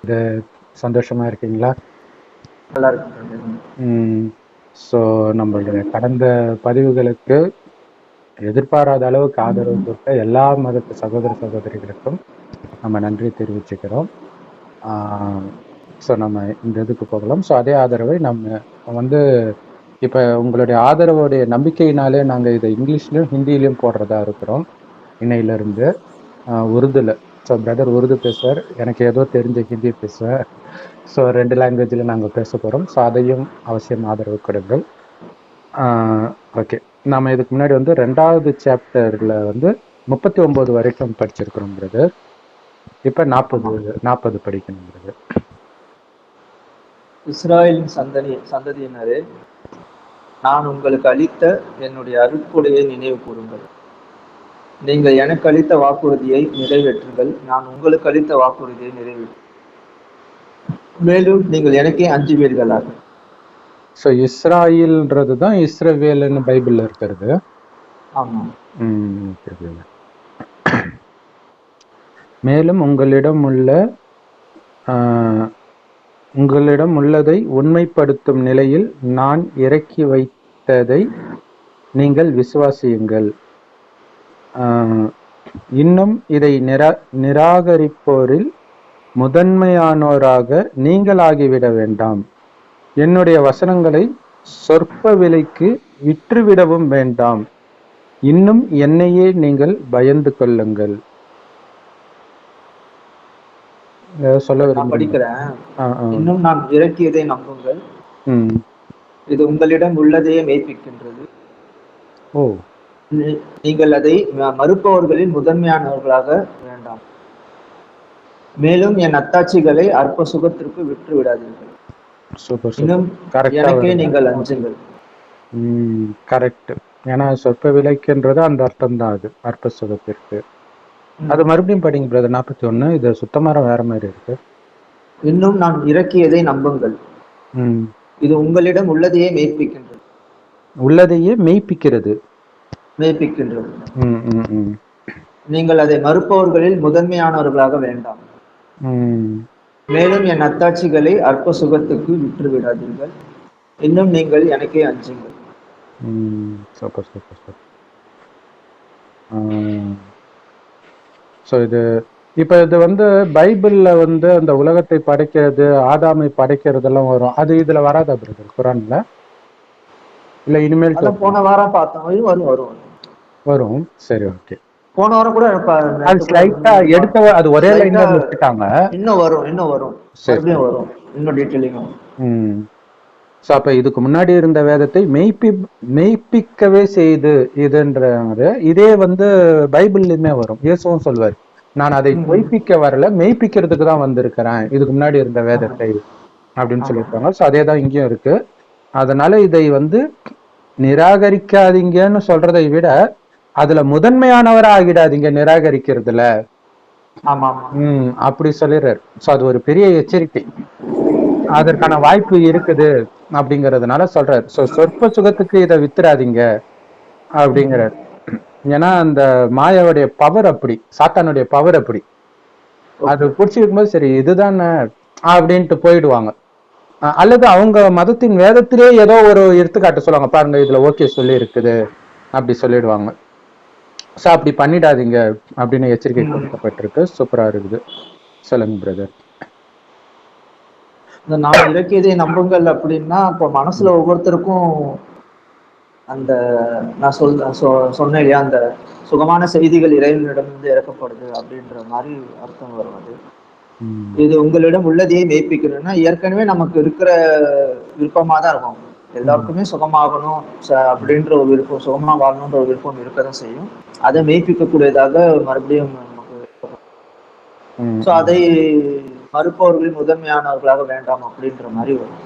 இது சந்தோஷமா இருக்கீங்களா? நல்லா இருக்கு. ஸோ நம்மளுடைய கடந்த பதிவுகளுக்கு எதிர்பாராத அளவுக்கு ஆதரவு கொடுத்த எல்லா மதத்து சகோதர சகோதரிகளுக்கும் நம்ம நன்றி தெரிவிச்சுக்கிறோம். ஸோ நம்ம இந்த இதுக்கு போகலாம். ஸோ அதே ஆதரவை நம்ம வந்து இப்போ உங்களுடைய ஆதரவுடைய நம்பிக்கையினாலே நாங்கள் இதை இங்கிலீஷ்லையும் ஹிந்திலையும் போடுறதா இருக்கிறோம் இன்னையிலிருந்து. உருதுல ஸோ பிரதர் உருது பேசுவார், எனக்கு ஏதோ தெரிஞ்ச ஹிந்தி பேசுவேன். ஸோ 2 லாங்குவேஜில் நாங்கள் பேச போகிறோம். ஸோ அதையும் அவசியம் ஆதரவு கொடுங்கள். ஓகே, நம்ம இதுக்கு முன்னாடி வந்து 2வது சாப்டர்ல வந்து 39 வரைக்கும் படிச்சிருக்கிறோம் பிரதர். இப்போ 40 படிக்கணும் பிரதர். இஸ்ராயலின் சந்ததியினரே, நான் உங்களுக்கு அளித்த என்னுடைய அருட்கொடையை நினைவு கூறுங்கள். நீங்கள் எனக்கு அளித்த வாக்குறுதியை நிறைவேற்றுங்கள். நான் உங்களுக்கு அளித்த வாக்குறுதியை நிறைவேற்று, மேலும் நீங்கள் எனக்கே அஞ்சுவீர்களாக. ஸோ இஸ்ராயில்ன்றது தான் இஸ்ரவேல்னு பைபிள்ல இருக்கிறது. ஆமாம். மேலும் உங்களிடம் உள்ளதை உண்மைப்படுத்தும் நிலையில் நான் இறக்கி வைத்ததை நீங்கள் விசுவாசியுங்கள். இன்னும் இதை நிராகரிப்போரில் முதன்மையானோராக நீங்கள் ஆகிவிட வேண்டாம். என்னுடைய வசனங்களை சொற்ப விலைக்கு விற்றுவிடவும் வேண்டாம். இன்னும் என்னையே நீங்கள் பயந்து கொள்ளுங்கள். சொல்ல படிக்கிறேன். இன்னும் நான் இறக்கியதை நம்புங்கள். இது உங்களிடம் உள்ளதையே மெய்ப்பிக்கின்றது. நீங்கள் அதை மறுப்பவர்களில் முதன்மையானவர்களாக வேண்டாம். மேலும் என் அத்தாட்சிகளை அற்ப சுகத்திற்கு விற்று விடாதீர்கள். இன்னும் எனக்கே நீங்கள் அஞ்சுங்கள். கரெக்ட். ஏன்னா சொற்ப விலைக்குன்றது அந்த அர்த்தம் தான், அது அற்ப சுகத்திற்கு. அது மறுபடியும் படிங்க பிரதர். 41 இது சுத்தமாக வேற மாதிரி இருக்கு. இன்னும் நான் இறக்கியதை நம்புங்கள். இது உங்களிடம் உள்ளதையே மெய்ப்பிக்கின்றது. உள்ளதையே மெய்ப்பிக்கிறது. நீங்கள் அதை மறுப்பவர்களில் முதன்மையானவர்களாக வேண்டாம். மேலும் என் அத்தாட்சிகளை அற்ப சுகத்துக்கு விற்று விடாதீர்கள். இன்னும் நீங்கள் எனக்கே அஞ்சுங்கள். Super super super. ஸோ இப்போ இது வந்து பைபிள்ல வந்து அந்த உலகத்தை படைக்கிறது, ஆதாமை படைக்கிறதெல்லாம் வரும். அது இதுல வராதா பிரதர் குரான்ல? இல்ல இனிமேல் போன வாரம் பார்த்தோம். வரும். சரி, ஓகே. போன வாரம் கூட ஸ்லைட்டா எடுத்த அது ஒரே லைன்ல விட்டுட்டாங்க. இன்னும் வரும் இன்னும் டீடைலிங். ஸோ அப்ப இதுக்கு முன்னாடி இருந்த வேதத்தை மெய்ப்பிக்கவே செய்து இதுன்றது இதே வந்து பைபிள்லயுமே வரும். இயேசுவும் சொல்வார், நான் அதை பொய்ப்பிக்க வரல, மெய்ப்பிக்கிறதுக்கு தான் வந்திருக்கிறேன் இதுக்கு முன்னாடி இருந்த வேதத்தை அப்படின்னு சொல்லியிருக்காங்க. ஸோ அதே தான் இங்கேயும் இருக்கு. அதனால இதை வந்து நிராகரிக்காதீங்கன்னு சொல்றதை விட அதுல முதன்மையானவரா ஆகிடாதீங்க நிராகரிக்கிறதுல. அப்படி சொல்லிடுறாரு. ஸோ அது ஒரு பெரிய எச்சரிக்கை. அதற்கான வாய்ப்பு இருக்குது அப்படிங்கறதுனால சொல்றாரு. ஸோ சொற்ப சுகத்துக்கு இதை வித்துறாதீங்க அப்படிங்கிறார். ஏன்னா அந்த மாயாவுடைய பவர் அப்படி, சாத்தானுடைய பவர் அப்படி. அது பிடிச்சிருக்கும் போது சரி இதுதானே அப்படின்ட்டு போயிடுவாங்க. அல்லது அவங்க மதத்தின் வேதத்திலே ஏதோ ஒரு எடுத்துக்காட்டு சொல்லுவாங்க, பாருங்க இதுல ஓகே சொல்லி இருக்குது அப்படி சொல்லிடுவாங்க. ஸோ அப்படி பண்ணிடாதீங்க அப்படின்னு எச்சரிக்கை கொடுக்கப்பட்டிருக்கு. சூப்பரா இருக்குது. சொல்லுங்க பிரதர். நான் இறக்கியதை நம்புங்கள் அப்படின்னா இப்போ மனசுல ஒவ்வொருத்தருக்கும் அந்த நான் சொன்னேன் இல்லையா, அந்த சுகமான செய்திகள் இறைவனிடமிருந்து இறக்கப்படுது அப்படின்ற மாதிரி அர்த்தம் வரும். அது இது உங்களிடம் உள்ளதையே மெய்ப்பிக்கணும்னா ஏற்கனவே நமக்கு இருக்கிற விருப்பமா தான் இருக்கும். எல்லாருக்குமே சுகமாகணும் அப்படின்ற ஒரு விருப்பம், சுகமா வாழணுன்ற ஒரு விருப்பம் இருக்கதான் செய்யும். அதை மெய்ப்பிக்க கூடியதாக மறுபடியும் நமக்கு. ஸோ அதை மறுப்பவர்களின் முதன்மையானவர்களாக வேண்டாம் அப்படின்ற மாதிரி வரும்.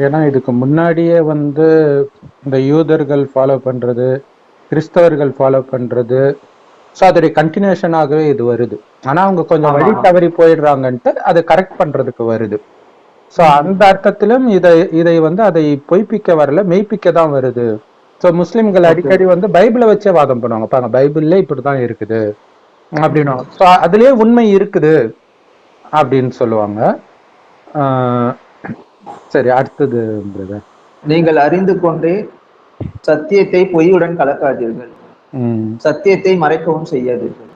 ஏன்னா இதுக்கு முன்னாடியே வந்து இந்த யூதர்கள் ஃபாலோ பண்றது, கிறிஸ்தவர்கள் ஃபாலோ பண்றது, ஸோ அதோடைய கண்டினியூஷனாகவே இது வருது. ஆனா அவங்க கொஞ்சம் வழி தவறி போயிடுறாங்கன்ட்டு அதை கரெக்ட் பண்றதுக்கு வருது. ஸோ அந்த அர்த்தத்திலும் இதை வந்து அதை பொய்ப்பிக்க வரல, மெய்ப்பிக்க தான் வருது. ஸோ முஸ்லிம்கள் அடிக்கடி வந்து பைபிளை வச்சே வாதம் பண்ணுவாங்க, பாருங்க பைபிள்ல இப்படிதான் இருக்குது அப்படின்னு. ஸோ அதுலயே உண்மை இருக்குது அப்படின்னு சொல்லுவாங்க. சரி, அடுத்தது பிரதர். நீங்கள் அறிந்து கொண்டே சத்தியத்தை பொய்யுடன் கலக்காதீர்கள், சத்தியத்தை மறைக்கவும் செய்யாதீர்கள்.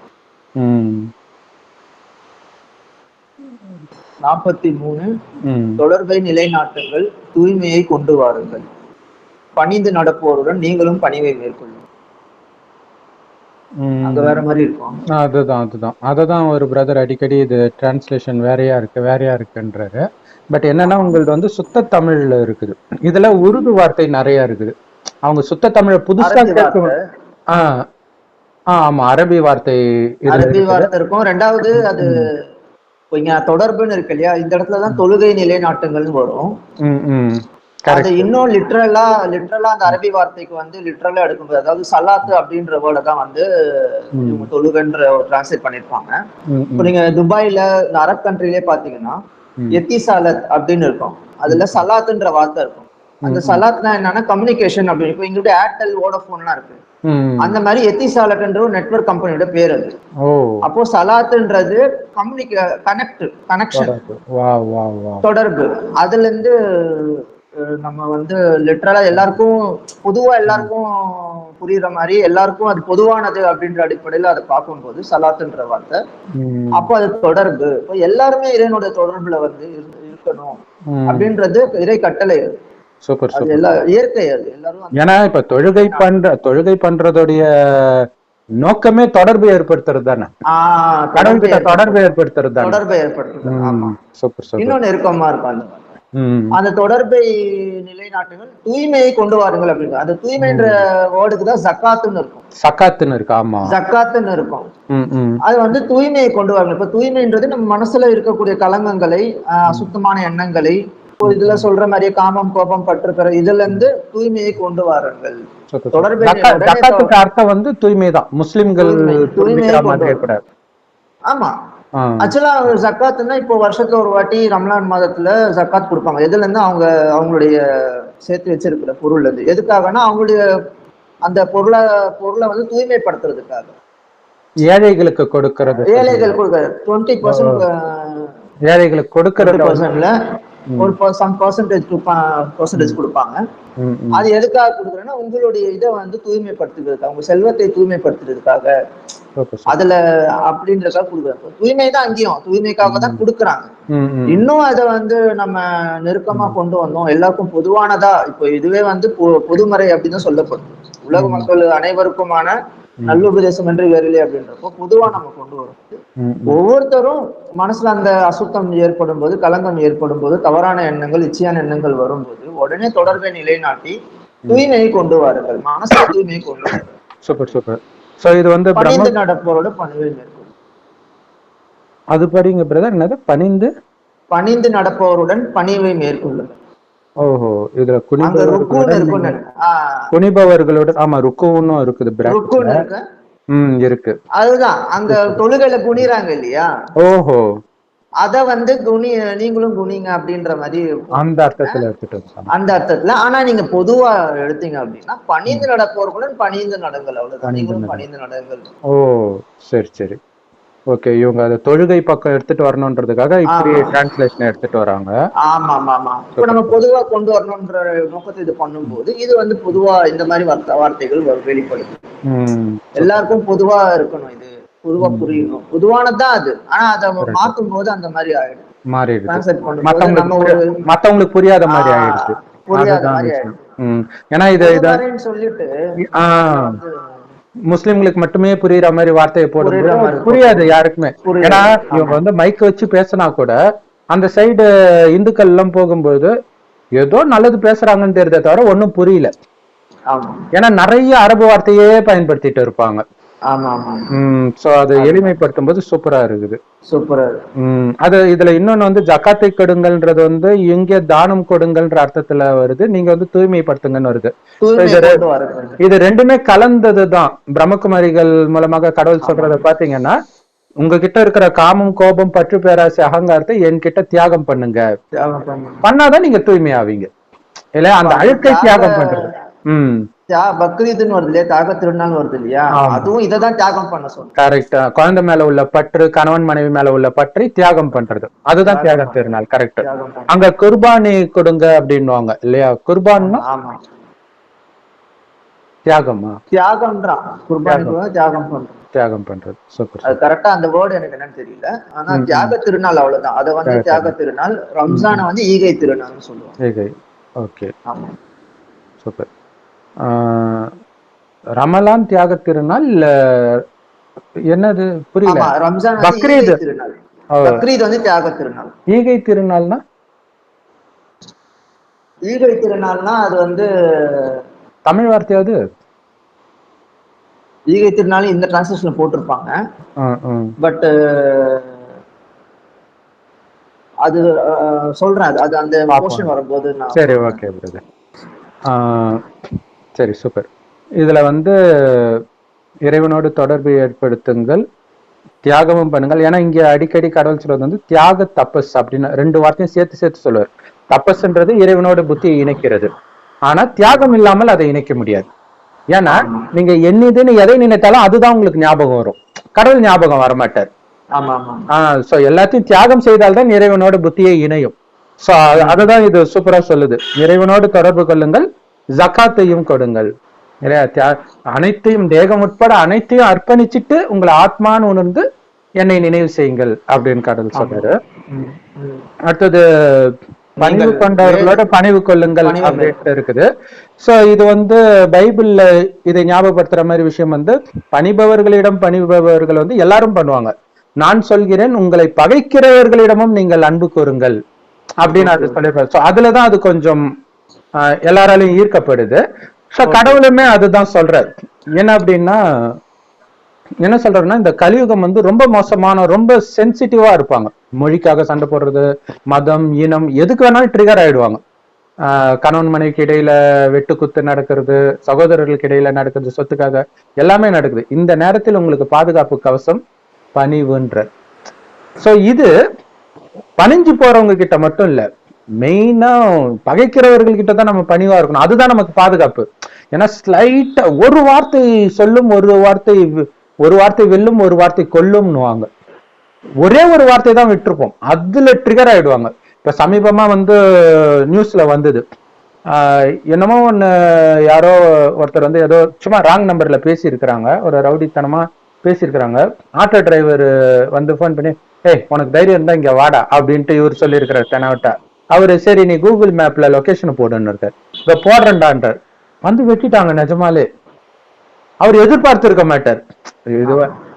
43 தொடர்பை நிலைநாட்டுங்கள், தூய்மையை கொண்டு வாருங்கள், பணிந்து நடப்போருடன் நீங்களும் பணிவை மேற்கொள்ளும். அங்க வேற மாதிரி இருக்கும். அதுதான் ஒரு பிரதர் அடிக்கடி இது டிரான்ஸ்லேஷன் வேறையா இருக்குன்றாரு. பட் என்னன்னா உங்களது வந்து சுத்த தமிழ்ல இருக்குது, இதுல உருது வார்த்தை நிறைய இருக்குது. அவங்க சுத்த தமிழ புதுசா கேட்கும். ஆமா, அரபி வார்த்தை இருக்கும். ரெண்டாவது அது தொடர்புன்னு இருக்கு இல்லையா, இந்த இடத்துலதான் தொழுகை நிலைநாட்டுங்கள்னு வரும். அது இன்னும் லிட்ரலா அந்த அரபி வார்த்தைக்கு வந்து லிட்ரலா எடுக்கும்போது, அதாவது சலாத்து அப்படின்ற வேர்டை தான் வந்து இவங்க தொழுகன்ற டிரான்ஸ்லேட் பண்ணிருப்பாங்க. இப்போ நீங்க துபாயில இந்த அரப் கண்ட்ரிலே பாத்தீங்கன்னா எத்திசாலத் அப்படின்னு இருக்கும், அதுல சலாத்துன்ற வார்த்தை இருக்கும். அந்த சலாத்னா என்னன்னா கம்யூனிகேஷன் அப்படின்னு. இப்போ எங்கிட்ட ஏர்டெல் வோடோஃபோன்லாம் இருக்கு, அந்த மாதிரி எத்திசாலத்ன்ற ஒரு நெட்வொர்க் கம்பெனியோட பேர் அது. அப்போ சலாத்துன்றது கனெக்ஷன், தொடர்பு. அதுல இருந்து நம்ம வந்து லிட்டரலா எல்லாருக்கும் பொதுவா எல்லாருக்கும் புரியுற மாதிரி எல்லாருக்கும் அது பொதுவானது அப்படின்ற அடிப்படையில அதை பார்க்கும்போது சலாத்துன்ற வார்த்தை. அப்போ அது தொடர்பு. இப்போ எல்லாருமே இறைவனுடைய தொடர்புல வந்து இருக்கணும் அப்படின்றது இறை கட்டளை. இயற்கை அது எல்லாரும். ஏன்னா இப்ப தொழுகை பண்றதுடைய நோக்கமே தொடர்பு ஏற்படுத்துறது தானே, கடவுள்கிட்ட தொடர்பு ஏற்படுத்துறது. இன்னும் நெருக்கமா இருக்கும் அந்த தொடர்பை நிலைநாட்டுங்கள், தூய்மையை கொண்டு வாருங்கள் அப்படின்னு. அந்த தூய்மைன்ற வேர்டுக்கு தான் ஜக்காத்துன்னு இருக்கும். ஜக்காத்துன்னு இருக்கும். அது வந்து தூய்மையை கொண்டு வாருங்கள். இப்ப தூய்மைன்றது நம்ம மனசுல இருக்கக்கூடிய கலங்கங்களை, அசுத்தமான எண்ணங்களை, இதுல சொல்ற மாதிரியே காமம், கோபம், பற்று பெற, இதுல இருந்து தூய்மையை கொண்டு வாருங்கள். தொடர்பை அர்த்தம் வந்து தூய்மை தான். முஸ்லிம்கள் ஆமா, ஆக்சுவலா ஜக்காத்துன்னா இப்போ வருஷத்துல ஒரு வாட்டி ரம்லான் மாதத்துல ஜக்காத் கொடுப்பாங்க. எதுல இருந்து அவங்களுடைய சேர்த்து வச்சிருக்கிற பொருள் அது எதுக்காகனா அவங்களுடைய அந்த பொருளை வந்து தூய்மைப்படுத்துறதுக்காக. ஏழைகளுக்கு கொடுக்கறது, 20% ஏழைகளுக்கு கொடுக்கறது ஒரு பர்சன்டேஜ் கொடுப்பாங்க. அது எதுக்காக கொடுக்குறேன்னா உங்களுடைய இதை வந்து தூய்மைப்படுத்துறதுக்காக, உங்க செல்வத்தை தூய்மைப்படுத்துறதுக்காக, அதுல அப்படின்றதுக்காக கொடுக்குறாங்க. தூய்மை தான் அங்கேயும் தூய்மைக்காக தான் கொடுக்குறாங்க. இன்னும் அதை வந்து நம்ம நெருக்கமா கொண்டு வந்தோம், எல்லாருக்கும் பொதுவானதா. இப்போ இதுவே வந்து பொதுமறை அப்படின்னு தான் சொல்லப்படுது. உலக மக்கள் அனைவருக்குமான நல்லுபதேசம் என்று வேறில்லை அப்படின்றப்போ பொதுவா நம்ம கொண்டு வரும். ஒவ்வொருத்தரும் மனசுல அந்த அசுத்தம் ஏற்படும் போது, கலங்கம் ஏற்படும் போது, தவறான எண்ணங்கள், இச்சையான எண்ணங்கள் வரும்போது உடனே தொடர்பை நிலைநாட்டி தூய்மையை கொண்டு வாருங்கள், மனசுல தூய்மையை கொண்டு வாருங்கள். Super super. சோ இது வந்து பணிந்து நடப்போரோட பணிவை மேற்கொள்ளும். அது படிங்க பிரதர். என்னது பணிந்து நடப்பவருடன் பணிவை மேற்கொள்ளுங்கள். ஓஹோ, இதுல குனிபவர்களோட. ஆமா, ருக்குன்னு இருக்குது, இருக்கு. அதுதான் அங்க தொழுகையில குனிறாங்க இல்லையா. ஓஹோ, அத வந்து நீங்களும் குனிங்க அப்படின்ற மாதிரி அந்த அர்த்தத்துல எடுத்துட்டு, அந்த அர்த்தத்துல. ஆனா நீங்க பொதுவா எடுத்தீங்க அப்படின்னா பணிந்து நடப்பவர்களுடன் பணிந்து நடங்கள், அவ்வளவுதான். நீங்களும் பணிந்து நடங்கள். ஓ, சரி சரி, ஓகே. இவங்க அதை தொழுகை பக்கம் எடுத்துட்டு வரணும்ன்றதுக்காக இப்படி டிரான்ஸ்லேஷன் எடுத்துட்டு வராங்க. ஆமா ஆமா ஆமா. இப்ப நம்ம பொதுவா கொண்டு வரணும்ன்ற நோக்கத்தை இது பண்ணும்போது இது வந்து பொதுவா இந்த மாதிரி வார்த்தைகள் வெளிப்படுது. எல்லாருக்கும் பொதுவா இருக்கணும், இது பொதுவா புரியணும், பொதுவானதான் அது. ஆனா அதை மாற்றும் போது அந்த மாதிரி ஆயிடும், மத்தவங்களுக்கு புரியாத மாதிரி ஆயிடுச்சு. ஏன்னா இது சொல்லிட்டு முஸ்லிம்களுக்கு மட்டுமே புரியுற மாதிரி வார்த்தையை போடுறது புரியாது யாருக்குமே. ஏன்னா இவங்க வந்து மைக் வச்சு பேசினா கூட அந்த சைடு இந்துக்கள் எல்லாம் போகும்போது ஏதோ நல்லது பேசுறாங்கன்னு தெரியுதே தவிர ஒன்னும் புரியல. ஏன்னா நிறைய அரபு வார்த்தையே பயன்படுத்திட்டு இருப்பாங்க. சோ அது எளிமைப்படுத்தும் போது சூப்பரா இருக்குது. அது இதுல இன்னொன்னு வந்து ஜக்காத்தை கொடுங்கள்ன்றது வந்து இங்க தானம் கொடுங்கள்ன்ற அர்த்தத்துல வருது, நீங்க வந்து தூய்மைப்படுத்துங்கன்னு வருது. இது ரெண்டுமே கலந்ததுதான். பிரம்மகுமாரிகள் மூலமாக கடவுள் சொல்றத பாத்தீங்கன்னா, உங்ககிட்ட இருக்கிற காமம், கோபம், பற்று, பேராசை, அகங்காரத்தை என்கிட்ட தியாகம் பண்ணுங்க, பண்ணாதான் நீங்க தூய்மை ஆவீங்க. இல்ல அந்த அழுக்கை தியாகம் பண்றது. பக்ரீத்னு வருது இல்லையா, தியாக திருநாள் வருது இல்லையா, அதுவும் இததான் தியாகம் பண்ண சொல்லுங்க. கரெக்ட். குழந்தை மேல உள்ள பற்று, கணவன் மனைவி மேல உள்ள பற்றை தியாகம் பண்றது, அதுதான் தியாக திருநாள். கரெக்ட். அங்க குர்பானி கொடுங்க அப்படின்னுவாங்க இல்லையா? குர்பான்னா தியாகமா? தியாகம்ன்றான். குர்பானி தியாகம் பண்றது, தியாகம் பண்றது. சூப்பர். அது கரெக்டா அந்த வேர்டு எனக்கு என்னன்னு தெரியல. ஆனா தியாக திருநாள் அவ்வளவுதான். அதை வந்து தியாக திருநாள். ரம்ஜான வந்து ஈகை திருநாள்னு சொல்லுவாங்க. ஈகை. ஓகே. ஆமா. சூப்பர். ரமலான் தியாக திருநாள் இல்ல என்னது புரியல. ரம்ஜான் பக்ரீத் திருநாள். பக்ரீத் வந்து தியாக திருநாள். ஈகை திருநாள்னா? ஈகை திருநாள்னா அது வந்து தமிழ் வார்த்தையாவது? ஈகை திருநாள் இந்த டிரான்ஸ்லேஷன்ல போட்டிருப்பாங்க. பட் அது சொல்றேன், அது அந்த போர்ஷன் வரும்போது. சரி, ஓகே பிரதர். சரி, சூப்பர். இதுல வந்து இறைவனோடு தொடர்பு ஏற்படுத்துங்கள், தியாகமும் பண்ணுங்கள். ஏன்னா இங்க அடிக்கடி கடவுள் சொல்றது வந்து தியாக தபஸ் அப்படின்னு 2 வார்த்தையும் சேர்த்து சொல்லுவார். தபஸ்ன்றது இறைவனோட புத்தியை இணைக்கிறது, ஆனா தியாகம் இல்லாமல் அதை இணைக்க முடியாது. ஏன்னா நீங்க என்னதுன்னு எதை நினைத்தாலும் அதுதான் உங்களுக்கு ஞாபகம் வரும், கடவுள் ஞாபகம் வரமாட்டார். சோ எல்லாத்தையும் தியாகம் செய்தால்தான் இறைவனோட புத்தியை இணையும். சோ அதுதான் இது சூப்பரா சொல்லுது. இறைவனோடு தொடர்பு கொள்ளுங்கள், ஜக்காத்தையும் கொடுங்கள். அனைத்தையும், தேகம் உட்பட அனைத்தையும் அர்ப்பணிச்சுட்டு உங்களை ஆத்மான்னு உணர்ந்து என்னை நினைவு செய்யுங்கள் அப்படின்னு கடவுள் சொல்றாரு. அடுத்தது பணிவு கொண்டவர்களோட பணிவு கொள்ளுங்கள் அப்படின்ட்டு இருக்குது. சோ இது வந்து பைபிள்ல இதை ஞாபகப்படுத்துற மாதிரி விஷயம் வந்து, பணிபவர்களிடம் பணிபவர்கள் வந்து எல்லாரும் பண்ணுவாங்க. நான் சொல்கிறேன், உங்களை பகைக்கிறவர்களிடமும் நீங்கள் அன்பு கூறுங்கள் அப்படின்னு அது சொல்லிருப்பாரு. சோ அதுலதான் அது கொஞ்சம் எல்லாராலையும் ஈர்க்கப்படுது. சோ கடவுளுமே அதுதான் சொல்றாரு. என்ன அப்படின்னா, என்ன சொல்றாருன்னா, இந்த கலியுகம் வந்து ரொம்ப மோசமான, ரொம்ப சென்சிட்டிவா இருப்பாங்க. மொழிக்காக சண்டை போடுறது, மதம், இனம், எதுக்கு வேணாலும் ட்ரிகர் ஆயிடுவாங்க. கணவன் மனைவிக்கு இடையில வெட்டு குத்து நடக்கிறது, சகோதரர்களுக்கு இடையில நடக்கிறது, சொத்துக்காக எல்லாமே நடக்குது. இந்த நேரத்தில் உங்களுக்கு பாதுகாப்பு கவசம் பணிவுன்ற. சோ இது பணிஞ்சு போறவங்க கிட்ட மட்டும் இல்ல, மெயினா பகைக்கிறவர்கள் கிட்டதான் நம்ம பணிவா இருக்கணும். அதுதான் நமக்கு பாதுகாப்பு. ஏன்னா ஸ்லைட்டா ஒரு வார்த்தை சொல்லும், ஒரு வார்த்தை வெல்லும், ஒரு வார்த்தை கொல்லும்னுவாங்க. ஒரே ஒரு வார்த்தை தான் விட்டுருப்போம், அதுல ட்ரிகர் ஆயிடுவாங்க. இப்ப சமீபமா வந்து நியூஸ்ல வந்தது, என்னமோ ஒண்ணு யாரோ ஒருத்தர் வந்து ஏதோ சும்மா ராங் நம்பர்ல பேசி இருக்கிறாங்க, ஒரு ரவுடித்தனமா பேசியிருக்கிறாங்க. ஆட்டோ டிரைவர் வந்து போன் பண்ணி, ஏய் உனக்கு தைரியம் இருந்தா இங்க வாடா அப்படின்ட்டு இவர் சொல்லியிருக்கிறார் தெனாவட்டா. அவரு சரி நீ கூகுள் மேப்ல லொகேஷன் போடுன்னு இருக்கார். இப்ப போடுறேன்டான்றார், வந்து வெட்டிட்டாங்க. நிஜமாலே அவர் எதிர்பார்த்து இருக்க மாட்டார். இது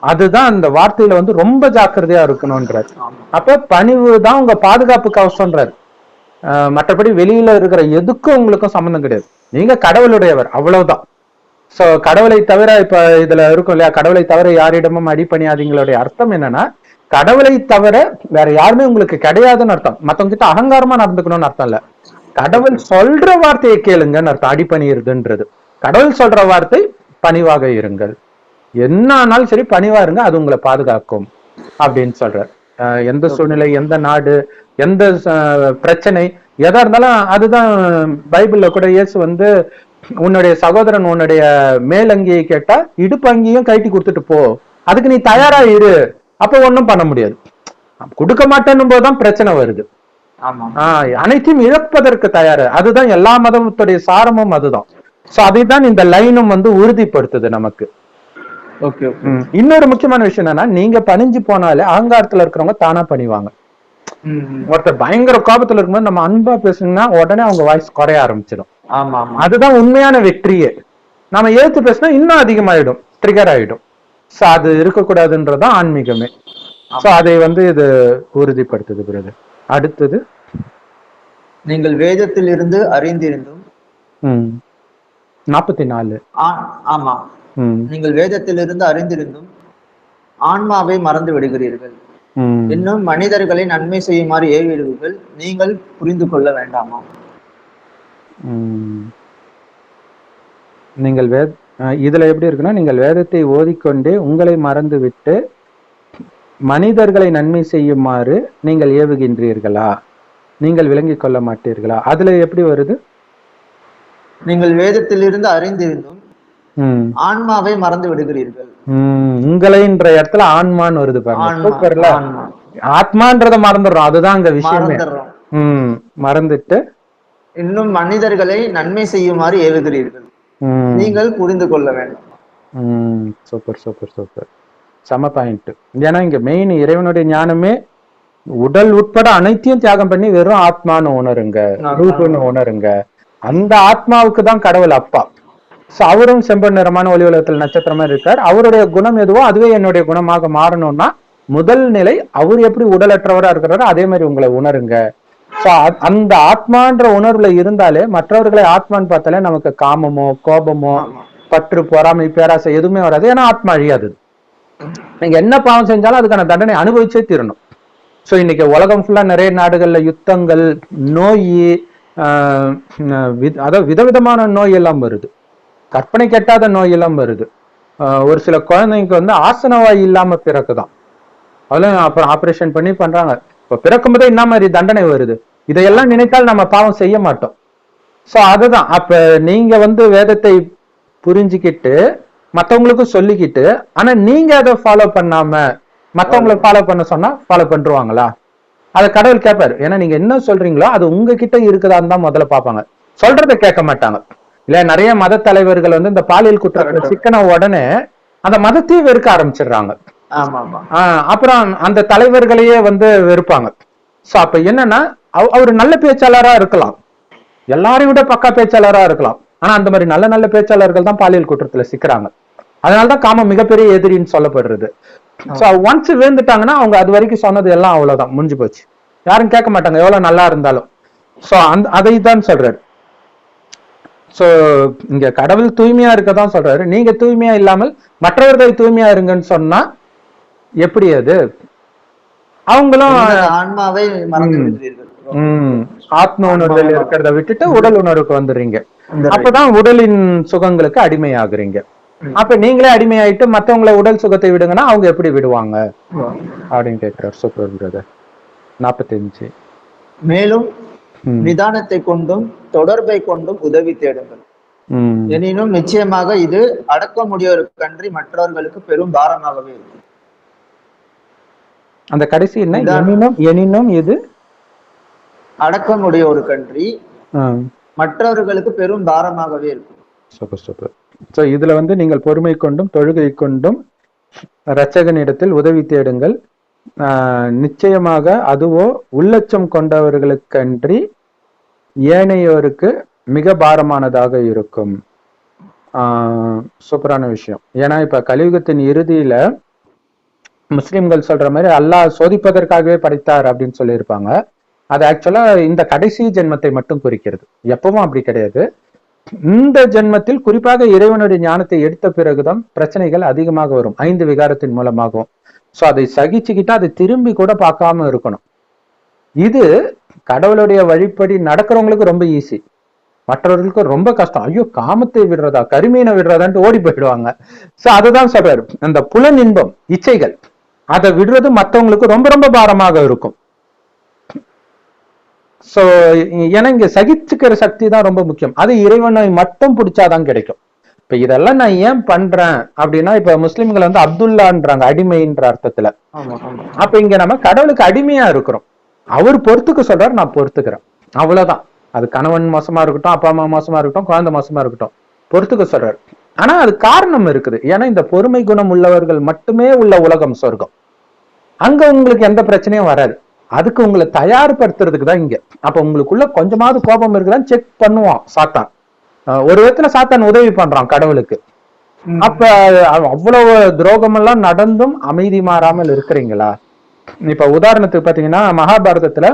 அதுதான் அந்த வார்த்தையில வந்து ரொம்ப ஜாக்கிரதையா இருக்கணும்ன்றார். அப்ப பணிவு தான் உங்க பாதுகாப்பு கவசம்ன்றார். மற்றபடி வெளியில இருக்கிற எதுக்கும் உங்களுக்கும் சம்பந்தம் கிடையாது. நீங்க கடவுளுடையவர், அவ்வளவுதான். சோ கடவுளை தவிர, இப்ப இதுல இருக்கும் இல்லையா, கடவுளை தவிர யாரிடமும் அடிபணியாதீங்களுடைய அர்த்தம் என்னன்னா, கடவுளை தவிர வேற யாருமே உங்களுக்கு கிடையாதுன்னு அர்த்தம். மத்தவங்க கிட்ட அகங்காரமா நடந்துக்கணும்னு அர்த்தம் இல்ல. கடவுள் சொல்ற வார்த்தையை கேளுங்கன்னு அர்த்தம். அடிபணியிருதுன்றது கடவுள் சொல்ற வார்த்தை, பணிவாக இருங்கள், என்ன ஆனாலும் சரி பணிவா இருங்க, அது உங்களை பாதுகாக்கும் அப்படின்னு சொல்ற. எந்த சூழ்நிலை, எந்த நாடு, எந்த பிரச்சனை எதா இருந்தாலும், அதுதான் பைபிள்ல கூட இயேசு வந்து, உன்னுடைய சகோதரன் உன்னுடைய மேலங்கியை கேட்டா இடுப்பு அங்கியும் கட்டி கொடுத்துட்டு போ, அதுக்கு நீ தயாரா இரு, அப்ப ஒண்ணும் பண்ண முடியாது. கொடுக்க மாட்டேன்னும் போதுதான் பிரச்சனை வருது. அனைத்தையும் இழப்பதற்கு தயாரு. அதுதான் எல்லா மதத்துடைய சாரமும் அதுதான். சோ அதைதான் இந்த லைனும் வந்து உறுதிப்படுத்துது நமக்கு. இன்னொரு முக்கியமான விஷயம் என்னன்னா, நீங்க பணிஞ்சு போனாலே அகங்காரத்துல இருக்கிறவங்க தானா பணிவாங்க. ஒருத்தர் பயங்கர கோபத்துல இருக்கும்போது நம்ம அன்பா பேசணும்னா உடனே அவங்க வாய்ஸ் குறைய ஆரம்பிச்சிடும். அதுதான் உண்மையான வெற்றியே. நம்ம ஏத்து பேசினா இன்னும் அதிகமாயிடும், ட்ரிகர் ஆயிடும். சோ அது இருக்கக்கூடாதுன்றதான் ஆன்மீகமே. சோ அதை வந்து இது உறுதிப்படுத்துது பிரதர். அடுத்தது, நீங்கள் வேதத்தில் இருந்து அறிந்திருந்தும் 44. ஆமா, நீங்கள் வேதத்தில் இருந்து அறிந்திருந்தும் ஆன்மாவை மறந்து விடுகிறீர்கள், இன்னும் மனிதர்களை நன்மை செய்யுமாறு ஏவுகிறீர்கள், நீங்கள் புரிந்து கொள்ள வேண்டாமா? நீங்கள் இதுல எப்படி இருக்குன்னா, நீங்கள் வேதத்தை ஓதிக்கொண்டே உங்களை மறந்து விட்டு மனிதர்களை நன்மை செய்யுமாறு நீங்கள் ஏவுகின்றீர்களா, நீங்கள் விளங்கிக் கொள்ள மாட்டீர்களா? அதுல எப்படி வருது? நீங்கள் வேதத்திலிருந்து அறிந்திருந்தும் ஆன்மாவை மறந்து விடுகிறீர்கள். உங்களைன்ற இடத்துல ஆன்மான்னு வருது பாருங்க. ஆத்மான்றத மறந்துடுறோம், அதுதான் அங்க விஷயமே. மறந்துட்டு இன்னும் மனிதர்களை நன்மை செய்யுமாறு ஏவுகிறீர்கள், நீங்கள் புரிந்து கொள்ள வேண்டும். சூப்பர் சூப்பர் சூப்பர், சம பாயிண்ட். ஏன்னா இங்க மெயின் இறைவனுடைய ஞானமே உடல் உட்பட அனைத்தையும் தியாகம் பண்ணி வெறும் ஆத்மான்னு உணருங்க, ரூபன்னு உணருங்க. அந்த ஆத்மாவுக்கு தான் கடவுள் அப்பா. சோ அவரும் செம்பன் நிறமான ஒளி உலகத்தில் நட்சத்திரமா இருக்கார். அவருடைய குணம் எதுவோ அதுவே என்னுடைய குணமாக மாறணும்னா முதல் நிலை அவர் எப்படி உடலற்றவரா இருக்கிறாரோ அதே மாதிரி உங்களை உணருங்க. சோ அந்த ஆத்மான்ற உணர்வுல இருந்தாலே மற்றவர்களை ஆத்மான்னு பார்த்தாலே நமக்கு காமமோ கோபமோ பற்று பொறாமை பேராசை எதுவுமே வராது. ஏன்னா ஆத்மா அழியாது. நீங்க என்ன பாவம் செஞ்சாலும் அதுக்கான தண்டனை அனுபவிச்சே தீரணும். சோ இன்னைக்கு உலகம் ஃபுல்லா நிறைய நாடுகள்ல யுத்தங்கள், நோய், அதாவது விதவிதமான நோய் எல்லாம் வருது, கற்பனை கெட்டாத நோய் எல்லாம் வருது. ஒரு சில குழந்தைங்க வந்து ஆசனவாய் இல்லாம பிறக்குதான், அதெல்லாம் அப்புறம் ஆபரேஷன் பண்ணி பண்றாங்க. இப்ப பிறக்கும் போதே என்ன மாதிரி தண்டனை வருது, இதையெல்லாம் நினைத்தால் நம்ம பாவம் செய்ய மாட்டோம். சோ அதுதான் அப்ப நீங்க வந்து வேதத்தை புரிஞ்சுக்கிட்டு மத்தவங்களுக்கும் சொல்லிக்கிட்டு, ஆனா நீங்க அதை ஃபாலோ பண்ணாம மத்தவங்களை ஃபாலோ பண்ண சொன்னா ஃபாலோ பண்ணிருவாங்களா? அதை கடவுள் கேட்பாரு. ஏன்னா நீங்க என்ன சொல்றீங்களோ அது உங்ககிட்ட இருக்குதான்னு தான் முதல்ல பார்ப்பாங்க, சொல்றதை கேட்க மாட்டாங்க. இல்ல நிறைய மத தலைவர்கள் வந்து இந்த பாலியல் குற்றத்துல சிக்கன உடனே அந்த மதத்தையே வெறுக்க ஆரம்பிச்சிடுறாங்க. அப்புறம் அந்த தலைவர்களையே வந்து வெறுப்பாங்க. சோ அப்ப என்னன்னா அவர் நல்ல பேச்சாளரா இருக்கலாம், எல்லாரையும் விட பக்கா பேச்சாளரா இருக்கலாம், ஆனா அந்த மாதிரி நல்ல நல்ல பேச்சாளர்கள் தான் பாலியல் குற்றத்துல சிக்கிறாங்க. அதனாலதான் காமம் மிகப்பெரிய எதிரின்னு சொல்லப்படுறது. சோ ஒன்ஸ் விழுந்துட்டாங்கன்னா அவங்க அது வரைக்கும் சொன்னது எல்லாம் அவ்வளவுதான், முடிஞ்சு போச்சு, யாரும் கேட்க மாட்டாங்க எவ்வளவு நல்லா இருந்தாலும். சோ அதை தான் சொல்றாரு. சோ இங்க கடவுள் தூய்மையா இருக்கதான் சொல்றாரு. நீங்க தூய்மையா இல்லாமல் மற்றவர்கள் தூய்மையா இருங்கன்னு சொன்னா எப்படி அது? அவங்களும் ஆன்மாவை ஆத்ம உணர்வில் இருக்கிறத விட்டுட்டு உடல் உணர்வுக்கு வந்துடுறீங்க. அப்பதான் உடலின் சுகங்களுக்கு அடிமையாகுறீங்க. அப்ப நீங்களே அடிமையாயிட்டு மத்தவங்களை உடல் சுகத்தை விடுங்கன்னா அவங்க எப்படி விடுவாங்க அப்படின்னு கேட்கிறார். Super brother. 45. மேலும் நிதானத்தை கொண்டும் தொடர்பை கொண்டும் உதவி தேடுங்கள், எனினும் நிச்சயமாக இது அடக்க முடியோருக்கன்றி மற்றவர்களுக்கு பெரும் பாரமாகவே இருக்கும். அந்த கடைசி என்ன? எனினும் இது அடக்க முடியோருக்கன்றி மற்றவர்களுக்கு பெரும் பாரமாகவே இருக்கும். Super super. சோ இதுல வந்து நீங்கள் பொறுமை கொண்டும் தொழுகை கொண்டும் இரட்சகனிடத்தில் உதவி தேடுங்கள், நிச்சயமாக அதுவோ உள்ளச்சம் கொண்டவர்களுக்கன்றி ஏனையோருக்கு மிக பாரமானதாக இருக்கும். சூப்பரான விஷயம். ஏன்னா இப்ப கலியுகத்தின் இறுதியில முஸ்லிம்கள் சொல்ற மாதிரி அல்லாஹ் சோதிப்பதற்காகவே படைத்தார் அப்படின்னு சொல்லியிருப்பாங்க. அது ஆக்சுவலா இந்த கடைசி ஜென்மத்தை மட்டும் குறிக்கிறது, எப்பவும் அப்படி கிடையாது. இந்த ஜென்மத்தில் குறிப்பாக இறைவனுடைய ஞானத்தை எடுத்த பிறகுதான் பிரச்சனைகள் அதிகமாக வரும், 5 விகாரத்தின் மூலமாகவும். சோ அதை சகிச்சுக்கிட்டா அதை திரும்பி கூட பார்க்காம இருக்கணும். இது கடவுளுடைய வழிப்படி நடக்கிறவங்களுக்கு ரொம்ப ஈஸி, மற்றவர்களுக்கு ரொம்ப கஷ்டம். ஐயோ காமத்தை விடுறதா, கருமீனை விடுறதான்ட்டு ஓடி போயிடுவாங்க. சோ அதுதான் சொல்றாரு, அந்த புலன் இன்பம் இச்சைகள் அதை விடுறது மற்றவங்களுக்கு ரொம்ப ரொம்ப பாரமாக இருக்கும். சோ ஏன்னா இங்க சகிச்சுக்கிற சக்தி தான் ரொம்ப முக்கியம். அது இறைவனை மட்டும் பிடிச்சாதான் கிடைக்கும். இப்ப இதெல்லாம் நான் ஏன் பண்றேன் அப்படின்னா, இப்ப முஸ்லிம்கள் வந்து அப்துல்லான்றாங்க, அடிமைன்ற அர்த்தத்துல. அப்ப இங்க நம்ம கடவுளுக்கு அடிமையா இருக்கிறோம், அவர் பொறுத்துக்க சொல்றாரு, நான் பொறுத்துக்கிறேன், அவ்வளவுதான். அது கணவன் மோசமா இருக்கட்டும், அப்பா அம்மா மோசமா இருக்கட்டும், குழந்தை மோசமா இருக்கட்டும், பொறுத்துக்க சொல்றாரு. ஆனா அது காரணம் இருக்குது. ஏன்னா இந்த பொறுமை குணம் உள்ளவர்கள் மட்டுமே உள்ள உலகம் சொர்க்கம். அங்க உங்களுக்கு எந்த பிரச்சனையும் வராது. அதுக்கு உங்களை தயார்படுத்துறதுக்கு தான் இங்க. அப்ப உங்களுக்குள்ள கொஞ்சமாவது கோபம் இருக்குதான்னு செக் பண்ணுவான் சாத்தான். ஒரு விதத்துல சாத்தான் உதவி பண்றான் கடவுளுக்கு. அப்ப அவ்வளவு துரோகம் எல்லாம் நடந்தும் அமைதி மாறாமல் இருக்கிறீங்களா? இப்ப உதாரணத்துக்கு பாத்தீங்கன்னா, மகாபாரதத்துல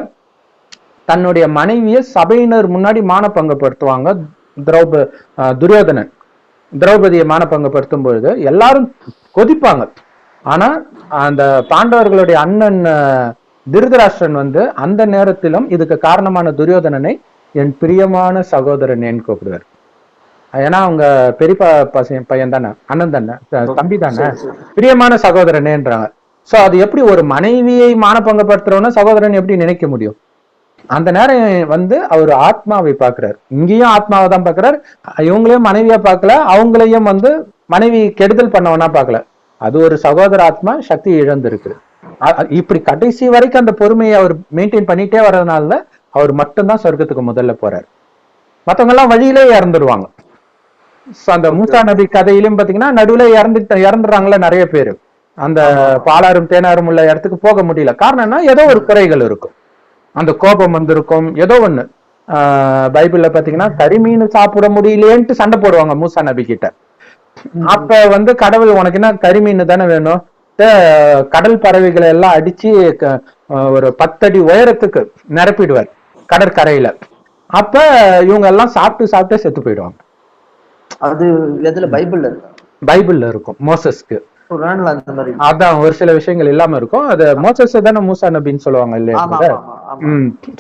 தன்னுடைய மனைவிய சபையினர் முன்னாடி மானபங்கப்படுத்துவாங்க துரியோதனன். திரௌபதியை மானபங்கப்படுத்தும் பொழுது எல்லாரும் கொதிப்பாங்க. ஆனா அந்த பாண்டவர்களுடைய அண்ணன் திருதராஷ்டிரன் வந்து அந்த நேரத்திலும் இதுக்கு காரணமான துரியோதனனை என் பிரியமான சகோதரன் ஏன் கூப்பிடுவார். ஏன்னா அவங்க பெரியப்பா பையன் தானே, அண்ணன் தானே, தம்பி தானே, பிரியமான சகோதரனேன்றாங்க. சோ அது எப்படி ஒரு மனைவியை மானபங்கப்படுத்துறவன சகோதரன் எப்படி நினைக்க முடியும்? அந்த நேரம் வந்து அவர் ஆத்மாவை பாக்குறாரு, இங்கேயும் ஆத்மாவை தான் பாக்குறாரு. இவங்களையும் மனைவியா பார்க்கல, அவங்களையும் வந்து மனைவி கெடுதல் பண்ணவனா பார்க்கல. அது ஒரு சகோதர ஆத்மா சக்தி இழந்திருக்கு. இப்படி கடைசி வரைக்கும் அந்த பொறுமையை அவர் மெயின்டைன் பண்ணிட்டே வர்றதுனால அவர் மட்டும்தான் சொர்க்கத்துக்கு முதல்ல போறாரு. மத்தவங்க எல்லாம் வழியிலே இறந்துருவாங்க. அந்த மூசா நபி கதையிலும் பாத்தீங்கன்னா நடுவுல இறந்துடுறாங்கல்ல நிறைய பேரு. அந்த பாலாரும் தேனாரும் உள்ள இடத்துக்கு போக முடியல. காரணம் என்ன, ஏதோ ஒரு குறைகள் இருக்கும், அந்த கோபம் வந்திருக்கும், ஏதோ ஒண்ணு. பைபிள்ல பாத்தீங்கன்னா கரிமீன் சாப்பிட முடியலேன்ட்டு சண்டை போடுவாங்க மூசா நபி கிட்ட. அப்ப வந்து கடவுள் உனக்கு என்ன கரிமீன் தானே வேணும், கடல் பறவைகளை எல்லாம் அடிச்சு ஒரு 10 அடி உயரத்துக்கு நிரப்பிடுவார் கடற்கரையில. அப்ப இவங்க எல்லாம் சாப்பிட்டு செத்து போயிடுவாங்க. அது எதுல பைபிள்ல இருக்கு? பைபிள்ல இருக்கும். மோசஸ்க்கு அதான் ஒரு சில விஷயங்கள் இல்லாம இருக்கும். அது மோசஸ் தானே மூசா நபின்னு சொல்லுவாங்க இல்லையா?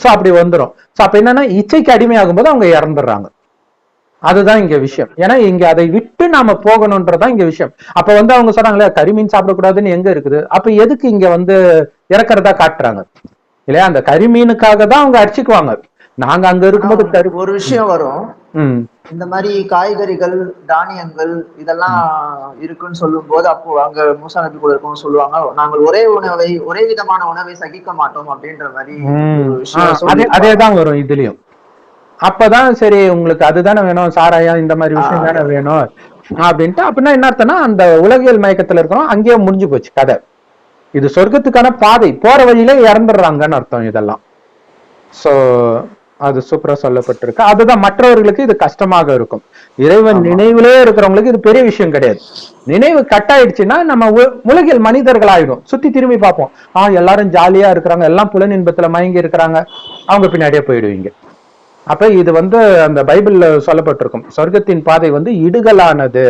சோ அப்படி வந்துரும். சோ அப்ப என்னன்னா இச்சைக்கு அடிமையாகும் போது அவங்க இறந்துடுறாங்க. அதுதான் இங்க விஷயம். ஏன்னா இங்க அதை விட்டு நாம போகணும்ன்றதான் இங்க விஷயம். அப்ப வந்து அவங்க சொன்னாங்களே கரிமீன் சாப்பிடக்கூடாதுன்னு எங்க இருக்குது, அப்ப எதுக்கு இங்க வந்து இறக்குறதா காட்டுறாங்க இல்லையா? அந்த கரிமீனுக்காக தான் அவங்க அடிச்சுக்குவாங்க. நாங்க அங்க இருக்கும்போது ஒரு விஷயம் வரும், இந்த மாதிரி காய்கறிகள் தானியங்கள் இதெல்லாம் இருக்குன்னு சொல்லும் போது அப்போ அங்க மூசா நபி கூட இருக்கவங்க சொல்லுவாங்க, நாங்கள் ஒரே விதமான உணவை சகிக்க மாட்டோம் அப்படின்ற மாதிரி அதேதான் வரும் இதுலயும். அப்பதான் சரி உங்களுக்கு அதுதானே வேணும், சாராயம் இந்த மாதிரி விஷயம் தானே வேணும் அப்படின்ட்டு. அப்படின்னா என்ன அர்த்தம்னா அந்த உலகியல் மயக்கத்துல இருக்கிறோம், அங்கேயே முடிஞ்சு போச்சு கதை. இது சொர்க்கத்துக்கான பாதை, போற வழியில இறந்துடுறாங்கன்னு அர்த்தம் இதெல்லாம். சோ அது சூப்பரா சொல்லப்பட்டிருக்கு. அதுதான் மற்றவர்களுக்கு இது கஷ்டமாக இருக்கும். இறைவன் நினைவுலே இருக்கிறவங்களுக்கு இது பெரிய விஷயம் கிடையாது. நினைவு கட் ஆயிடுச்சுன்னா நம்ம உலகில் மனிதர்கள் ஆயிடும். சுத்தி திரும்பி பார்ப்போம், எல்லாரும் ஜாலியா இருக்கிறாங்க, எல்லாம் புலன் இன்பத்துல மயங்கி இருக்கிறாங்க, அவங்க பின்னாடியே போயிடுவீங்க. அப்ப இது வந்து அந்த பைபிள்ல சொல்லப்பட்டிருக்கும், சொர்க்கத்தின் பாதை வந்து இடுகலானது,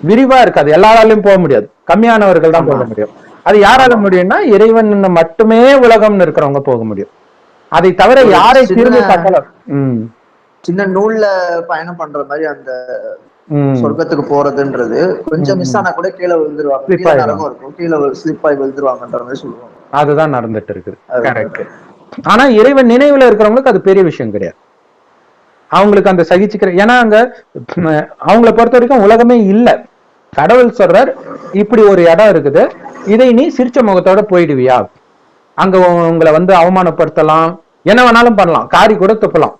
விரிவா இருக்காது, எல்லாராலையும் போக முடியாது, கம்மியானவர்கள் தான் போக முடியும். அது யாரால முடியும்னா இறைவன் மட்டுமே உலகம்னு இருக்கிறவங்க போக முடியும். அதை தவிர யாரை திரும்பி பார்க்கலாம். சின்ன நூல்ல பயணம் பண்ற மாதிரி அந்த சொர்க்கத்துக்கு போறதுன்றது கொஞ்சம் மிஸ் ஆனா கூட கீழே விழுந்துருவாங்க, கீழே ஸ்லிப் ஆகி விழுந்துருவாங்கன்ற மாதிரி சொல்லுவாங்க. அதுதான் நடந்துட்டு இருக்குது. கரெக்ட். ஆனா இறைவன் நினைவுல இருக்கிறவங்களுக்கு அது பெரிய விஷயம் கிடையாது. அவங்களுக்கு அந்த சகிச்சுக்கிற, ஏன்னா அங்க அவங்கள பொறுத்த வரைக்கும் உலகமே இல்ல. கடவுள் சொல்றார், இப்படி ஒரு இடம் இருக்குது, இதை நீ சிரிச்ச முகத்தோட போயிடுவியா? அங்க உங்களை வந்து அவமானப்படுத்தலாம், என்ன வேணாலும் பண்ணலாம், காரி கூட துப்பலாம்,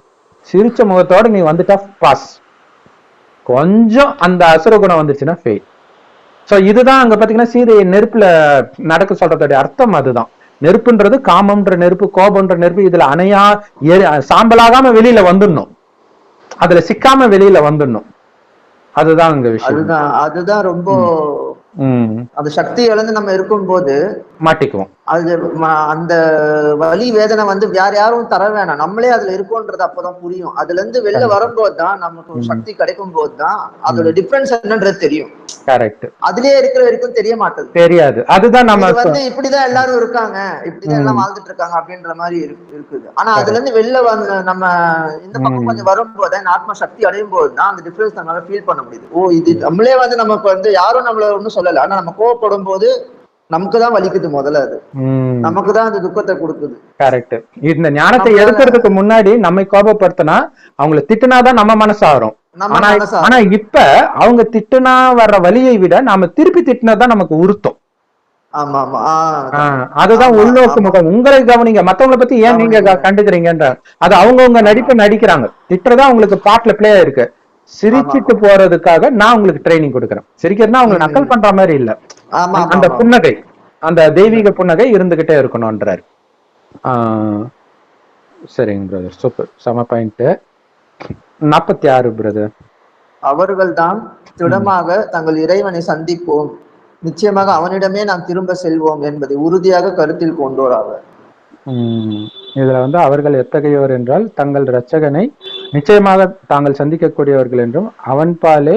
சிரிச்ச முகத்தோட நீ வந்துட்டா பாஸ். கொஞ்சம் அந்த அசுர குணம் வந்துச்சுன்னா ஃபெயில். சோ இதுதான் அங்க பாத்தீங்கன்னா சீதையை நெருப்புல நடக்க சொல்றதோட அர்த்தம் அதுதான். நெருப்புன்றது காமம்ன்ற நெருப்பு, கோபம்ன்ற நெருப்பு, இதுல அணையா சாம்பலாகாம வெளியில வந்துடணும், அதுல சிக்காம வெளியில வந்துடணும். அதுதான் அங்க விஷயம். அதுதான் ரொம்ப அந்த சக்தி இழந்து நம்ம இருக்கும் போது மாட்டிக்குவோம். அது அந்த வலி வேதனை வந்து வேற யாரும் தர வேணாம், நம்மளே அதுல இருக்கோன்றது அப்பதான் புரியும். அதுல இருந்து வெளில வரும்போது தான் நமக்கு சக்தி கிடைக்கும் போதுதான் அதோட டிஃபரன்ஸ் என்னன்றது தெரியும். கரெக்ட். அதுலயே இருக்கிற வரைக்கும் தெரிய மாட்டேது, தெரியாது. அதுதான் நம்ம வந்து இப்படிதான் எல்லாரும் இருக்காங்க, இப்படிதான் எல்லாம் வாழ்ந்துட்டு இருக்காங்க அப்படின்ற மாதிரி இருக்குது. ஆனா அதுல இருந்து வெளில வந்து நம்ம இந்த பக்கம் கொஞ்சம் வரும்போது ஆத்ம சக்தி அடையும் போதுதான் அந்த டிஃபரன்ஸ் நம்மளால ஃபீல் பண்ண முடியுது. இது நம்மளே வந்து நமக்கு வந்து யாரும் நம்மள ஒன்னும் சொல்லல, ஆனா நம்ம கோவப்படும் போது நமக்குதான் வலிக்குது, முதல்ல அது நமக்குதான் அந்த துக்கத்தை கொடுக்குது. கரெக்ட். இந்த ஞானத்தை எடுக்கிறதுக்கு முன்னாடி நம்மை கோபப்படுத்தினா அவங்களை திட்டுனாதான் நம்ம மனசாரும். ஆனா இப்ப அவங்க திட்டுனா வர்ற வலியை விட நாம திருப்பி திட்டினதான் நமக்கு உறுத்தும். அதுதான் உள்நோக்கு முகம். உங்களை கவனிங்க, மத்தவங்களை பத்தி ஏன் நீங்க கண்டுக்கிறீங்கன்ற அது அவங்கவுங்க நடிப்பை நடிக்கிறாங்க. திட்டுறதா உங்களுக்கு பாட்டுல பிளே இருக்கு. சிரிச்சிட்டு போறதுக்காக நான் உங்களுக்கு ட்ரைனிங் கொடுக்குறேன். சிரிக்கிறதுனா அவங்க நக்கல் பண்ற மாதிரி இல்ல, அந்த புன்னகை, அந்த தெய்வீக புன்னகை இருந்துகிட்டே இருக்கணும்ன்றாரு. சரிங்க பிரதர், சூப்பர், செம பாயிண்ட். 46 பிரதர். அவர்கள் தான் திடமாக தங்கள் இறைவனை சந்திப்போம், நிச்சயமாக அவனிடமே நாம் திரும்ப செல்வோம் என்பதை உறுதியாக கருத்தில் கொண்டோராவர். இதுல வந்து அவர்கள் எத்தகையோர் என்றால் தங்கள் இரட்சகனை நிச்சயமாக தாங்கள் சந்திக்கக்கூடியவர்கள் என்றும் அவன் பாலே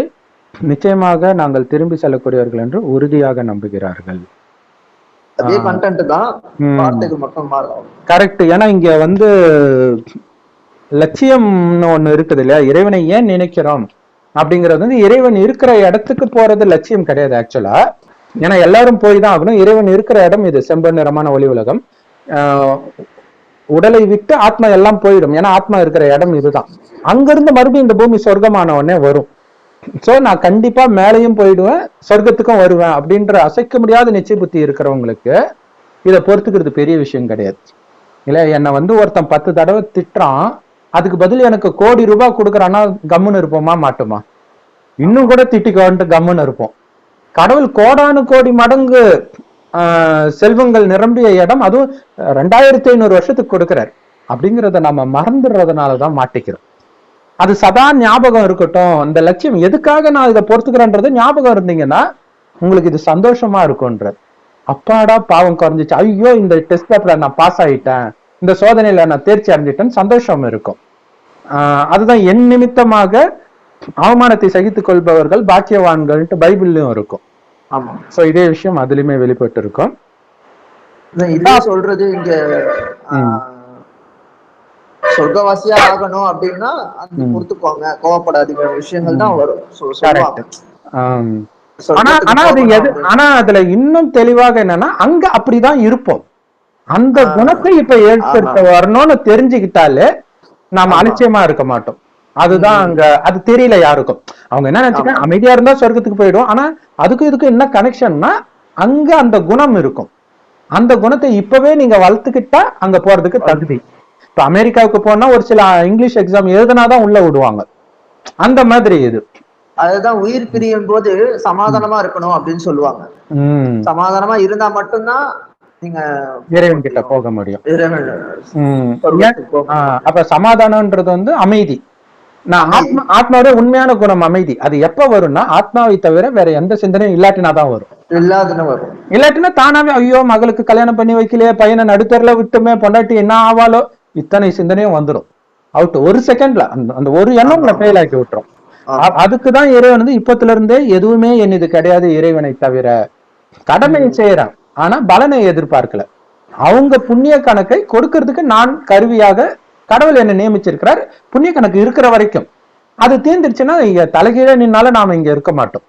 நிச்சயமாக நாங்கள் திரும்பி செல்லக்கூடியவர்கள் என்று உறுதியாக நம்புகிறார்கள். கரெக்ட். ஏன்னா இங்க வந்து லட்சியம்னு ஒண்ணு இருக்குது இல்லையா, இறைவனை ஏன் நினைக்கிறோம் அப்படிங்கிறது வந்து இறைவன் இருக்கிற இடத்துக்கு போறது லட்சியம் கிடையாது ஆக்சுவலா. ஏன்னா எல்லாரும் போய் தான் ஆகணும். இறைவன் இருக்கிற இடம் இது, செம்பன் நிறமான ஒளி உலகம். உடலை விட்டு ஆத்மா எல்லாம் போயிடும். ஏன்னா ஆத்மா இருக்கிற இடம் இதுதான். அங்கிருந்து மறுபடியும் இந்த பூமி சொர்க்கமான உடனே வரும். சோ நான் கண்டிப்பா மேலையும் போயிடுவேன், சொர்க்கத்துக்கும் வருவேன் அப்படின்ற அசைக்க முடியாத நிச்சய புத்தி இருக்கிறவங்களுக்கு இதை பொறுத்துக்கிறது பெரிய விஷயம் கிடையாது. இல்ல என்னை ஒருத்தன் 10 தடவை திட்டுறான், அதுக்கு பதில் எனக்கு கோடி ரூபாய் கொடுக்குறான்னா கம்முன்னு இருப்போமா மாட்டோமா? இன்னும் கூட திட்டிக்கோன்ட்டு கம்முன்னு இருப்போம். கடவுள் கோடானு கோடி மடங்கு செல்வங்கள் நிரம்பிய இடம், அதுவும் 2500 வருஷத்துக்கு கொடுக்கிறார் அப்படிங்கிறத நம்ம மறந்துடுறதுனாலதான் மாட்டிக்கிறோம். அது சதா ஞாபகம் இருக்கட்டும். இந்த லட்சியம் எதுக்காக நான் இதை பொறுத்துக்கிறேன்றது ஞாபகம் இருந்தீங்கன்னா உங்களுக்கு இது சந்தோஷமா இருக்கும்ன்றது. அப்பாடா பாவம் குறைஞ்சிச்சு, ஐயோ இந்த டெஸ்ட் பேப்பர்ல நான் பாஸ் ஆயிட்டேன், இந்த சோதனையில நான் தேர்ச்சி அடைஞ்சிட்டேன்னு சந்தோஷம் இருக்கும். அதுதான் என் நிமித்தமாக அவமானத்தை சகித்துக் கொள்பவர்கள் பாக்கியவான்கள்ட்டு பைபிள்லயும் இருக்கும். ஆமா. சோ இதே விஷயம் அதுலயுமே வெளிப்பட்டு இருக்கும். இதே சொல்றது இங்க சொர்க்கவாசியா ஆகணும் அப்படின்னா அந்த பொறுத்துக்கோங்க, கோவப்படாதீங்க விஷயங்கள் தான் வரும். ஆனா அதுல இன்னும் தெளிவாக என்னன்னா அங்க அப்படிதான் இருப்போம். அந்த குணத்தை இப்ப ஏற்படுத்த வரணும்னு தெரிஞ்சுக்கிட்டாலே நாம அலட்சியமா இருக்க மாட்டோம். அதுதான் அங்க அது தெரியல யாருக்கும். அவங்க என்ன நினைச்சுக்க அமைதியா இருந்தா சொர்க்கத்துக்கு போயிடும். ஆனா அதுக்கும் இதுக்கும் என்ன கனெக்ஷன்னா அங்க அந்த குணம் இருக்கும். அந்த குணத்தை இப்பவே நீங்க வளர்த்துக்கிட்டா அங்க போறதுக்கு தகுதி. இப்ப அமெரிக்காவுக்கு போனா ஒரு சில இங்கிலீஷ் எக்ஸாம் எழுதுனாதான் உள்ள விடுவாங்க. அந்த மாதிரி இது அதுதான் உயிர் பிரியும் போது சமாதானமா இருக்கணும் அப்படின்னு சொல்லுவாங்க. சமாதானமா இருந்தா மட்டும்தான் நீங்க இறைவன் கிட்ட போக முடியும். அப்ப சமாதானம்ன்றது அமைதி. நான் ஆத்மாவோட உண்மையான குணம் அமைதி. அது எப்ப வரும்னா ஆத்மாவை தவிர வேற எந்த சிந்தனையும் இல்லாட்டினாதான் வரும். இல்லாட்டினா தானாவே ஐயோ மகளுக்கு கல்யாணம் பண்ணி வைக்கலையே, பையனை நடுத்தரல விட்டுமே, பொண்டாட்டி என்ன ஆவாலோ, இத்தனை சிந்தனையும் வந்துடும். அவுட் ஒரு செகண்ட்ல அந்த ஒரு எண்ணம் ஃபெயில் ஆக்கி விட்டுரும். அதுக்குதான் இறைவன் இப்பத்துல இருந்தே எதுவுமே என் இது கிடையாது இறைவனை தவிர, கடமையை செய்யறான் ஆனா பலனை எதிர்பார்க்கல. அவங்க புண்ணிய கணக்கை கொடுக்கறதுக்கு நான் கருவியாக கடவுள் என்ன நியமிச்சிருக்கிறார். புண்ணிய கணக்கு இருக்கிற வரைக்கும் அது தீர்ந்துருச்சுன்னா இங்க தலைகீழ நின்னால நாம இங்க இருக்க மாட்டோம்,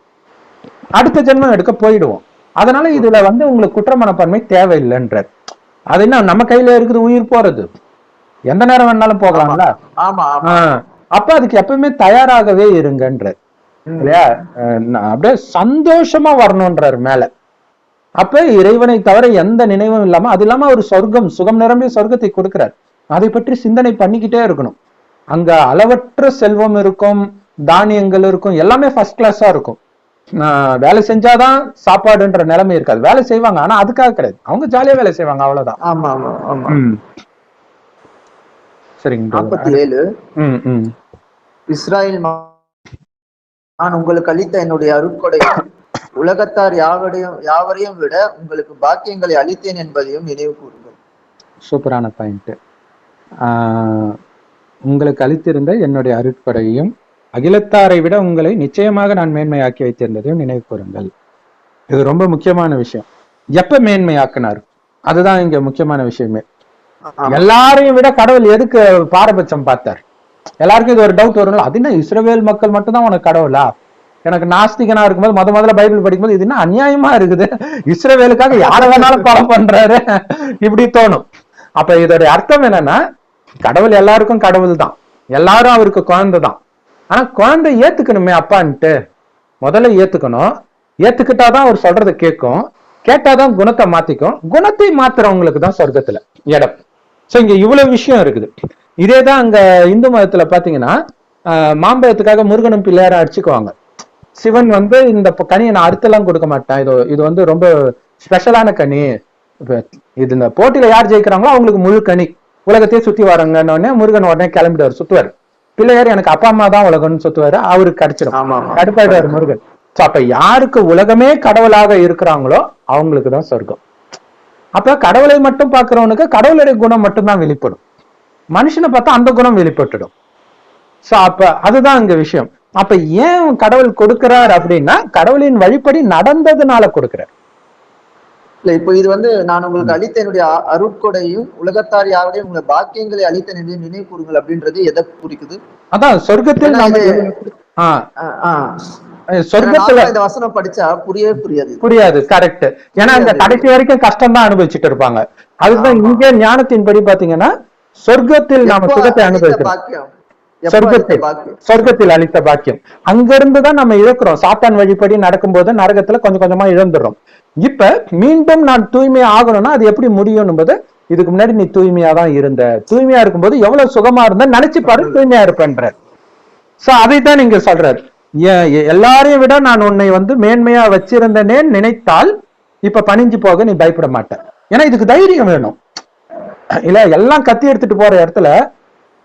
அடுத்த ஜென்மம் எடுக்க போயிடுவோம். அதனால இதுல உங்களுக்கு குற்ற மனப்பான்மை தேவையில்லைன்றார். அது என்ன நம்ம கையில இருக்குது, உயிர் போறது எந்த நேரம் வேணாலும் போகலாம்ல. அப்ப அதுக்கு எப்பவுமே தயாராகவே இருங்கன்றார் இல்லையா? அப்படியே சந்தோஷமா வரணும்ன்றார் மேல. அப்ப இறைவனை தவிர எந்த நினைவும் இல்லாம, அது இல்லாம ஒரு சொர்க்கம், சுகம் நிரம்பிய சொர்க்கத்தை கொடுக்கிறார். அதை பற்றி சிந்தனை பண்ணிக்கிட்டே இருக்கணும். அங்க அளவற்ற செல்வம் இருக்கும், தானியங்கள் இருக்கும், எல்லாமே ஃபர்ஸ்ட் கிளாஸா இருக்கும். வேலை செஞ்சாதான் சாப்பாடுன்ற நிலைமை இருக்காது. வேலை செய்வாங்க ஆனா அதுக்காக கிடையாது, அவங்க ஜாலியா வேலை செய்வாங்க, அவ்வளவுதான். சரிங்க. 47 இஸ்ராயேல் நான் உங்களுக்கு அளித்த என்னுடைய அருட்கொடை உலகத்தார் யாவரையும் விட உங்களுக்கு பாக்கியங்களை அளித்தேன் என்பதையும் நினைவு கூறுங்கள். சூப்பரான பாயிண்ட். உங்களுக்கு அளித்திருந்த என்னுடைய அருட்கொடையையும் அகிலத்தாரை விட உங்களை நிச்சயமாக நான் மேன்மையாக்கி வைத்திருந்ததையும் நினைவு கூறுங்கள். இது ரொம்ப முக்கியமான விஷயம். எப்ப மேன்மையாக்குனார் அதுதான் இங்க முக்கியமான விஷயமே. எல்லாரையும் விட கடவுள் எதுக்கு பாரபட்சம் பார்த்தார்? எல்லாருக்கும் இது ஒரு டவுட் வரும், அது என்ன இஸ்ரவேல் மக்கள் மட்டும்தான் உனக்கு கடவுளா? எனக்கு நாஸ்திகனா இருக்கும்போது முதல்ல பைபிள் படிக்கும்போது இது என்ன அநியாயமா இருக்குது, இஸ்ரவேலுக்காக யார வேணாலும் கொலை பண்றாரு இப்படி தோணும். அப்ப இதோடைய அர்த்தம் என்னன்னா கடவுள் எல்லாருக்கும் கடவுள் தான், எல்லாரும் அவருக்கு குழந்தை தான். ஆனா குழந்தை ஏத்துக்கணுமே அப்பான்ட்டு முதல்ல ஏத்துக்கணும். ஏத்துக்கிட்டாதான் அவர் சொல்றதை கேட்கும், கேட்டாதான் குணத்தை மாத்திக்கும். குணத்தை மாத்துறவங்களுக்கு தான் சொர்க்கத்துல இடம். சோ இங்க இவ்வளவு விஷயம் இருக்குது. இதேதான் அங்க இந்து மதத்துல பாத்தீங்கன்னா மாம்பழத்துக்காக முருகனும் பிள்ளையார அடிச்சுக்குவாங்க. சிவன் இந்த கனியை நான் அறுத்தெல்லாம் கொடுக்க மாட்டேன், இது ரொம்ப ஸ்பெஷலான கனி, இது இந்த போட்டியில யார் ஜெயிக்கிறாங்களோ அவங்களுக்கு முழு கனி, உலகத்தையே சுத்தி வராங்கன்னு முருகன் உடனே கிளம்பிடுவார், சுத்துவார். பிள்ளையார் எனக்கு அப்பா அம்மா தான் உலகம்னு சுத்துவாரு, அவருக்கு கிடைச்சிடும், கடுப்பாயிடுவார் முருகன். சோ அப்ப யாருக்கு உலகமே கடவுளாக இருக்கிறாங்களோ அவங்களுக்கு தான் சொர்க்கம். அப்ப கடவுளை மட்டும் பாக்குறவனுக்கு கடவுளுடைய குணம் மட்டும்தான் வெளிப்படும், மனுஷனை பார்த்தா அந்த குணம் வெளிப்பட்டுடும். சோ அப்ப அதுதான் இங்க விஷயம். அப்ப ஏன் கடவுள் கொடுக்கிறார் அப்படின்னா கடவுளின் வழிபடி நடந்ததுனால கொடுக்கிறார். இல்ல இப்போ இது நான் உங்களுக்கு அளித்த என்னுடைய அருட்கொடையும் உலகத்தார் யாருடைய உங்களை பாக்கியங்களை அளித்த நினைவு கூறுங்கள் அப்படின்றது எதை குறிக்குது? அதான் சொர்க்கத்தில் சொர்க்கத்துல இந்த வசனம் படிச்சா புரியாது. கரெக்ட். ஏன்னா இந்த கடைசி வரைக்கும் கஷ்டம் தான் அனுபவிச்சுட்டு இருப்பாங்க. அதுதான் இங்க ஞானத்தின்படி பாத்தீங்கன்னா சொர்க்கத்தில் நாம சுகத்தை அனுபவிக்கிறோம். சொர்க்கத்தில் அளித்த பாக்கியம் அங்கிருந்துதான் நம்ம இழக்கிறோம். சாத்தான் வழிபடி நடக்கும்போது நரகத்துல கொஞ்சம் கொஞ்சமா இழந்துடுறோம். இப்ப மீண்டும் நான் தூய்மையா ஆகணும்னா அது எப்படி முடியும் என்பது, இதுக்கு முன்னாடி நீ தூய்மையா தான் இருந்த, தூய்மையா இருக்கும்போது எவ்வளவு சுகமா இருந்த நினைச்சு பாரு, தூய்மையா இருப்பேன்ற. சோ அதைத்தான் நீங்க சொல்றாரு. எல்லாரையும் விட நான் உன்னை மேன்மையா வச்சிருந்தேனே நினைத்தால் இப்ப பணிஞ்சு போக நீ பயப்பட மாட்ட. ஏன்னா இதுக்கு தைரியம் வேணும் இல்ல. எல்லாம் கத்தி எடுத்துட்டு போற இடத்துல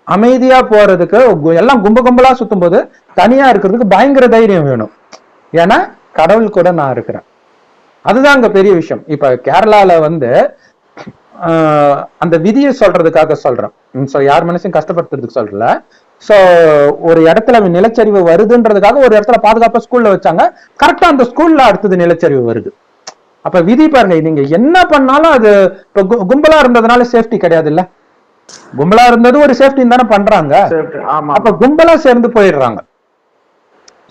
அமைதியா போறதுக்கு, எல்லாம் கும்பலா சுத்தும் போது தனியா இருக்கிறதுக்கு பயங்கர தைரியம் வேணும். ஏன்னா கடவுள் கூட நான் இருக்கிறேன். அதுதான் அங்க பெரிய விஷயம். இப்ப கேரளால அந்த விதியை சொல்றதுக்காக சொல்றேன். சோ யார் மனசையும் கஷ்டப்படுத்துறதுக்கு சொல்றல. சோ ஒரு இடத்துல நிலச்சரிவு வருதுன்றதுக்காக ஒரு இடத்துல பாதுகாப்பா ஸ்கூல்ல வச்சாங்க. கரெக்டா அந்த ஸ்கூல்ல அடுத்தது நிலச்சரிவு வருது. அப்ப விதி பாருங்க, நீங்க என்ன பண்ணாலும் அது இப்ப கும்பலா இருந்ததுனால சேஃப்டி கிடையாது இல்ல. கும்பலா இருந்தது ஒரு சேஃப்டி தானே பண்றாங்க. அப்ப கும்பலா சேர்ந்து போயிடுறாங்க.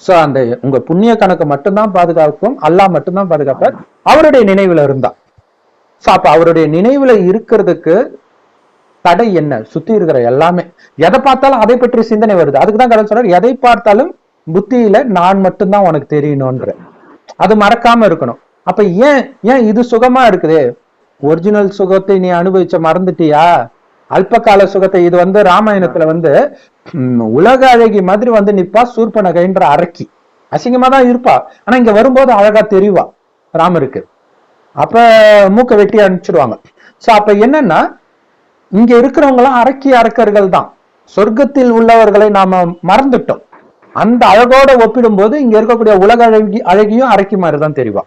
சோ அந்த உங்க புண்ணிய கணக்கு மட்டும்தான் பாதுகாக்கும், அல்லாஹ் மட்டும்தான் பாதுகாப்பார் அவருடைய நினைவுல இருந்தா. சோ அப்ப அவருடைய நினைவுல இருக்கிறதுக்கு தடை என்ன? சுத்தி இருக்கிற எல்லாமே எதை பார்த்தாலும் அதை பற்றி சிந்தனை வருது. அதுக்குதான் கடவுள் சொல்றாரு, எதை பார்த்தாலும் புத்தியில நான் மட்டும்தான் உனக்கு தெரியணும்ன்ற. அது மறக்காம இருக்கணும். அப்ப ஏன் இது சுகமா இருக்குது? ஒரிஜினல் சுகத்தை நீ அனுபவிச்ச மறந்துட்டியா? அல்ப கால சுகத்தை. இது ராமாயணத்துல உலக அழகி மாதிரி நிப்பா சூர்பனகைன்ற அரக்கி. அசிங்கமா தான் இருப்பா, ஆனா இங்க வரும்போது அழகா தெரிவா ராமருக்கு. அப்ப மூக்க வெட்டி அனுப்பிச்சிடுவாங்க. சோ அப்ப என்னன்னா, இங்க இருக்கிறவங்க எல்லாம் அரக்கர்கள் தான். சொர்க்கத்தில் உள்ளவர்களை நாம மறந்துட்டோம். அந்த அழகோட ஒப்பிடும் போது இங்க இருக்கக்கூடிய உலக அழகியும் அரக்கி மாதிரிதான் தெரிவா.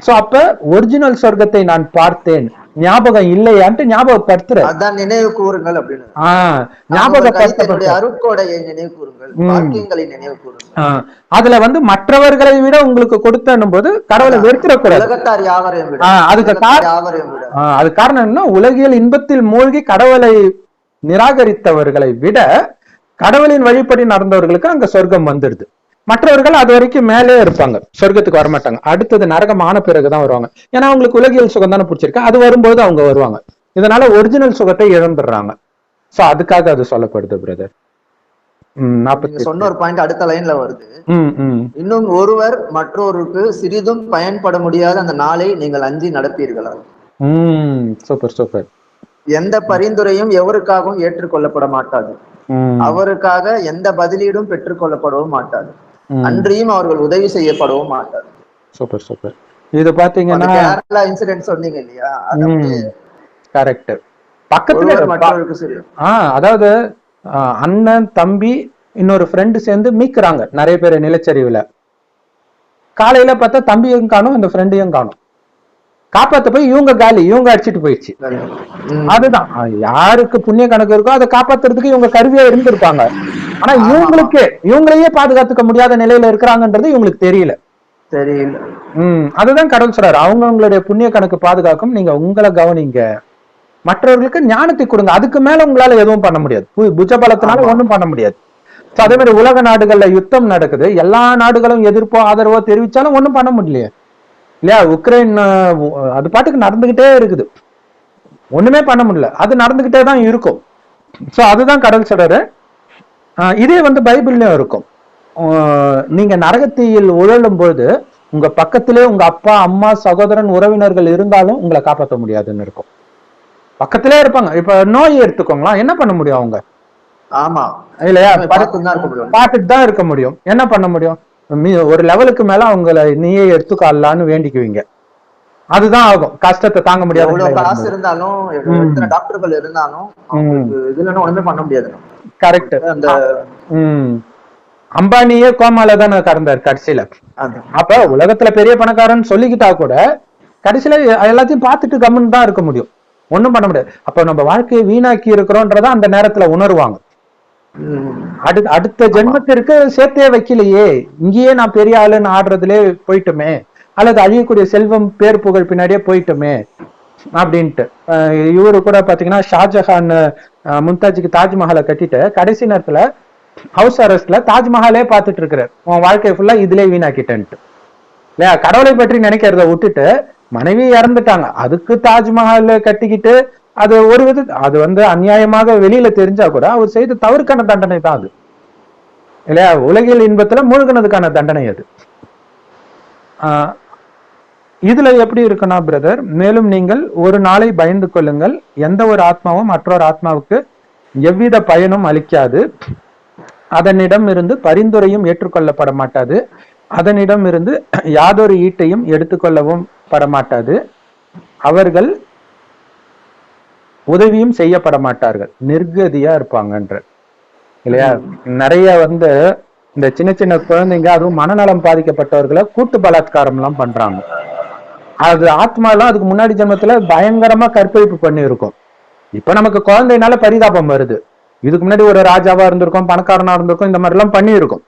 சோ அப்ப ஒரிஜினல் சொர்க்கத்தை நான் பார்த்தேன், ஞாபகம் இல்லையான்ட்டு ஞாபகப்படுத்துற. அதான் நினைவு கூறுங்கள் அப்படின்னு. அதுல மற்றவர்களை விட உங்களுக்கு கொடுத்தனும் போது கடவுளை வெறுக்கிறக்கூடாது. அது காரணம் என்ன? உலகியல் இன்பத்தில் மூழ்கி கடவுளை நிராகரித்தவர்களை விட கடவுளின் வழிபடி நடந்தவர்களுக்கு அங்க சொர்க்கம் வந்துடுது. மற்றவர்கள் அது வரைக்கும் மேலே இருப்பாங்க, சொர்க்கத்துக்கு வரமாட்டாங்க. அடுத்தது நரகம் ஆன பிறகுதான் வருவாங்க. ஏன்னா அவங்களுக்கு உலகியல் சுகம் தானே பிடிச்சிருக்கு, அது வரும்போது அவங்க வருவாங்க. இதனால ஒரிஜினல் சுகத்தை இழந்துடுறாங்க. சோ அதுக்காக அது சொல்லப்படுது பிரதர். சொன்ன ஒரு பாயிண்ட் அடுத்த லைன்ல வருது. இன்னும் ஒருவர் மற்றொருக்கு சிறிதும் பயன்பட முடியாத அந்த நாளை நீங்கள் அஞ்சி நடப்பீர்களா? Super super. எந்த பரிந்துரையும் எவருக்காகவும் ஏற்றுக்கொள்ளப்பட மாட்டாது, அவருக்காக எந்த பதிலீடும் பெற்றுக் கொள்ளப்படவும் மாட்டாது, அன்றியும் அவர்கள் உதவி செய்யப்படவும் மாட்டார். Super super. இது பாத்தீங்கன்னா கேரளா இன்சிடென்ட் சொன்னீங்க இல்லையா, கரெக்ட். பக்கத்துல அதாவது அண்ணன் தம்பி இன்னொரு ஃப்ரெண்டு சேர்ந்து மீக்குறாங்க நிறைய பேர் நிலச்சரிவுல. காலையில பார்த்தா தம்பியும் காணும், இந்த ஃப்ரெண்டையும் காணும். காப்பாத்த போய் இவங்க காலி, இவங்க அடிச்சுட்டு போயிடுச்சு. அதுதான் யாருக்கு புண்ணிய கணக்கு இருக்கோ அதை காப்பாத்துறதுக்கு இவங்க கருவியா இருந்திருப்பாங்க. ஆனா இவங்களையே பாதுகாத்துக்க முடியாத நிலையில இருக்கிறாங்கன்றது இவங்களுக்கு தெரியல. அதுதான் கடவுள் சொல்றாரு, அவங்களுடைய புண்ணிய கணக்கு பாதுகாக்கும், நீங்க உங்களை கவனிங்க, மற்றவர்களுக்கு ஞானத்தை கொடுங்க. அதுக்கு மேல உங்களால எதுவும் பண்ண முடியாது, புஜபலத்தினால ஒண்ணும் பண்ண முடியாது. அதே மாதிரி உலக நாடுகள்ல யுத்தம் நடக்குது, எல்லா நாடுகளும் எதிர்ப்போ ஆதரவோ தெரிவிச்சாலும் ஒண்ணும் பண்ண முடியலையே இல்லையா? உக்ரைன் அது பாட்டுக்கு நடந்துகிட்டே இருக்குது, ஒண்ணுமே பண்ண முடியல, அது நடந்துகிட்டே தான் இருக்கும். சோ அதுதான் கடவுள் சொல்றாரு. இதே பைபிள்லயும் இருக்கும். நீங்க நரகத்தீயில் உழலும் பொழுது உங்க பக்கத்திலே உங்க அப்பா அம்மா சகோதரன் உறவினர்கள் இருந்தாலும் உங்களை காப்பாற்ற முடியாதுன்னு இருக்கும். பக்கத்திலே இருப்பாங்க. இப்ப நோய் எடுத்துக்கோங்களா, என்ன பண்ண முடியும் அவங்க? ஆமா இல்லையா, பார்த்துட்டு தான் இருக்க முடியும். என்ன பண்ண முடியும்? ஒரு லெவலுக்கு மேல அவங்களை நீயே எடுத்துக்கலான்னு வேண்டிக்குவீங்க. அதுதான் ஆகும், கஷ்டத்தை தாங்க முடியாது. காசு இருந்தாலும் டாக்டர்கள் இருந்தாலும் ஒண்ணுமே பண்ண முடியாது. கரெக்ட். அம்பானியே கோமால தானே கடந்தார் கடைசியில. அப்ப உலகத்துல பெரிய பணக்காரன் சொல்லிக்கிட்டா கூட கடைசியில எல்லாத்தையும் பார்த்துட்டு கம்முன்னு தான் இருக்க முடியும், ஒண்ணும் பண்ண முடியாது. அப்ப நம்ம வாழ்க்கையை வீணாக்கி இருக்கிறோன்றத அந்த நேரத்துல உணர்வாங்க. அடுத்த ஜென்மத்திற்கு சேர்த்தே வைக்கலையே, இங்கேயே நான் பெரிய ஆளுன்னு ஆடுறதுலே போயிட்டுமே, அல்லது அழியக்கூடிய செல்வம் பேர் புகழ் பின்னாடியே போயிட்டுமே அப்படின்ட்டு. இவரு கூட பாத்தீங்கன்னா ஷாஜஹான் மும்தாஜுக்கு தாஜ்மஹாலை கட்டிட்டு கடைசி நேரத்துல ஹவுஸ் அரெஸ்ட்ல தாஜ்மஹாலே பார்த்துட்டு இருக்கிறார், உன் வாழ்க்கை ஃபுல்லா இதுலயே வீணாக்கிட்டேன்ட்டு இல்லையா? கடவுளை பற்றி நினைக்கிறத விட்டுட்டு மனைவி இறந்துட்டாங்க, அதுக்கு தாஜ்மஹால் கட்டிக்கிட்டு அது ஒரு வித அது வந்து அநியாயமாக வெளியில தெரிஞ்சா கூட அவர் செய்த தவறுக்கான தண்டனை தான் அது இல்லையா. உலகில் இன்பத்துல மூழ்கினதுக்கான தண்டனை அது. இதுல எப்படி இருக்குன்னா பிரதர், மேலும் நீங்கள் ஒரு நாளை பயந்து கொள்ளுங்கள், எந்த ஒரு ஆத்மாவும் மற்றொரு ஆத்மாவுக்கு எவ்வித பயனும் அளிக்காது, அதனிடம் இருந்து பரிந்துரையும் ஏற்றுக்கொள்ளப்பட மாட்டாது, அதனிடம் இருந்து யாதொரு ஈட்டையும் எடுத்துக்கொள்ளவும் படமாட்டாது, அவர்கள் உதவியும் செய்யப்பட மாட்டார்கள், நிர்கதியா இருப்பாங்கன்ற இல்லையா. நிறைய வந்து இந்த சின்ன சின்ன குழந்தைங்க, அதுவும் மனநலம் பாதிக்கப்பட்டவர்களை கூட்டு பலாத்காரம் எல்லாம் பண்றாங்க. அது ஆத்மாலாம் அதுக்கு முன்னாடி ஜென்மத்துல பயங்கரமா கற்பழிப்பு பண்ணி இருக்கும். இப்ப நமக்கு குழந்தைனால பரிதாபம் வருது, இதுக்கு முன்னாடி ஒரு ராஜாவா இருந்திருக்கும், பணக்காரனா இருந்திருக்கும், இந்த மாதிரி எல்லாம் பண்ணி இருக்கும்.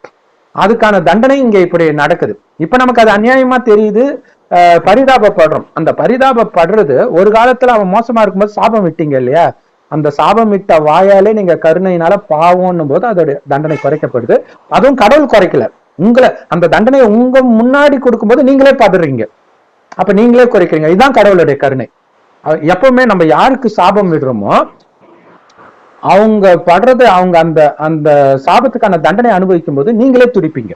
அதுக்கான தண்டனை இங்க இப்படி நடக்குது. இப்ப நமக்கு அது அநியாயமா தெரியுது, பரிதாபப்படுறோம். அந்த பரிதாபப்படுறது ஒரு காலத்துல அவன் மோசமா இருக்கும்போது சாபம் விட்டீங்க இல்லையா, அந்த சாபம் விட்ட வாயாலே நீங்க கருணையினால பாவம்னும் போது அதோட தண்டனை குறைக்கப்படுது. அதுவும் கடவுள் குறைக்கல, உங்களை அந்த தண்டனையை உங்க முன்னாடி கொடுக்கும்போது நீங்களே படுறீங்க, அப்ப நீங்களே குறைக்கிறீங்க. இதுதான் கடவுளுடைய கருணை. எப்பவுமே நம்ம யாருக்கு சாபம் விடுறோமோ அவங்க படுறது, அவங்க அந்த அந்த சாபத்துக்கான தண்டனை அனுபவிக்கும் போது நீங்களே துடிப்பீங்க,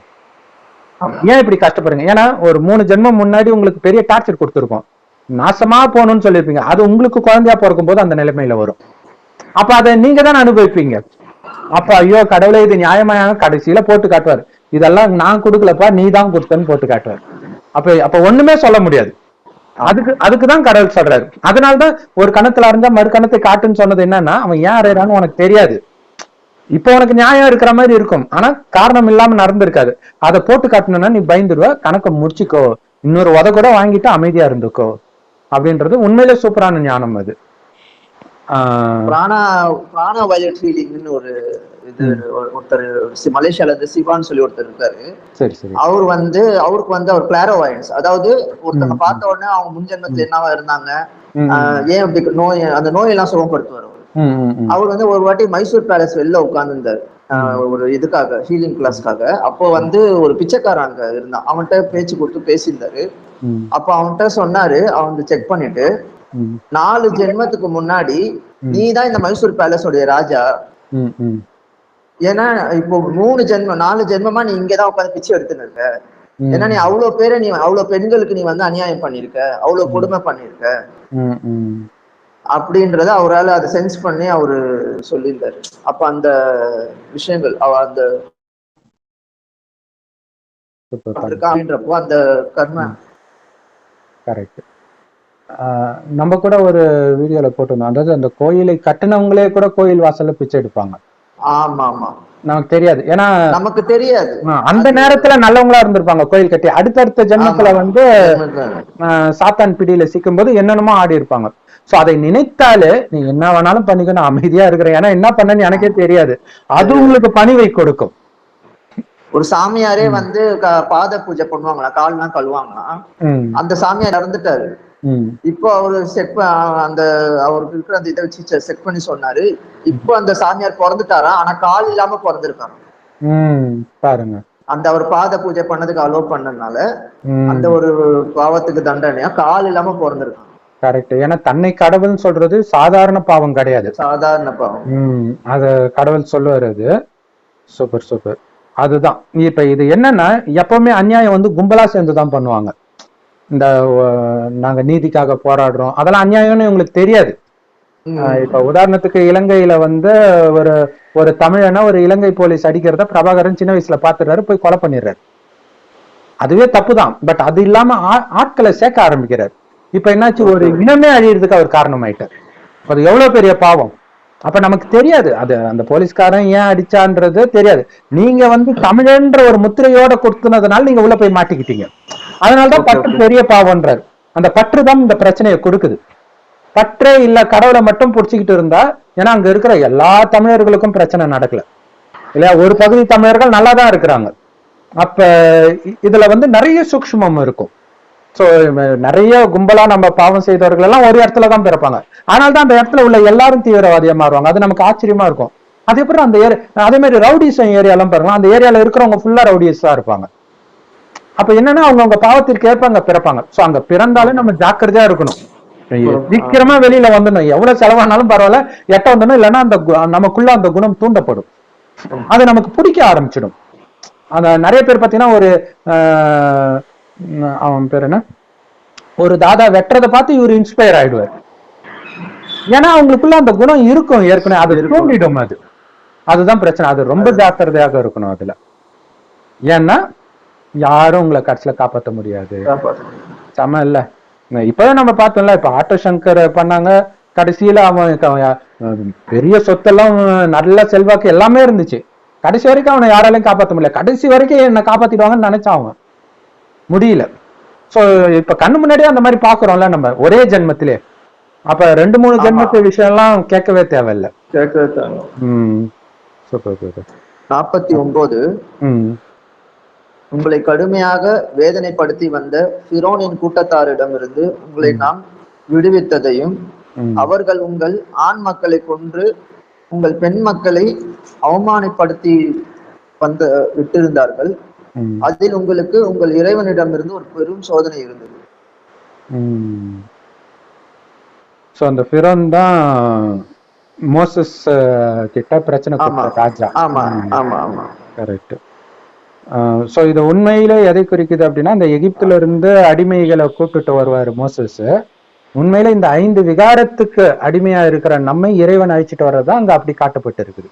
ஏன் இப்படி கஷ்டப்படுறீங்க. ஏன்னா ஒரு 3 ஜென்மம் முன்னாடி உங்களுக்கு பெரிய டார்ச்சர் கொடுத்துருக்கோம், நாசமா போகணும்னு சொல்லியிருப்பீங்க. அது உங்களுக்கு குழந்தையா பிறக்கும் போது அந்த நிலைமையில வரும். அப்ப அதை நீங்க தான் அனுபவிப்பீங்க. அப்ப ஐயோ கடவுளே இது நியாயமான, கடைசியில போட்டு காட்டுவார், இதெல்லாம் நான் கொடுக்கலப்பா நீ தான் கொடுத்தன்னு போட்டு காட்டுவார். அப்ப ஒண்ணுமே சொல்ல முடியாது. அதுக்குதான் கடவுள் சொல்றாரு. அதனாலதான் ஒரு கணத்துல இருந்தா மறு கணத்தை காட்டுன்னு சொன்னது என்னன்னா, அவன் ஏன் அறையறான்னு உனக்கு தெரியாது. இப்ப உனக்கு நியாயம் இருக்கிற மாதிரி இருக்கும், ஆனா காரணம் இல்லாம நடந்திருக்காது. அதை போட்டு காட்டணும்னா நீ பயந்துருவ, கணக்கை முடிச்சுக்கோ, இன்னொரு உத கூட வாங்கிட்டு அமைதியா இருந்துக்கோ அப்படின்றது உண்மையிலே சூப்பரான ஞானம் அது. ஒரு இது ஒருத்தர் மலேசியால இருந்து சிவான்னு சொல்லி ஒருத்தர் இருக்காரு. சரி சரி. அவருக்கு வந்து அவர் கிளாரோவாயன்ஸ், அதாவது ஒருத்தங்க பார்த்த உடனே அவங்க முன்ஜென்மத்துல என்னவா இருந்தாங்க, ஏன் அப்படி நோய், அந்த நோயெல்லாம் சுகப்படுத்துவார் அவர். அவர் வந்து ஒரு வாட்டி மைசூர் பேலஸ் வெளில உட்கார்ந்துருந்தாரு ஒரு இதுக்காக, ஹீலிங் கிளாஸ்க்காக. அப்போ வந்து ஒரு பிச்சைக்காரன் அங்க இருந்தான், அவன்கிட்ட பேச்சு கொடுத்து பேசியிருந்தாரு. அப்ப அவன்கிட்ட சொன்னாரு, அவன் செக் பண்ணிட்டு, 4 ஜென்மத்துக்கு முன்னாடி நீ தான் இந்த மைசூர் பேலஸோடைய ராஜா. ஏன்னா இப்போ 4 ஜென்மமா நீ இங்கதான் உட்காந்து பிச்சை எடுத்துன்னு இருக்க. ஏன்னா நீ அவ்வளவு பேரை, நீ அவ்வளவு பெண்களுக்கு நீ வந்து அநியாயம் பண்ணிருக்க, அவ்வளவு கொடுமை பண்ணிருக்க அப்படின்றத அவரால் அதை சென்ஸ் பண்ணி அவரு சொல்லியிருந்தாரு. அப்ப அந்த விஷயங்கள் அந்த அப்படின்றப்போ அந்த கர்ம கரெக்ட். நம்ம கூட ஒரு வீடியோல போட்டிருந்தோம், அதாவது அந்த கோயிலை கட்டினவங்களே கூட கோயில் வாசல்ல பிச்சை எடுப்பாங்க. ஆமா ஆமா, நமக்கு தெரியாது, ஏன்னா நமக்கு தெரியாது. அந்த நேரத்துல நல்லவங்களா இருந்திருப்பாங்க கோயில் கட்டி, அடுத்தடுத்த ஜென்மத்துல வந்து சாத்தான் பிடியில சிக்கும் போது என்னென்னமோ ஆடி இருப்பாங்க. சோ அதை நினைத்தாலே நீ என்ன வேணாலும் பண்ணிக்கணும், அமைதியா இருக்கிறேன், ஏன்னா என்ன பண்ணன்னு எனக்கே தெரியாது, அது உங்களுக்கு பணிவை கொடுக்கும். ஒரு சாமியாரே வந்து பாத பூஜை பண்ணுவாங்களா, கால்லாம் கழுவாங்களா, அந்த சாமியார் இறந்துட்டாரு. இப்போ அவரு அந்த அவருக்கு இருக்கிற அந்த இதை வச்சு செக் பண்ணி சொன்னாரு, இப்போ அந்த சாமியார் பிறந்துட்டாரா, ஆனா கால் இல்லாம பிறந்திருக்காரு பாருங்க. அந்த அவர் பாத பூஜை பண்ணதுக்கு அலோவ் பண்ணதுனால அந்த ஒரு பாவத்துக்கு தண்டனையா கால் இல்லாம பிறந்திருக்காங்க. கரெக்ட். ஏன்னா தன்னை கடவுள்னு சொல்றது சாதாரண பாவம் கிடையாது, சாதாரண பாவம். அத கடவுள் சொல்லுவாரு. அது சூப்பர் சூப்பர். அதுதான் இப்ப இது என்னன்னா, எப்பவுமே அநியாயம் வந்து கும்பலா சேர்ந்துதான் பண்ணுவாங்க. இந்த நாங்க நீதிக்காக போராடுறோம், அதெல்லாம் அநியாயம்னு உங்களுக்கு தெரியாது. இப்ப உதாரணத்துக்கு இலங்கையில வந்து ஒரு தமிழனா ஒரு இலங்கை போலீஸ் அடிக்கிறத பிரபாகரன் சின்ன வயசுல பாத்துறாரு, போய் கொலை பண்ணிடுறாரு. அதுவே தப்புதான். பட் அது இல்லாம ஆட்களை சேர்க்க ஆரம்பிக்கிறார். இப்ப என்னாச்சு, ஒரு இனமே அழியறதுக்கு அவர் காரணம் ஆயிட்டார். அது எவ்வளவு பெரிய பாவம். அப்ப நமக்கு தெரியாது அது அந்த போலீஸ்காரன் ஏன் அடிச்சான்றது தெரியாது. நீங்க வந்து தமிழன்ற ஒரு முத்திரையோட கொடுத்துனதுனால நீங்க உள்ள போய் மாட்டிக்கிட்டீங்க. அதனாலதான் பற்று பெரிய பாவம்ன்றார். அந்த பற்று தான் இந்த பிரச்சனையை கொடுக்குது. பற்றே இல்ல, கடவுளை மட்டும் புடிச்சுக்கிட்டு இருந்தா, ஏன்னா அங்க இருக்கிற எல்லா தமிழர்களுக்கும் பிரச்சனை நடக்கல இல்லையா, ஒரு பகுதி தமிழர்கள் நல்லாதான் இருக்கிறாங்க. அப்ப இதுல வந்து நிறைய சூக்ஷ்மம் இருக்கும். சோ நிறைய கும்பலா நம்ம பாவம் செய்தவர்கள் எல்லாம் ஒரு இடத்துலதான் பிறப்பாங்க, ஆனால் தான் அந்த இடத்துல உள்ள எல்லாரும் தீவிரவாதியா மாறுவாங்க. அது நமக்கு ஆச்சரியமா இருக்கும். அதே போல அந்த அதே மாதிரி ரவுடிசம் ஏரியாலாம் பாருங்க, அந்த ஏரியால இருக்கிறவங்க ஃபுல்லா ரவுடிஸா இருப்பாங்க. அப்ப என்னன்னா அவங்க பாவத்திற்கு ஏற்ப அங்க பிறப்பாங்க. சோ அங்க பிறந்தாலும் நம்ம ஜாக்கிரதையா இருக்கணும். சீக்கிரமா வெளியில வந்துடணும், எவ்வளவு செலவானாலும் பரவாயில்ல, எட்ட வந்துடணும். இல்லைன்னா அந்த நமக்குள்ள அந்த குணம் தூண்டப்படும், அது நமக்கு பிடிக்க ஆரம்பிச்சிடும். அந்த நிறைய பேர் பாத்தீங்கன்னா ஒரு அவன் பேர் என்ன, ஒரு தாதா வெட்டுறதை பார்த்து இவர் இன்ஸ்பயர் ஆயிடுவார். ஏன்னா அவங்களுக்குள்ள அந்த குணம் இருக்கும் ஏற்கனவே, அது தூண்டிடும். அதுதான் பிரச்சனை. அது ரொம்ப ஜாக்கிரதையாக இருக்கணும் அதுல. ஏன்னா யாரும் உங்களை கடைசியில காப்பாற்ற முடியாது. சம இல்ல, இப்பதான் நம்ம பார்த்தோம்ல, இப்ப ஆட்டோ சங்கர் பண்ணாங்க, கடைசியில அவன் பெரிய சொத்தெல்லாம் நல்ல செல்வாக்கு எல்லாமே இருந்துச்சு, கடைசி வரைக்கும் அவனை யாராலையும் காப்பாற்ற முடியல. கடைசி வரைக்கும் என்ன காப்பாத்திடுவாங்கன்னு நினைச்சான், அவன் முடியல. சோ இப்ப கண்ணு முன்னாடியே அந்த மாதிரி பாக்குறோம்ல நம்ம ஒரே ஜென்மத்திலே. அப்ப 2-3 ஜென்மத்து விஷயம் எல்லாம் கேட்கவே தேவையில்லை. 49 உங்களை கடுமையாக வேதனைப்படுத்தி வந்த ஃபிரௌனின் கூட்டத்தாரிடமிருந்து உங்களை நாம் விடுவித்ததையும், அவர்கள் உங்கள் ஆண் மக்களை கொன்று உங்கள் பெண் மக்களை அவமானப்படுத்தி விட்டிருந்தார்கள். அதில் உங்களுக்கு உங்கள் இறைவனிடமிருந்து ஒரு பெரும் சோதனை இருந்தது. சோ அந்த ஃபிரௌன் தான் மோசஸ் கிட்ட பிரச்சனை கொடுத்த ராஜா. ஆமா ஆமா ஆமா, கரெக்ட். சோ இது உண்மையில எதை குறிக்குது அப்படின்னா, இந்த எகிப்துல இருந்து அடிமைகளை கூப்பிட்டு வருவாரு மோசஸ். உண்மையில இந்த 5 விகாரத்துக்கு அடிமையா இருக்கிற நம்மை இறைவன் அழிச்சிட்டு வர்றதுதான் அங்க அப்படி காட்டப்பட்டு இருக்குது.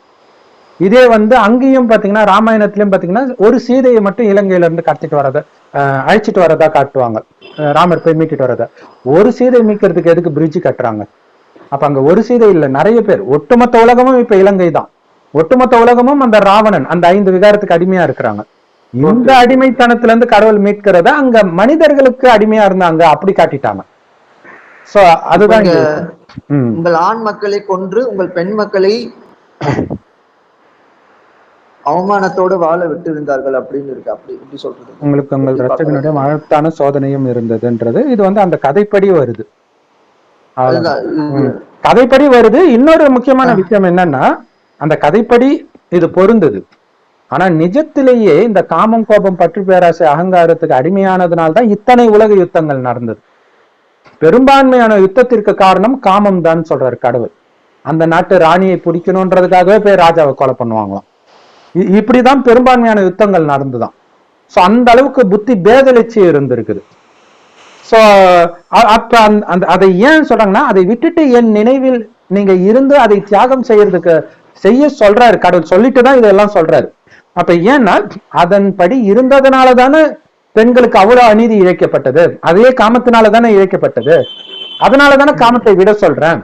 இதே அங்கேயும் பாத்தீங்கன்னா, ராமாயணத்திலயும் பாத்தீங்கன்னா ஒரு சீதையை மட்டும் இலங்கையில இருந்து கடத்திட்டு வரத அழிச்சிட்டு வரதா காட்டுவாங்க. ராமர் போய் மீட்டுட்டு வரத. ஒரு சீதை மீட்கிறதுக்கு எதுக்கு பிரிட்ஜ் கட்டுறாங்க? அப்ப அங்க ஒரு சீதை இல்ல, நிறைய பேர். ஒட்டுமொத்த உலகமும் இப்ப இலங்கை தான். ஒட்டுமொத்த உலகமும் அந்த ராவணன், அந்த 5 விகாரத்துக்கு அடிமையா இருக்கிறாங்க. இந்த அடிமைத்தனத்துல இருந்து கடவுள் மீட்கிறத அங்க மனிதர்களுக்கு அடிமையா இருந்தாங்க, அப்படி காட்டிட்டாங்க. சோ அதுதான் உங்கள் ஆண் மக்களை கொன்று உங்கள் பெண் மக்களை அவமானத்தோடு வாழ விட்டு இருந்தார்கள் அப்படின்னு இருக்கு. அப்படி எப்படி சொல்றது? உங்களுக்கு உங்கள் ரட்சகனுடைய மகத்தான சோதனையும் இருந்ததுன்றது இது அந்த கதைப்படி வருது. கதைப்படி வருது. இன்னொரு முக்கியமான விஷயம் என்னன்னா, அந்த கதைப்படி இது பொருந்தது. ஆனா நிஜத்திலேயே இந்த காமம், கோபம், பற்று, பேராசை, அகங்காரத்துக்கு அடிமையானதுனால்தான் இத்தனை உலக யுத்தங்கள் நடந்தது. பெரும்பான்மையான யுத்தத்திற்கு காரணம் காமம் தான் சொல்றாரு கடவுள். அந்த நாட்டு ராணியை பிடிக்கணும்ன்றதுக்காகவே போய் ராஜாவை கொலை பண்ணுவாங்களாம். இப்படிதான் பெரும்பான்மையான யுத்தங்கள் நடந்துதான். சோ அந்த அளவுக்கு புத்தி பேதலிச்சு இருந்திருக்குது. சோ அப்ப அதை ஏன் சொல்றாங்கன்னா, அதை விட்டுட்டு என் நினைவில் நீங்க இருந்து அதை தியாகம் செய்ய சொல்றாரு கடவுள். சொல்லிட்டுதான் இதெல்லாம் சொல்றாரு. அப்ப ஏன்னா அதன்படி இருந்ததுனாலதானே பெண்களுக்கு அவ்வளவு அநீதி இழைக்கப்பட்டது. அதே காமத்தினாலதானே இழைக்கப்பட்டது. அதனாலதானே காமத்தை விட சொல்றேன்.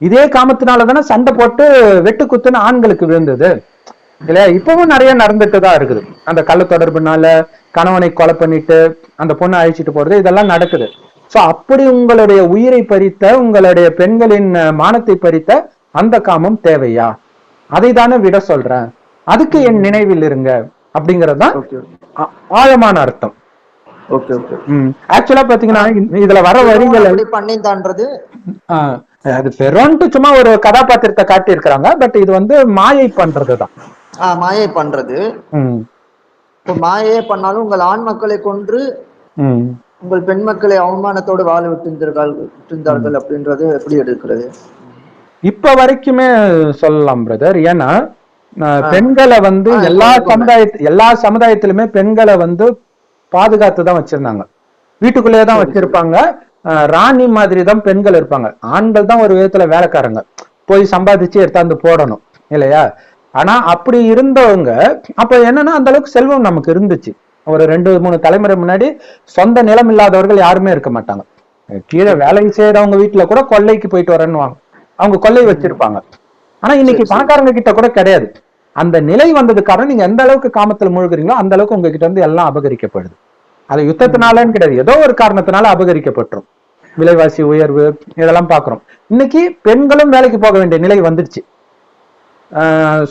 இதே காமத்தினாலதானே சண்டை போட்டு வெட்டு குத்துன்னு ஆண்களுக்கு விழுந்தது இல்லையா? இப்பவும் நிறைய நடந்துட்டுதான் இருக்குது. அந்த கள்ள தொடர்புனால கணவனை கொலை பண்ணிட்டு அந்த பொண்ணை அழிச்சிட்டு போறது, இதெல்லாம் நடக்குது. சோ அப்படி உங்களுடைய உயிரை பறித்த, உங்களுடைய பெண்களின் மானத்தை பறித்த அந்த காமம் தேவையா? அதை தானே விட சொல்றேன். அதுக்கு என் நினைவில் இருங்க அப்படிங்கறதுதான் ஆழமான அர்த்தம். ஆக்சுவலா பாத்தீங்கன்னா இதுல வர வரிகள் அது பெரோன்ட்டு சும்மா ஒரு கதாபாத்திரத்தை காட்டி இருக்கிறாங்க. பட் இது மாயை பண்றதுதான். மாயை பண்றது. மாயை பண்ணாலும் உங்கள் ஆண் மக்களை கொன்று உங்கள் பெண் மக்களை அவமானத்தோடு வாழ விட்டிருந்தார்கள் அப்படின்றது எப்படி எடுக்கிறது? இப்ப வரைக்குமே சொல்லலாம் பிரதர். ஏன்னா பெண்களை எல்லா சமுதாயத்திலுமே பெண்களை பாதுகாத்துதான் வச்சிருந்தாங்க. வீட்டுக்குள்ளேயேதான் வச்சிருப்பாங்க. ராணி மாதிரி தான் பெண்கள் இருப்பாங்க. ஆண்கள் தான் ஒரு விதத்துல வேலைக்காரங்க, போய் சம்பாதிச்சு எடுத்தாந்து போடணும் இல்லையா? ஆனா அப்படி இருந்தவங்க அப்ப என்னன்னா அந்த அளவுக்கு செல்வம் நமக்கு இருந்துச்சு. ஒரு 2-3 தலைமுறை முன்னாடி சொந்த நிலம் இல்லாதவர்கள் யாருமே இருக்க மாட்டாங்க. கீழே வேலை செய்யறவங்க வீட்டுல கூட கொள்ளைக்கு போயிட்டு வரேன்னு அவங்க கொள்ளை வச்சிருப்பாங்க. ஆனா இன்னைக்கு பணக்காரங்க கிட்ட கூட கிடையாது. அந்த நிலை வந்தது காரணம், நீங்க எந்த அளவுக்கு காமத்துல மூழ்குறீங்களோ அந்த அளவுக்கு உங்ககிட்ட இருந்து எல்லாம் அபகரிக்கப்படுது. அது யுத்தத்தினாலன்னு கிடையாது, ஏதோ ஒரு காரணத்தினால அபகரிக்கப்பட்டுரும். விலைவாசி உயர்வு இதெல்லாம் பாக்குறோம். இன்னைக்கு பெண்களும் வேலைக்கு போக வேண்டிய நிலை வந்துடுச்சு.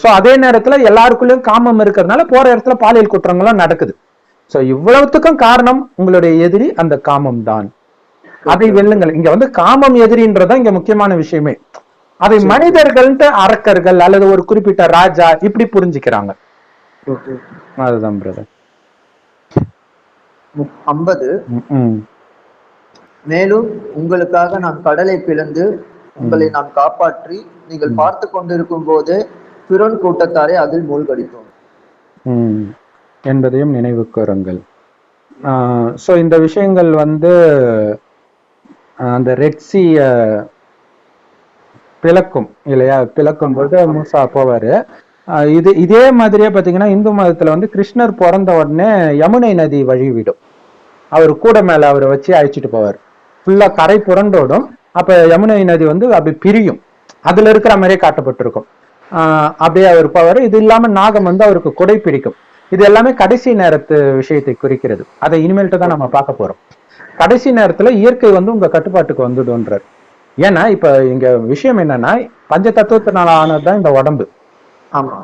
சோ அதே நேரத்துல எல்லாருக்குள்ளயும் காமம் இருக்கிறதுனால போற இடத்துல பாலியல் குற்றங்களும் நடக்குது. சோ இவ்வளவுத்துக்கும் காரணம் உங்களுடைய எதிரி அந்த காமம் தான். அதை வெல்லுங்கள். இங்க காமம் எதிரின்றதான் இங்க முக்கியமான விஷயமே. அதை மனிதர்கள்ட்ட அரக்கர்கள் அல்லது ஒரு குறிப்பிட்ட ராஜா இப்படி புரிஞ்சுக்கிறாங்க. அதுதான் பிரதர். 50 மேலும் உங்களுக்காக நான் கடலை பிளந்து உங்களை நான் காப்பாற்றி நீங்கள் பார்த்து கொண்டிருக்கும் போது பிறன் கூட்டத்தாரை அதில் மூழ்கடித்தோம் என்பதையும் நினைவு கூறுங்கள். ஸோ இந்த விஷயங்கள் வந்து அந்த ரெட்சிய பிளக்கும் இல்லையா, பிளக்கும் போது மூசா போவாரு. இதே மாதிரியே பாத்தீங்கன்னா இந்து மதத்துல வந்து கிருஷ்ணர் பிறந்த உடனே யமுனை நதி வழிவிடும். அவர் கூட மேல அவரை வச்சு அழைச்சிட்டு போவார். ஃபுல்லா கரை புரண்டோடும். அப்ப யமுனை நதி வந்து அப்படி பிரியும். அதுல இருக்கிற மாதிரியே காட்டப்பட்டிருக்கும். அப்படியே அவர் போவார். இது இல்லாம நாகம் வந்து அவருக்கு கொடை பிடிக்கும். இது எல்லாமே கடைசி நேரத்து விஷயத்தை குறிக்கிறது. அதை இனிமேல்ட்டு தான் நம்ம பார்க்க போறோம். கடைசி நேரத்துல இயற்கை வந்து உங்க கட்டுப்பாட்டுக்கு வந்துடும்ன்றார். ஏன்னா இப்ப இங்க விஷயம் என்னன்னா, பஞ்ச தத்துவத்தினால ஆனதுதான் இந்த உடம்பு.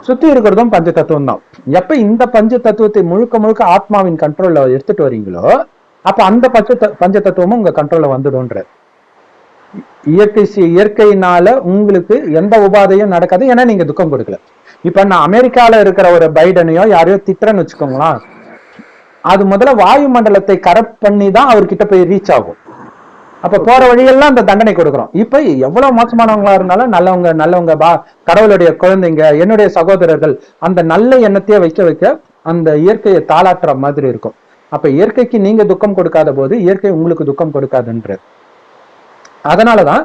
சுத்தி இருக்கிறதும் பஞ்ச தத்துவம் தான். எப்ப இந்த பஞ்ச தத்துவத்தை முழுக்க முழுக்க ஆத்மாவின் கண்ட்ரோல்ல எடுத்துட்டு வரீங்களோ, அப்ப அந்த பஞ்ச தத்துவமும் உங்க கண்ட்ரோல்ல வந்துடும்ன்ற. இயற்கையினால உங்களுக்கு எந்த உபாதையும் நடக்காது. ஏன்னா நீங்க துக்கம் கொடுக்கல. இப்ப நான் அமெரிக்கால இருக்கிற ஒரு பைடனையோ யாரையோ திட்டுறேன்னு வச்சுக்கோங்களா, அது முதல்ல வாயு மண்டலத்தை கரெக்ட் பண்ணி தான் அவர்கிட்ட போய் ரீச் ஆகும். அப்ப போற வழியெல்லாம் அந்த தண்டனை கொடுக்குறோம். இப்ப எவ்வளவு மோசமானவங்களா இருந்தாலும் நல்லவங்க கடவுளுடைய குழந்தைங்க, என்னுடைய சகோதரர்கள், அந்த நல்ல எண்ணத்தையே வைக்க அந்த இயற்கையை தாளாட்டுற மாதிரி இருக்கும். அப்ப இயற்கைக்கு நீங்க துக்கம் கொடுக்காத போது இயற்கை உங்களுக்கு துக்கம் கொடுக்காதுன்றது. அதனாலதான்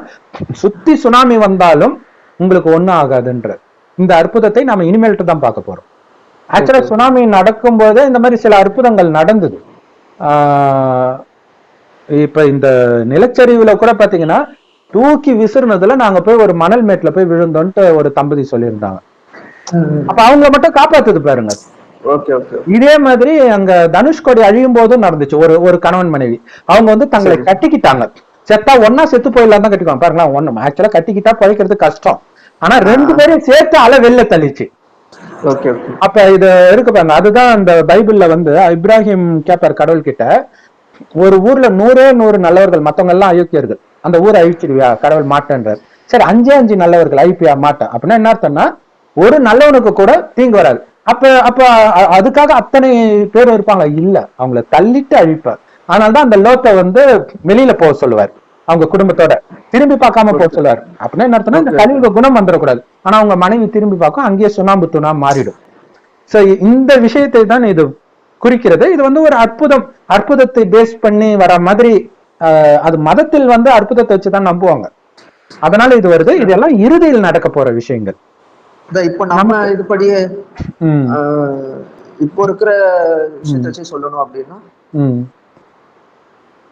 சுத்தி சுனாமி வந்தாலும் உங்களுக்கு ஒண்ணும் ஆகாதுன்ற இந்த அற்புதத்தை நாம இனிமேல்ட்டு தான் பார்க்க போறோம். ஆக்சுவலா சுனாமி நடக்கும் போது இந்த மாதிரி சில அற்புதங்கள் நடந்தது. இப்ப இந்த நிலச்சரிவுல கூட பாத்தீங்கன்னா தூக்கி விசிறுனதுல நாங்க போய் ஒரு மணல் மேட்ல போய் விழுந்தோன்ட்டு ஒரு தம்பதி சொல்லியிருந்தாங்க. அப்ப அவங்க மட்டும் காப்பாத்துது பாருங்க. இதே மாதிரி அங்க தனுஷ்கோடி அழியும் போதும் நடந்துச்சு. ஒரு கணவன் மனைவி அவங்க வந்து தங்களை கட்டிக்கிட்டாங்க. செத்தா ஒன்னா செத்து போயிடலாம் தான் கட்டிக்குவாங்க பாருங்களா. ஒண்ணு ஆக்சுவலா கட்டிக்கிட்டா பழைக்கிறது கஷ்டம். ஆனா ரெண்டு பேரும் சேர்த்து அலை வெளில தள்ளிச்சு. அப்ப இது இருக்கு பாருங்க. அதுதான் அந்த பைபிள்ல வந்து இப்ராஹிம் கேப்பார் கடவுள் கிட்ட, ஒரு ஊர்ல 100 நல்லவர்கள், மத்தவங்க எல்லாம் அயோக்கியர்கள், அந்த ஊரை அழிச்சிடுவியா? கடவுள் மாட்டேன்றார். சரி 5 நல்லவர்கள் அழிப்பியா? மாட்டேன். அப்படின்னா என்ன அர்த்தம்னா ஒரு நல்லவனுக்கு கூட தீங்கு வராது. அப்ப அதுக்காக அத்தனை பேர் இருப்பாங்க இல்ல, அவங்கள தள்ளிட்டு அழிப்பார். அதனாலதான் அந்த லோத்தை வந்து வெளியில போக சொல்லுவார், அவங்க குடும்பத்தோட திரும்பி பார்க்காம போக சொல்லுவார். அப்படின்னா என்ன அர்த்தம்னா இந்த கலியுக குணம் வந்துடக்கூடாது. ஆனா அவங்க மனைவி திரும்பி பார்க்கும், அங்கேயே சுண்ணாம்பு தூணா மாறிடும். சோ இந்த விஷயத்தை தான் இது குறிக்கிறது. இது வந்து ஒரு அற்புதத்தை பேஸ் பண்ணி வர மாதிரி. அது மதத்தில் வந்து அற்புதத்தை வச்சுதான் நம்புவாங்க. அதனால இது வருது. இதெல்லாம் இறுதியில் நடக்க போற விஷயங்கள். இப்ப நம்ம இதுபடியே இப்போ இருக்கிற விஷயத்தை வச்சு சொல்லணும் அப்படின்னா,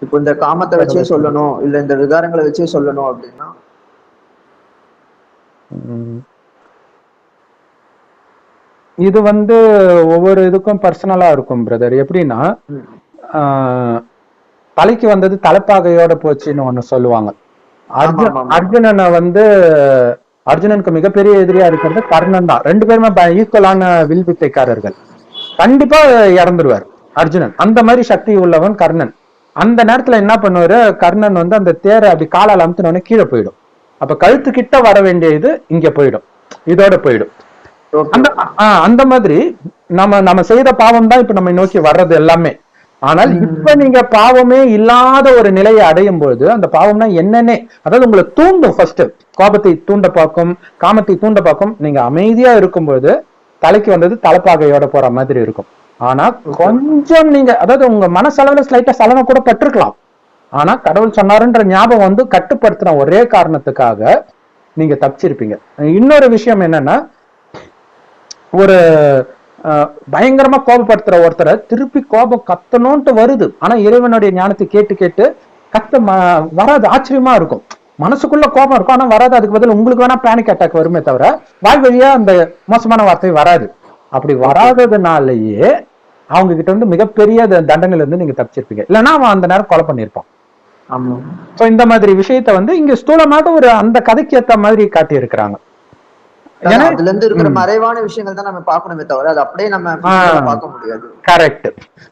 இப்போ இந்த காமத்தை வச்சே சொல்லணும், இல்ல இந்த விகாரங்களை வச்சே சொல்லணும் அப்படின்னா, இது வந்து ஒவ்வொரு இதுக்கும் பர்சனலா இருக்கும் பிரதர். எப்படின்னா தலைக்கு வந்தது தலைப்பாகையோட போச்சுன்னு ஒண்ணு சொல்லுவாங்க. அர்ஜுனனை வந்து அர்ஜுனனுக்கு மிகப்பெரிய எதிரியா இருக்கிறது கர்ணன் தான். 2 பேருமே ஈக்குவலான வில்வித்தைக்காரர்கள். கண்டிப்பா இறந்துருவார் அர்ஜுனன். அந்த மாதிரி சக்தி உள்ளவன் கர்ணன். அந்த நேரத்துல என்ன பண்ணுவாரு, கர்ணன் வந்து அந்த தேரை அப்படி காலால் அமுத்தினோடனே கீழே போயிடும். அப்ப கழுத்து கிட்ட வர வேண்டிய இது இங்க போயிடும், இதோட போயிடும். அந்த மாதிரி நம்ம செய்த பாவம் தான் இப்ப நம்ம நோக்கி வர்றது எல்லாமே. ஆனால் இப்ப நீங்க பாவமே இல்லாத ஒரு நிலையை அடையும் போது அந்த பாவம்னா என்னன்னே, அதாவது உங்களை தூண்டும். ஃபர்ஸ்ட் கோபத்தை தூண்ட பார்க்கும், காமத்தை தூண்ட பார்க்கும். நீங்க அமைதியா இருக்கும்போது தலைக்கு வந்தது தலைப்பாகையோட போற மாதிரி இருக்கும். ஆனா கொஞ்சம் நீங்க, அதாவது உங்க மனசளவுல ஸ்லைட்டா சலனை கூட பட்டிருக்கலாம். ஆனா கடவுள் சொன்னாருன்ற ஞாபகம் வந்து கட்டுப்படுத்தின ஒரே காரணத்துக்காக நீங்க தப்பிச்சிருப்பீங்க. இன்னொரு விஷயம் என்னன்னா, ஒரு பயங்கரமா கோபப்படுத்துற ஒருத்தரை திருப்பி கோபம் கத்தணும்ட்டு வருது. ஆனா இறைவனுடைய ஞானத்தை கேட்டு கேட்டு கத்த வராது. ஆச்சரியமா இருக்கும். மனசுக்குள்ள கோபம் இருக்கும், ஆனா வராது. அதுக்கு பதில் உங்களுக்கு வேணா பேனிக் அட்டாக் வருமே தவிர வாய் வழியா அந்த மோசமான வார்த்தை வராது. அப்படி வராததுனாலயே அவங்க கிட்ட வந்து மிகப்பெரிய தண்டனையில இருந்து நீங்க தப்பிச்சிருப்பீங்க. இல்லைன்னா அவன் அந்த நேரம் கொலை பண்ணிருப்பான். இந்த மாதிரி விஷயத்த வந்து இங்க ஸ்தூலமாக ஒரு அந்த கதைக்கு ஏத்த மாதிரி காட்டி இருக்கிறாங்க. அதுல இருந்து இருக்கிற மறைவான விஷயங்கள் தான் நம்ம பார்க்கணுமே தவிர அது அப்படியே நம்ம பார்க்க முடியாது. கரெக்ட்.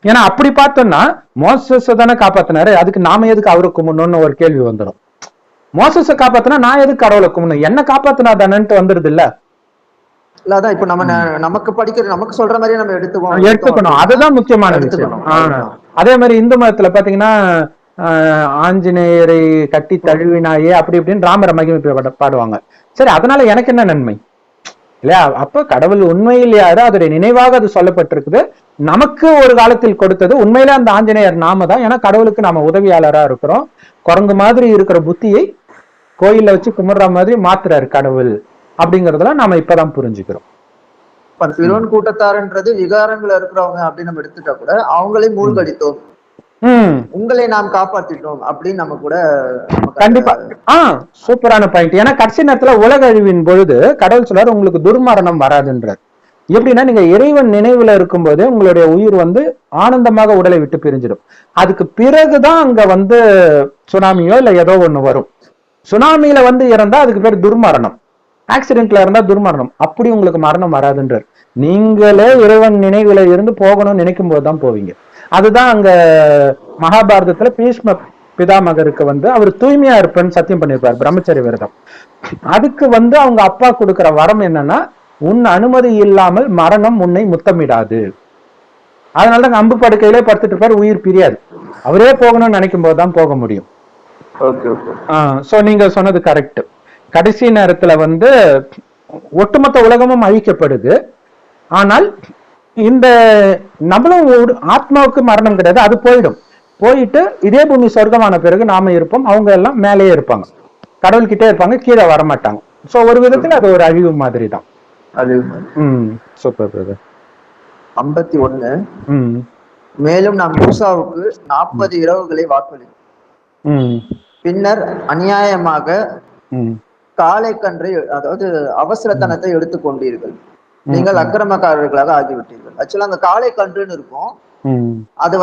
ஏன்னா அப்படி பார்த்தோம்னா மோசஸ் தானே காப்பாத்தினாரு, அதுக்கு நாம எதுக்கு அவருக்கு முன்னோன்னு ஒரு கேள்வி வந்துடும். மோசஸ காப்பாத்தினா நான் எதுக்கு கடவுளை கும்பிடணும், என்ன காப்பாத்தினா தானேன்ட்டு வந்துருது இல்ல. அதான் இப்ப நம்ம நமக்கு படிக்கிற நமக்கு சொல்ற மாதிரியே நம்ம எடுத்துக்கணும். அதுதான் முக்கியமான விஷயம். அதே மாதிரி இந்து மதத்துல பாத்தீங்கன்னா ஆஞ்சநேயரை கட்டி தழுவினாயே அப்படி இப்படின்னு ராமரை மகிமை பாடுவாங்க. சரி, அதனால எனக்கு என்ன நன்மை இல்லையா? அப்ப கடவுள் உண்மையில் யாரு, அதோடைய நினைவாக அது சொல்லப்பட்டிருக்குது. நமக்கு ஒரு காலத்தில் கொடுத்தது உண்மையில அந்த ஆஞ்சநேயர் நாம தான். ஏன்னா கடவுளுக்கு நாம உதவியாளரா இருக்கிறோம். குரங்கு மாதிரி இருக்கிற புத்தியை கோயில்ல வச்சு கும்பிடுற மாதிரி மாத்துறாரு கடவுள் அப்படிங்கறதெல்லாம் நாம இப்பதான் புரிஞ்சுக்கிறோம். பிலோன் கூட்டத்தார்ன்றது விகாரங்கள் இருக்கிறவங்க அப்படின்னு நம்ம எடுத்துட்டா கூட அவங்களே மூழ்கடித்தோம், உங்களை நாம் காப்பாத்திட்டோம் அப்படின்னு நம்ம கூட கண்டிப்பா. சூப்பரான பாயிண்ட். ஏன்னா கடைசி நேரத்துல உலக அழிவின் பொழுது கடவுள் சொல்றாரு உங்களுக்கு துர்மரணம் வராதுன்றார். எப்படின்னா நீங்க இறைவன் நினைவுல இருக்கும்போது உங்களுடைய உயிர் ஆனந்தமாக உடலை விட்டு பிரிஞ்சிடும். அதுக்கு பிறகுதான் அங்க சுனாமியோ இல்ல ஏதோ ஒண்ணு வரும். சுனாமியில இறந்தா அதுக்கு பேர் துர்மரணம், ஆக்சிடென்ட்ல இருந்தா துர்மரணம். அப்படி உங்களுக்கு மரணம் வராதுன்றார். நீங்களே இறைவன் நினைவுல இருந்து போகணும்னு நினைக்கும் போதுதான் போவீங்க. அதுதான் அங்க மகாபாரதத்துல பீஷ்ம பிதாமகருக்கு அவர் தூய்மையா இருப்பேன்னு சத்தியம் பண்ணிருப்பார், பிரம்மச்சரிய விரதம். அதுக்கு அவங்க அப்பா கொடுக்கிற வரம் என்னன்னா, உன் அனுமதி இல்லாமல் மரணம் உன்னை முத்தமிடாது. அதனாலதான் அம்பு படுக்கையிலே படுத்துட்டு இருப்பார், உயிர் பிரியாது. அவரே போகணும்னு நினைக்கும் போதுதான் போக முடியும். சோ நீங்க சொன்னது கரெக்ட். கடைசி நேரத்துல ஒட்டுமொத்த உலகமும் அழிக்கப்படுது. ஆனால் இந்த நம்மளும் ஆத்மாவுக்கு மரணம் கிடையாது, அது போயிடும். போயிட்டு இதே பூமி சொர்க்கமான பிறகு நாம இருப்போம், அவங்க எல்லாம் மேலேயே இருப்பாங்க, கடவுள் கிட்டே இருப்பாங்க, கீழே வரமாட்டாங்க. சோ ஒரு விதத்துல அது ஒரு அழிவு மாதிரி தான். Super brother. 51 மேலும் நாம் மூசாவுக்கு 40 இரவுகளை வாக்களித்தோம். பின்னர் அநியாயமாக காளை கன்றை, அதாவது அவசரத்தனத்தை எடுத்துக்கொண்டீர்கள், நீங்கள் அக்கிரமக்காரர்களாக ஆகிவிட்டீர்கள். ஆக்சுவலா அந்த காளை கன்றுன்னு இருக்கும், அது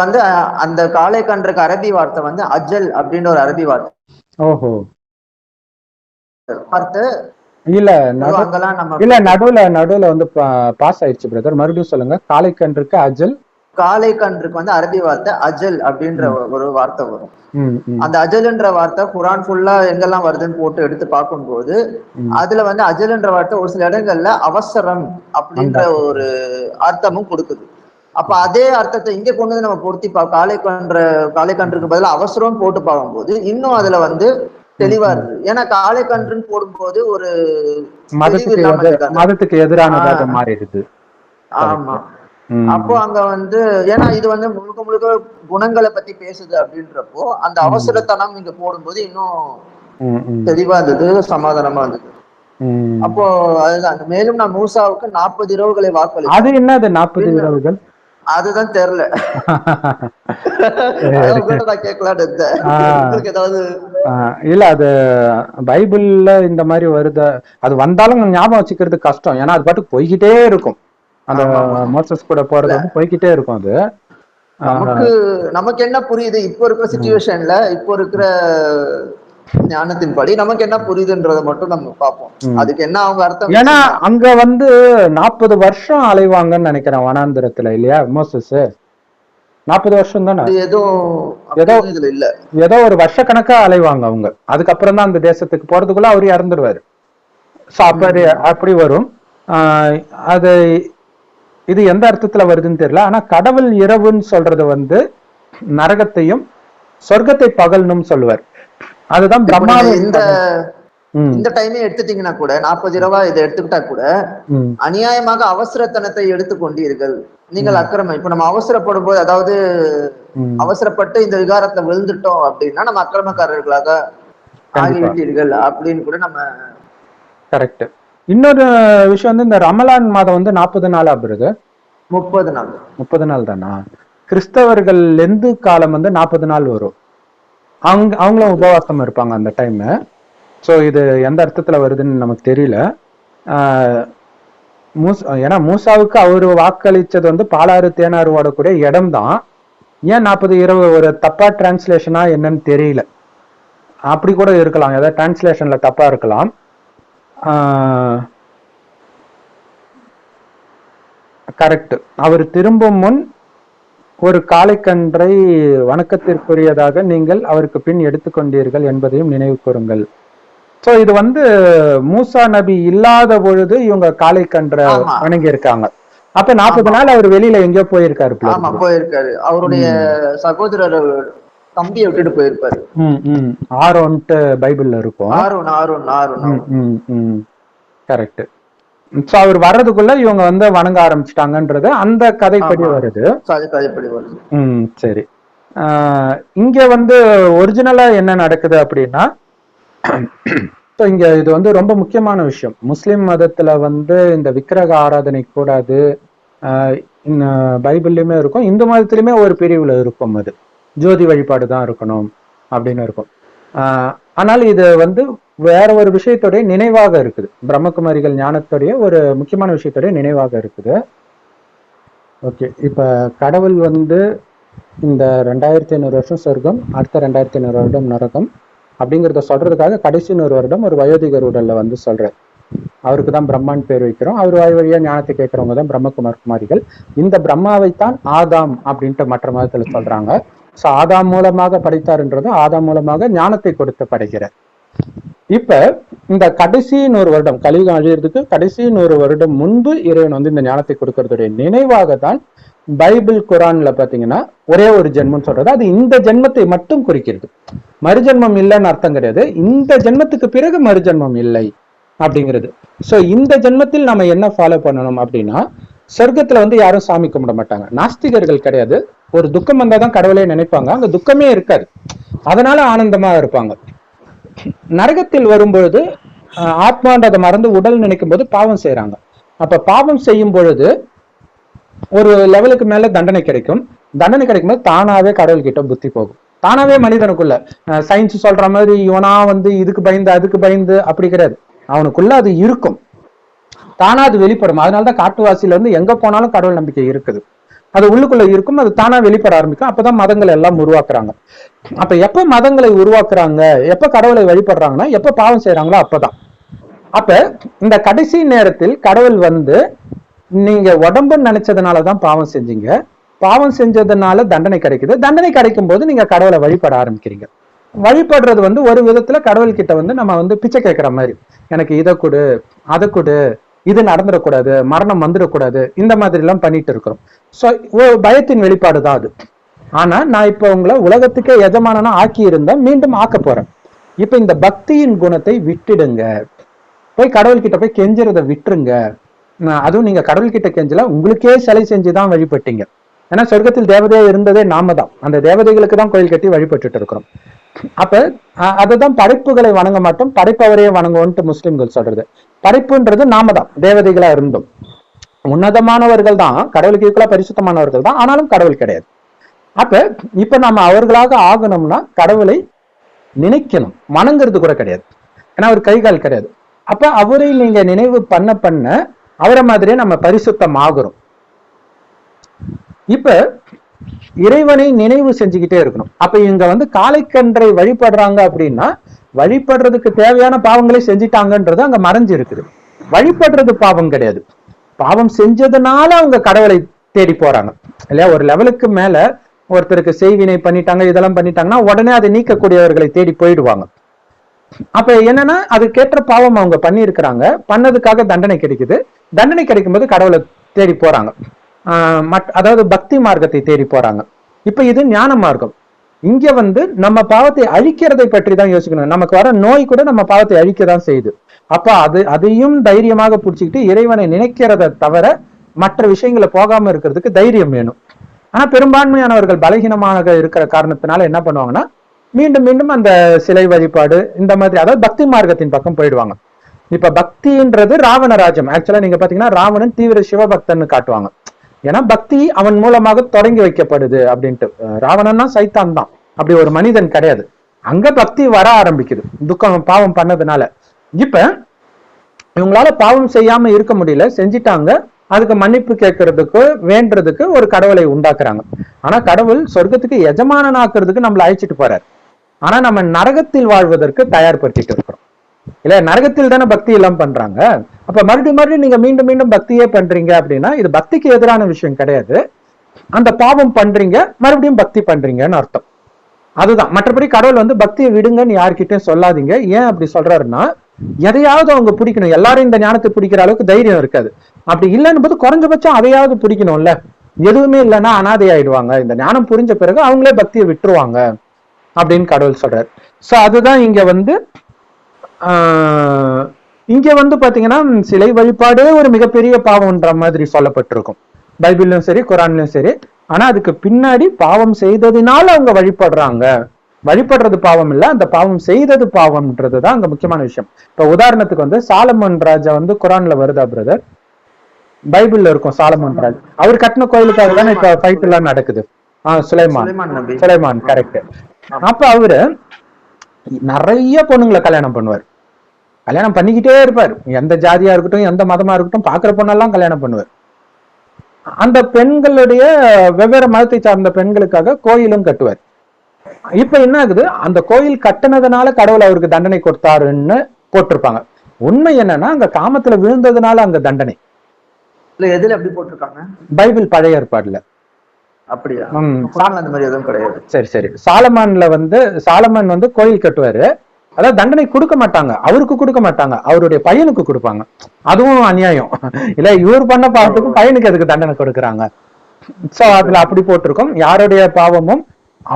அந்த காளை கன்றுக்கு அரபி வார்த்தை அஜல் அப்படின்னு ஒரு அரபி வார்த்தை. ஓஹோ. வார்த்தை இல்ல நடுவுல பாஸ் ஆயிடுச்சு பிரதர், மறுபடியும் சொல்லுங்க. காளை கன்றுக்கு அஜல், காளை கன்றுக்கு அரபி வார்த்தை அஜல் அப்படின்ற ஒரு வார்த்தை வரும். அந்த அஜல்ன்ற வார்த்தை குரான் ஃபுல்லா எங்கெல்லாம் வருதுன்னு போட்டு எடுத்து பார்க்கும்போது அதுல அஜல்ன்ற வார்த்தை ஒரு சில இடங்கள்ல அவசரம் அப்படின்ற ஒரு அர்த்தமும் கொடுக்குது. அப்ப அதே அர்த்தத்தை இங்க கொண்டு நம்ம பொருத்தி காளை கன்றுக்கு பதிலாக அவசரம் போட்டு பார்க்கும்போது இன்னும் அதுல தெளிவா இருக்கு. ஏன்னா காளை கன்றுன்னு போடும்போது ஒரு மதத்துக்கு எதிரானதாக மாறிடுது. ஆமா. அப்போ அங்க ஏன்னா இது முழுக்க முழுக்க குணங்களை பத்தி பேசுது அப்படின்றப்போ அந்த அவசரத்தனம் இங்க போடும்போது இன்னும் தெளிவா இருந்தது, சமாதானமா இருந்தது. அப்போ அதுதான் மேலும் நான் மூசாவுக்கு 40 இரவுகளை வாக்களித்தேன். அது என்னது 40 இரவுகள்? அதுதான் தெரியல, கேட்கலான்னு இல்ல. அது பைபிள்ல இந்த மாதிரி வருது, அது வந்தாலும் ஞாபகம் வச்சுக்கிறது கஷ்டம். ஏன்னா அது பாட்டுக்கு போய்கிட்டே இருக்கும், அந்த மோசஸ் கூட போறது போய்கிட்டே இருக்கும். அது நமக்கு என்ன புரியுது இப்போ இருக்கிற சிச்சுவேஷன்ல, இப்போ இருக்கிற ஞானத்தின் படி நமக்கு என்ன புரியுதுன்றத மட்டும் நம்ம பார்ப்போம். அதுக்கு என்ன அவங்க அர்த்தம்? ஏன்னா அங்க 40 வருஷம் அலைவாங்கன்னு நினைக்கிறேன் வனாந்திரத்துல, இல்லையா மோசஸ்? 40 வருஷம் தானே, ஏதோ ஒரு வருஷ கணக்கா அலைவாங்க அவங்க. அதுக்கப்புறம் தான் அந்த தேசத்துக்கு போறதுக்குள்ள அவரு இறந்துடுவாரு. அப்படி வரும். அது இது எந்த அர்த்தத்துல வருதுன்னு தெரியல. ஆனா கடவுள் இரவுன்னு சொல்றது நரகத்தையும் சொர்க்கத்தை பகல்னும் சொல்லுவார். அதுதான் பிரம்மாவின் இந்த டைமே எடுத்துட்டீங்கன்னா கூட 40 இரவா இதை எடுத்துக்கிட்டா கூட அநியாயமாக அவசரத்தனத்தை எடுத்துக்கொண்டீர்கள், நீங்கள் அக்கிரமம். இப்ப நம்ம அவசரப்படும் போது, அதாவது அவசரப்பட்டு இந்த விகாரத்துல விழுந்துட்டோம் அப்படின்னா நம்ம அக்கிரமக்காரர்களாக ஆகிவிட்டீர்கள் அப்படின்னு கூட நம்ம. கரெக்ட். இன்னொரு விஷயம் இந்த ரமலான் மாதம் 40 நாளா பிரதர்? 30 நாள் தானா? கிறிஸ்தவர்கள் லெந்து காலம் 40 நாள் வரும். அவங்களும் உபவாசம் இருப்பாங்க அந்த டைம். ஸோ இது எந்த அர்த்தத்துல வருதுன்னு நமக்கு தெரியல. ஏன்னா மூசாவுக்கு அவரு வாக்களிச்சது பாலாறு தேனாறு ஓடக்கூடிய இடம் தான். ஏன் 40 இரவு ஒரு தப்பா டிரான்ஸ்லேஷனா என்னன்னு தெரியல. அப்படி கூட இருக்கலாம், ஏதாவது டிரான்ஸ்லேஷன்ல தப்பா இருக்கலாம். கரெக்ட். அவர் திரும்பும் முன் ஒரு காளைக்கன்றை வணக்கத்திற்குரியதாக நீங்கள் அவருக்கு பின் எடுத்துக்கொண்டீர்கள் என்பதையும் நினைவு கூறுங்கள். சோ இது மூசா நபி இல்லாத பொழுது இவங்க காளைக்கன்றை வணங்கி இருக்காங்க. அப்ப 40 நாள் அவர் வெளியில எங்கேயோ போயிருக்காரு. போயிருக்காரு. அவருடைய சகோதரர் தம்பியை விட்டுட்டு போயிருப்பாரு. ஆரோன்ட்டு பைபிள்ல இருக்கும். கரெக்ட். சோ அவர் வர்றதுக்குள்ள இவங்க வந்து வணங்க ஆரம்பிச்சிட்டாங்கன்றது அந்த கதைப்படி வருது. சரி. இங்க வந்து ஒரிஜினலா என்ன நடக்குது அப்படின்னா, இங்க இது வந்து ரொம்ப முக்கியமான விஷயம். முஸ்லிம் மதத்துல வந்து இந்த விக்கிரக ஆராதனை கூடாது, பைபிள்லயுமே இருக்கும், இந்து மதத்திலுமே ஒரு பிரிவுல இருக்கும், அது ஜோதி வழிபாடு தான் இருக்கணும் அப்படின்னு இருக்கும். ஆனால் இது வந்து வேற ஒரு விஷயத்துடைய நினைவாக இருக்குது, பிரம்மகுமாரிகள் ஞானத்துடைய ஒரு முக்கியமான விஷயத்துடைய நினைவாக இருக்குது. ஓகே, இப்ப கடவுள் வந்து இந்த 2500 வருஷம் சொர்க்கம், அடுத்த 2500 வருடம் நரகம் அப்படிங்கிறத சொல்றதுக்காக கடைசி 100 வருடம் ஒரு வயோதிகர் உடல்ல வந்து சொல்றார். அவருக்கு தான் பிரம்மான்னு பேர் வைக்கிறோம். அவர் வாய் வழியா ஞானத்தை கேட்கறவங்க தான் குமாரிகள். இந்த பிரம்மாவைத்தான் ஆதாம் அப்படின்ட்டு மற்ற மதத்துல சொல்றாங்க. சோ ஆதாம் மூலமாக படைத்தார்ன்றது ஆதாம் மூலமாக ஞானத்தை கொடுத்து படைக்கிறார். இப்ப இந்த கடைசி 100 வருடம், கலியுகம் அழியறதுக்கு கடைசி 100 வருடம் முன்பு இறைவன் வந்து இந்த ஞானத்தை கொடுக்கறதுடைய நினைவாக தான் பைபிள் குரான்ல பாத்தீங்கன்னா ஒரே ஒரு ஜென்மம் சொல்றது. அது இந்த ஜென்மத்தை மட்டும் குறிக்கிறது, மறுஜென்மம் இல்லைன்னு அர்த்தம் கிடையாது. இந்த ஜென்மத்துக்கு பிறகு மறுஜென்மம் இல்லை அப்படிங்கிறது. சோ இந்த ஜென்மத்தில் நம்ம என்ன ஃபாலோ பண்ணணும் அப்படின்னா, சொர்க்கத்துல வந்து யாரும் சாமி கும்பிட மாட்டாங்க, நாஸ்திகர்கள் கிடையாது. ஒரு துக்கம் வந்தாதான் கடவுளே நினைப்பாங்க, அங்க துக்கமே இருக்காது, அதனால ஆனந்தமா இருப்பாங்க. நரகத்தில் வரும்பொழுது ஆத்மான்றதை மறந்து உடல் நினைக்கும் போது பாவம் செய்யறாங்க. அப்ப பாவம் செய்யும் பொழுது ஒரு லெவலுக்கு மேல தண்டனை கிடைக்கும். தண்டனை கிடைக்கும் போது தானாவே கடவுள் கிட்ட புத்தி போகும், தானாவே மனிதனுக்குள்ள. சயின்ஸ் சொல்ற மாதிரி இவனா வந்து இதுக்கு பயந்து அதுக்கு பயந்து அப்படி கிடையாது, அவனுக்குள்ள அது இருக்கும், தானா அது வெளிப்படும். அதனாலதான் காட்டுவாசியில இருந்து எங்க போனாலும் கடவுள் நம்பிக்கை இருக்குது, அது உள்ளுக்குள்ள இருக்கும், அது தானா வெளிப்பட ஆரம்பிக்கும். அப்பதான் மதங்கள் எல்லாம் உருவாக்குறாங்க. அப்ப எப்ப மதங்களை உருவாக்குறாங்க, எப்ப கடவுளை வழிபடுறாங்கன்னா எப்ப பாவம் செய்யறாங்களோ அப்பதான். அப்ப இந்த கடைசி நேரத்தில் கடவுள் வந்து, நீங்க உடம்புன்னு நினைச்சதுனாலதான் பாவம் செஞ்சீங்க, பாவம் செஞ்சதுனால தண்டனை கிடைக்குது, தண்டனை கிடைக்கும் போது நீங்க கடவுளை வழிபட ஆரம்பிக்கிறீங்க. வழிபடுறது வந்து ஒரு விதத்துல கடவுள் கிட்ட வந்து நம்ம வந்து பிச்சை கேட்கிற மாதிரி, எனக்கு இதை கொடு அதை கொடு, இது நடந்துடக்கூடாது, மரணம் வந்துடக்கூடாது, இந்த மாதிரி எல்லாம் பண்ணிட்டு இருக்கிறோம். சோ பயத்தின் வெளிப்பாடு தான் அது. ஆனா நான் இப்ப உங்களை உலகத்துக்கே எஜமானனா ஆக்கி இருந்தா மீண்டும் ஆக்க போறேன். இப்ப இந்த பக்தியின் குணத்தை விட்டுடுங்க, போய் கடவுள் கிட்ட போய் கெஞ்சுறதை விட்டுருங்க. அதுவும் நீங்க கடவுள் கிட்ட கெஞ்சல, உங்களுக்கே சிலை செஞ்சுதான் வழிபட்டீங்க. ஏன்னா சொர்க்கத்தில் தேவதையா இருந்ததே நாம தான், அந்த தேவதைகளுக்கு தான் கோயில் கட்டி வழிபட்டுட்டு இருக்கிறோம். அப்ப அதுதான் படைப்புகளை வணங்க மாட்டோம், படைப்பவரையே வணங்குவோம்ட்டு முஸ்லிம்கள் சொல்றது. படைப்புன்றது நாம தான் தேவதைகளா இருந்தோம், உன்னதமானவர்கள் தான், கடவுளுக்கு ஈக்குவலா பரிசுத்தமானவர்கள் தான், ஆனாலும் கடவுள் கிடையாது. அப்ப இப்ப நம்ம அவர்களாக ஆகணும்னா கடவுளை நினைக்கணும், வணங்குறது கூட கிடையாது, ஏன்னா அவர் கைகால் கிடையாது. அப்ப அவரை நீங்க நினைவு பண்ண பண்ண அவரை மாதிரியே நம்ம பரிசுத்தம் ஆகிறோம். இப்ப இறைவனை நினைவு செஞ்சுக்கிட்டே இருக்கணும். அப்ப இங்க வந்து காளைக்கன்றை வழிபடுறாங்க அப்படின்னா வழிபடுறதுக்கு தேவையான பாவங்களை செஞ்சிட்டாங்கன்றது அங்க மறைஞ்சு இருக்குது. வழிபடுறது பாவம் கிடையாது, பாவம் செஞ்சதுனால அவங்க கடவுளை தேடி போறாங்க இல்லையா. ஒரு லெவலுக்கு மேல ஒருத்தருக்கு செய்வினை பண்ணிட்டாங்க, இதெல்லாம் பண்ணிட்டாங்கன்னா உடனே அதை நீக்கக்கூடியவர்களை தேடி போயிடுவாங்க. அப்ப என்னன்னா அதுக்கேற்ற பாவம் அவங்க பண்ணி இருக்கிறாங்க, பண்ணதுக்காக தண்டனை கிடைக்குது, தண்டனை கிடைக்கும் போது கடவுளை தேடி போறாங்க, அதாவது பக்தி மார்க்கத்தை தேடி போறாங்க. இப்ப இது ஞான மார்க்கம். இங்க வந்து நம்ம பாவத்தை அழிக்கிறதை பற்றி தான் யோசிக்கணும். நமக்கு வர நோய் கூட நம்ம பாவத்தை அழிக்கதான் செய்யுது. அப்ப அதையும் தைரியமாக பிடிச்சிக்கிட்டு இறைவனை நினைக்கிறத தவிர மற்ற விஷயங்களை போகாம இருக்கிறதுக்கு தைரியம் வேணும். ஆனா பெரும்பான்மையானவர்கள் பலகீனமாக இருக்கிற காரணத்தினால என்ன பண்ணுவாங்கன்னா மீண்டும் மீண்டும் அந்த சிலை வழிபாடு இந்த மாதிரி, அதாவது பக்தி மார்க்கத்தின் பக்கம் போயிடுவாங்க. இப்ப பக்தின்றது ராவண ராஜ்யம். ஆக்சுவலா நீங்க பாத்தீங்கன்னா ராவணன் தீவிர சிவபக்தன்னு காட்டுவாங்க, ஏன்னா பக்தி அவன் மூலமாக தொடங்கி வைக்கப்படுது அப்படின்ட்டு. ராவணன்னா சைத்தான் தான், அப்படி ஒரு மனிதன் கிடையாது. அங்க பக்தி வர ஆரம்பிக்குது துக்கம் பாவம் பண்ணதுனால. இப்ப இவங்களால பாவம் செய்யாம இருக்க முடியல, செஞ்சிட்டாங்க, அதுக்கு மன்னிப்பு கேட்கறதுக்கு வேண்டதுக்கு ஒரு கடவுளை உண்டாக்குறாங்க. ஆனா கடவுள் சொர்க்கத்துக்கு எஜமானனாக்குறதுக்கு நம்மளை அழைச்சிட்டு போறாரு. ஆனா நம்ம நரகத்தில் வாழ்வதற்கு தயார்படுத்திட்டு இருக்கிறோம் இல்ல. நரகத்தில் தானே பக்தி எல்லாம் பண்றாங்க. அப்ப மறுபடியும் நீங்க மீண்டும் மீண்டும் பக்தியே பண்றீங்க அப்படின்னா இது பக்திக்கு எதிரான விஷயம் கிடையாது, அந்த பாவம் பண்றீங்க மறுபடியும் பக்தி பண்றீங்கன்னு அர்த்தம். அதுதான். மற்றபடி கடவுள் வந்து பக்தியை விடுங்கன்னு யார்கிட்டயும் சொல்லாதீங்க. ஏன் அப்படி சொல்றாருன்னா, எதையாவது அவங்க பிடிக்கணும், எல்லாரும் இந்த ஞானத்தை பிடிக்கிற அளவுக்கு தைரியம் இருக்காது. அப்படி இல்லைன்னு போது குறைஞ்சபட்சம் அதையாவது பிடிக்கணும்ல. எதுவுமே இல்லைன்னா அனாதை ஆயிடுவாங்க. இந்த ஞானம் புரிஞ்ச பிறகு அவங்களே பக்தியை விட்டுருவாங்க அப்படின்னு கடவுள் சொல்றாரு. சோ அதுதான் இங்க வந்து பாத்தீங்கன்னா சிலை வழிபாடே ஒரு மிகப்பெரிய பாவம்ன்ற மாதிரி சொல்லப்பட்டிருக்கும் பைபிள்லயும் சரி குரான்லயும் சரி. ஆனா அதுக்கு பின்னாடி பாவம் செய்ததினால அவங்க வழிபடுறாங்க. வழிபடுறது பாவம் இல்ல, அந்த பாவம் செய்தது பாவம்ன்றதுதான் அங்க முக்கியமான விஷயம். இப்ப உதாரணத்துக்கு வந்து சாலமன் ராஜா வந்து குரான்ல வருதா பிரதர்? பைபிள்ல இருக்கும் சாலமன் ராஜ். அவர் கட்டின கோயிலுக்காக தானே இப்ப ஃபைட் எல்லாம் நடக்குது. சுலைமான் கரெக்ட். அப்ப அவரு நிறைய பொண்ணுங்களை கல்யாணம் பண்ணுவார், கல்யாணம் பண்ணிக்கிட்டே இருப்பார். எந்த ஜாதியா இருக்கட்டும் எந்த மதமா இருக்கட்டும் பாக்குற பொண்ணெல்லாம் கல்யாணம் பண்ணுவார். அந்த பெண்களுடைய வெவ்வேறு மதத்தை சார்ந்த பெண்களுக்காக கோயிலும் கட்டுவார். இப்ப என்ன ஆகுது, அந்த கோயில் கட்டினதுனால கடவுள் அவருக்கு தண்டனை கொடுத்தாருன்னு போட்டிருப்பாங்க. உண்மை என்னன்னா அங்க காமத்துல விழுந்ததுனால அங்க தண்டனை. எதுல எப்படி போட்டிருக்காங்க? பைபிள் பழைய ஏற்பாடுல. அப்படியா? அந்த மாதிரி எதுவும் கிடையாது. சரி சரி. சாலமன் வந்து கோயில் கட்டுவாரு, அதாவது தண்டனை கொடுக்க மாட்டாங்க, அவருக்கு கொடுக்க மாட்டாங்க, அவருடைய பையனுக்கு கொடுப்பாங்க. அதுவும் அநியாயம் இல்ல, இவர் பண்ண பாவத்துக்கும் பையனுக்கு எதுக்கு தண்டனை கொடுக்குறாங்க? சோ அதுல அப்படி போட்டிருக்கோம். யாருடைய பாவமும்